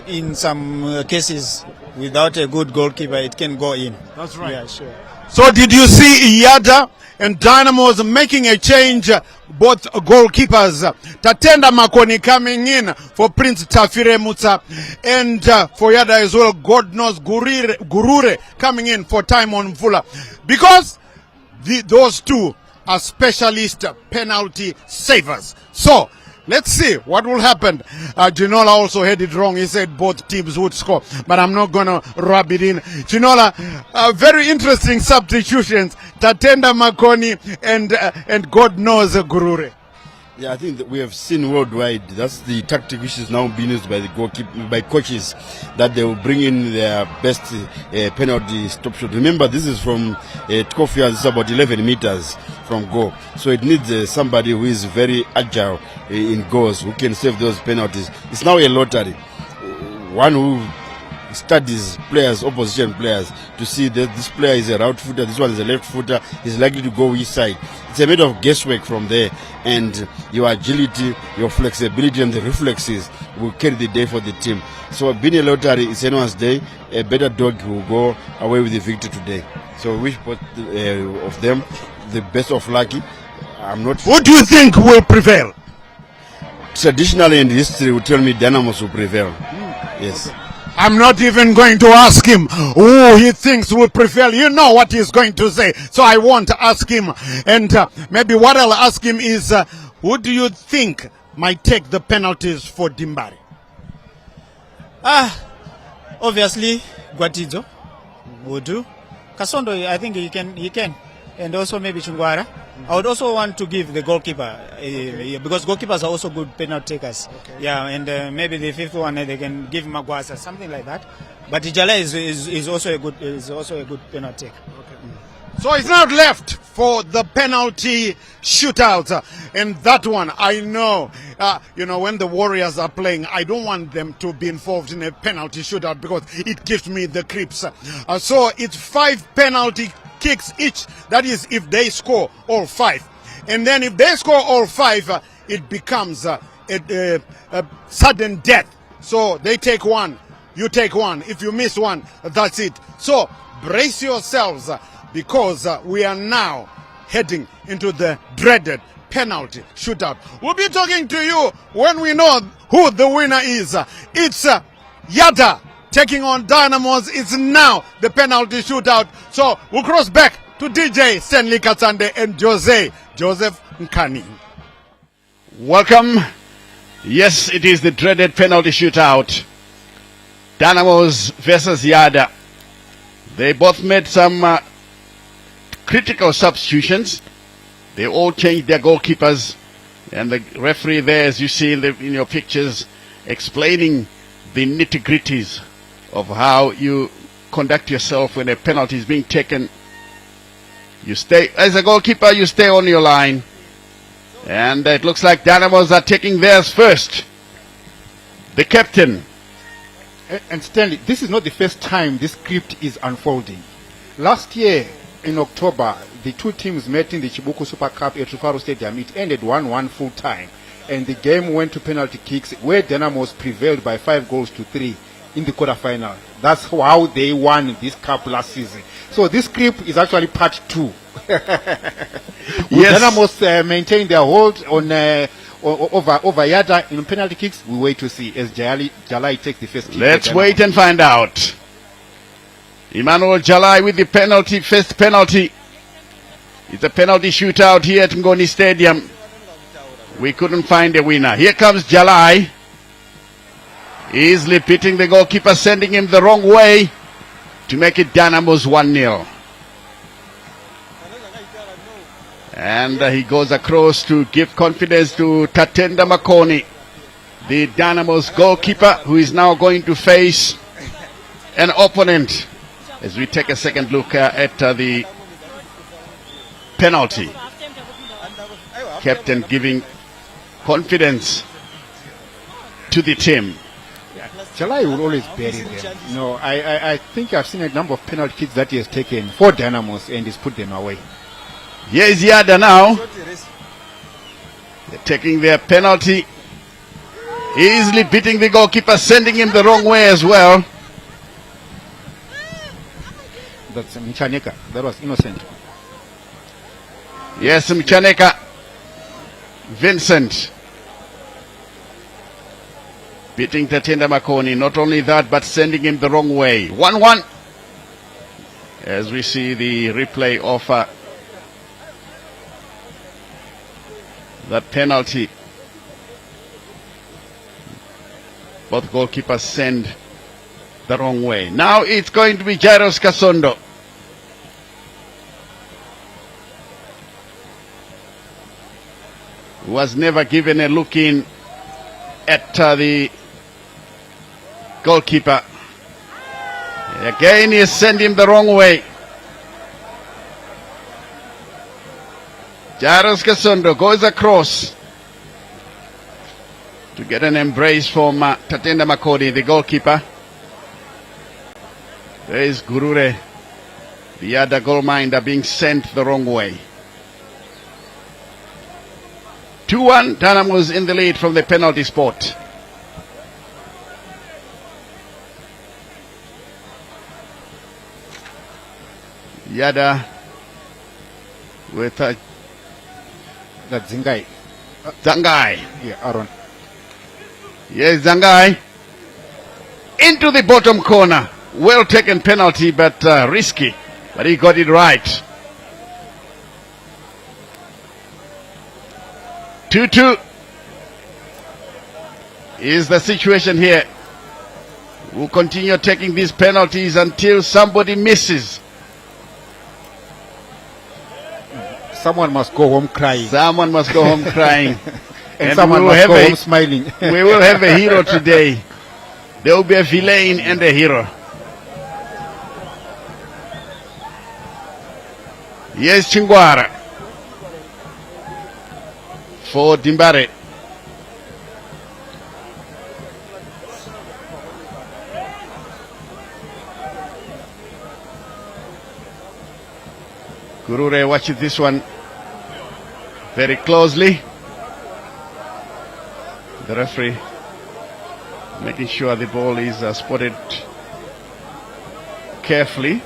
In some cases, without a good goalkeeper, it can go in. That's right. Yeah, sure. So did you see Yadah and Dynamos making a change? Both goalkeepers, Tatenda Makoni coming in for Prince Tafire Mutsa, and for Yadah as well, God knows Gurure coming in for Timon Mvula, because those two are specialist penalty savers. So let's see what will happen. Ginola also had it wrong. He said both teams would score, but I'm not going to rub it in. Ginola, very interesting substitutions. Tatenda Makoni and God knows Gurure. Yeah, I think that we have seen worldwide. That's the tactic which is now being used by the by coaches, that they will bring in their best penalty stop shot. Remember, this is from Tkofia. This is about 11 meters from goal, so it needs somebody who is very agile in goals, who can save those penalties. It's now a lottery. One who studies players, opposition players, to see that this player is a right footer, this one is a left footer, is likely to go which side. It's a matter of guesswork from there, and your agility, your flexibility and the reflexes will carry the day for the team. So being a lottery is anyone's day. A better dog will go away with the victory today. So we wish both of them the best of luck. I'm not. What do you think will prevail? Traditionally in history would tell me Dynamos will prevail. Yes. I'm not even going to ask him who he thinks will prevail. You know what he's going to say, so I won't ask him. And maybe what I'll ask him is, who do you think might take the penalties for Dimbare? Obviously, Guatidzo would do. Kasondo, I think he can. And also maybe Chungwara. I would also want to give the goalkeeper, because goalkeepers are also good penalty takers. Okay. Yeah, and maybe the fifth one they can give Magwasa, something like that. But Ijala is also a good penalty taker. Okay. So it's not left for the penalty shootout, and that one I know. When the Warriors are playing, I don't want them to be involved in a penalty shootout because it gives me the creeps. So it's 5 penalty kicks each. That is if they score all 5. And then if they score all 5, it becomes a sudden death. So they take one, you take one. If you miss one, that's it. So brace yourselves, because we are now heading into the dreaded penalty shootout. We'll be talking to you when we know who the winner is. It's Yadah taking on Dynamos. It's now the penalty shootout. So we'll cross back to DJ Stanley Katsande and Joseph Nkani. Welcome. Yes, it is the dreaded penalty shootout. Dynamos versus Yadah. They both made some critical substitutions. They all changed their goalkeepers. And the referee there, as you see in your pictures, explaining the nitty-gritties of how you conduct yourself when a penalty is being taken. You stay, as a goalkeeper, you stay on your line. And it looks like Dynamos are taking theirs first. The captain. And Stanley, this is not the first time this script is unfolding. Last year, in October, the two teams met in the Chibuku Super Cup at Rufaro Stadium. It ended 1-1 full time. And the game went to penalty kicks, where Dynamos prevailed by 5-3 in the quarterfinal. That's how they won this cup last season. So this script is actually part 2. Will Dynamos maintain their hold on over Yadah in penalty kicks? We wait to see as Jalai takes the first kick. Let's wait and find out. Emmanuel Jalai with the first penalty. It's a penalty shootout here at Ngoni Stadium. We couldn't find a winner. Here comes Jalai. Easily beating the goalkeeper, sending him the wrong way to make it Dynamos 1-0. And he goes across to give confidence to Tatenda Makoni, the Dynamos goalkeeper, who is now going to face an opponent. As we take a second look at the penalty. Captain giving confidence to the team. Jalai will always bury them. You know, I think I've seen a number of penalty kicks that he has taken for Dynamos and he's put them away. Here is Yadah now. They're taking their penalty. Easily beating the goalkeeper, sending him the wrong way as well. That's Mchaneka. That was innocent. Yes, Mchaneka. Vincent. Beating Tatenda Makoni. Not only that, but sending him the wrong way. 1-1. As we see the replay of that penalty. Both goalkeepers send the wrong way. Now it's going to be Jairus Kasondo. Who was never given a look in at the goalkeeper. Again, he sent him the wrong way. Jairus Kasondo goes across to get an embrace from Tatenda Makoni, the goalkeeper. There is Gurure, the other goalminder, being sent the wrong way. 2-1, Dynamos in the lead from the penalty spot. Yadah with That's Zingai. Zangai. Yeah, Aaron. Yes, Zangai. Into the bottom corner. Well taken penalty, but risky. But he got it right. 2-2 is the situation here. We'll continue taking these penalties until somebody misses. Someone must go home crying. Someone must go home crying. and someone must go home smiling. We will have a hero today. There will be a villain and a hero. Yes, Chingwara. For Dimbare. Gurure watches this one very closely. The referee making sure the ball is spotted carefully.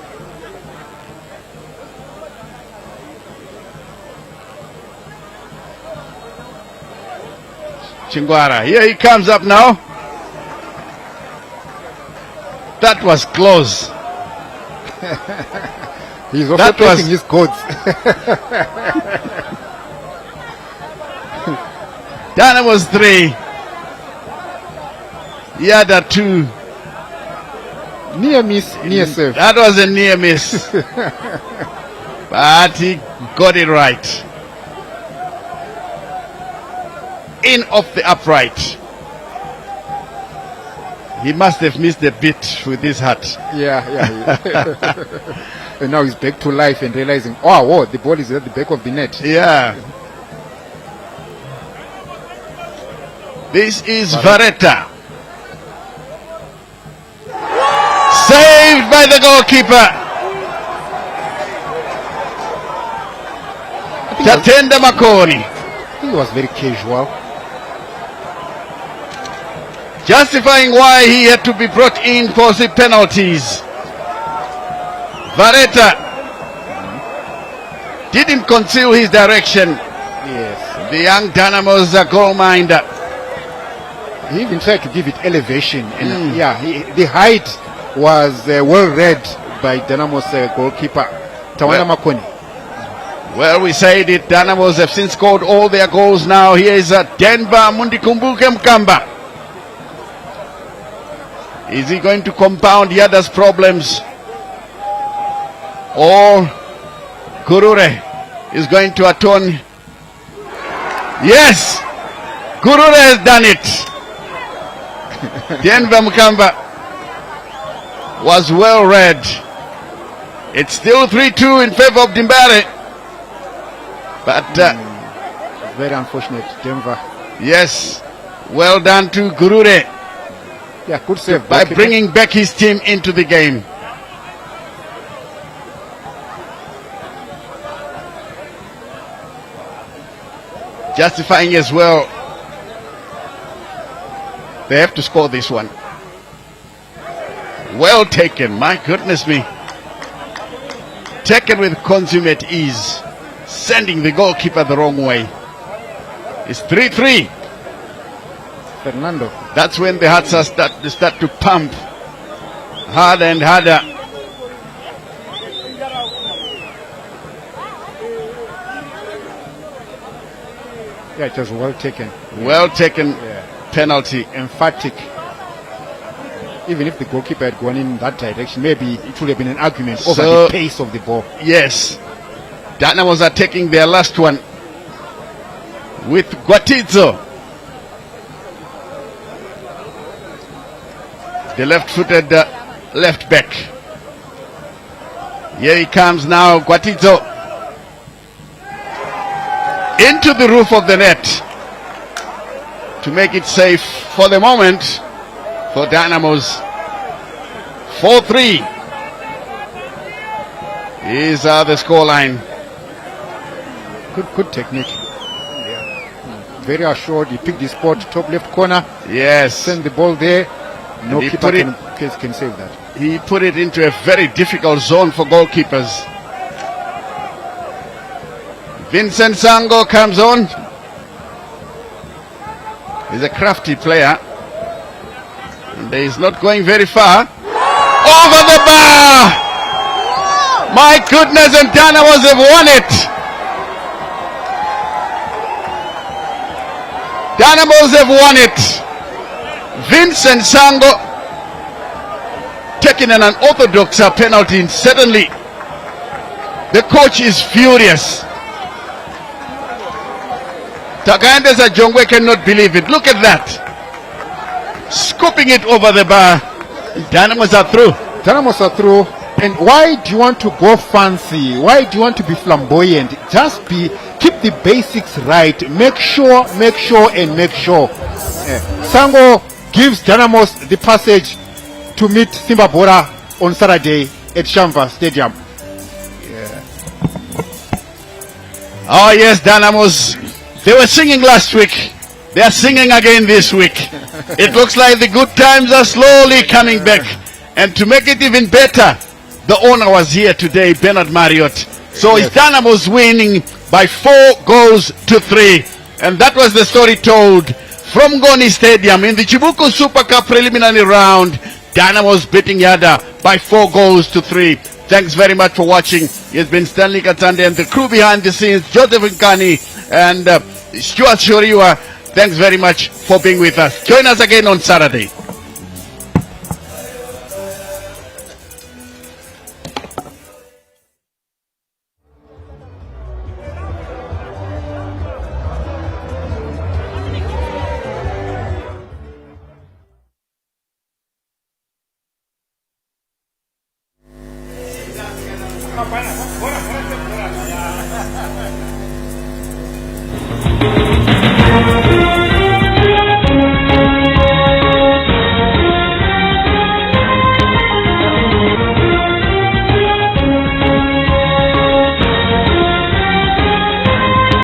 Chingwara, here he comes up now. That was close. He's also That was- placing his gods. Dynamos 3. Yadah 2. Near miss, near save. That was a near miss. But he got it right. In off the upright. He must have missed a bit with his hat. Yeah. And now he's back to life and realizing, oh, whoa, the ball is at the back of the net. Yeah. This is Vareta. Saved by the goalkeeper. Tatenda Makoni. He was very casual. Justifying why he had to be brought in for the penalties. Vareta didn't conceal his direction. Yes. The young Dynamos goal minder. He even tried to give it elevation. And the height was well read by Dynamos goalkeeper Tawana Makoni. Well, we said it. Dynamos have since scored all their goals now. Here is Denver Mundikumbuke Mkamba. Is he going to compound Yadah's problems? Or Gurure is going to atone? Yes! Gurure has done it. Denver Mkamba was well read. It's still 3-2 in favor of Dimbare. But very unfortunate, Denver. yes, well done to Gurure Yeah, good save. by bringing back his team into the game. Justifying as well. They have to score this one. Well taken, my goodness me. Taken with consummate ease. Sending the goalkeeper the wrong way. It's 3-3. Fernando. That's when the hearts start to pump harder and harder. Yeah, it was well taken. Well taken penalty. Emphatic. Even if the goalkeeper had gone in that direction, maybe it would have been an argument over So- the pace of the ball. Yes. Dynamos are taking their last one with Guatizo. The left-footed left back. Here he comes now, Guatizo. Into the roof of the net to make it safe for the moment for Dynamos. 4-3 is the scoreline. Good technique. Very assured. He picked the spot, top left corner. Yes. Send the ball there. No And he keeper put it- can save that. He put it into a very difficult zone for goalkeepers. Vincent Sango comes on. He's a crafty player. And he's not going very far. Over the bar! My goodness, and Dynamos have won it! Dynamos have won it! Vincent Sango taking an unorthodox penalty, and suddenly the coach is furious. Takandesa Jongwe cannot believe it. Look at that. Scooping it over the bar. Dynamos are through. Dynamos are through. And why do you want to go fancy? Why do you want to be flamboyant? Just keep the basics right. Make sure. Sango gives Dynamos the passage to meet Simba Bora on Saturday at Shamva Stadium. Oh yes, Dynamos. They were singing last week. They are singing again this week. It looks like the good times are slowly coming back. And to make it even better, the owner was here today, Bernard Marriott. So it's Dynamos winning by 4-3. And that was the story told from Goni Stadium in the Chibuku Super Cup preliminary round. Dynamos beating Yadah by 4-3. Thanks very much for watching. It's been Stanley Katande and the crew behind the scenes, Joseph Nkani and Stuart Shoriwa. Thanks very much for being with us. Join us again on Saturday. Bora.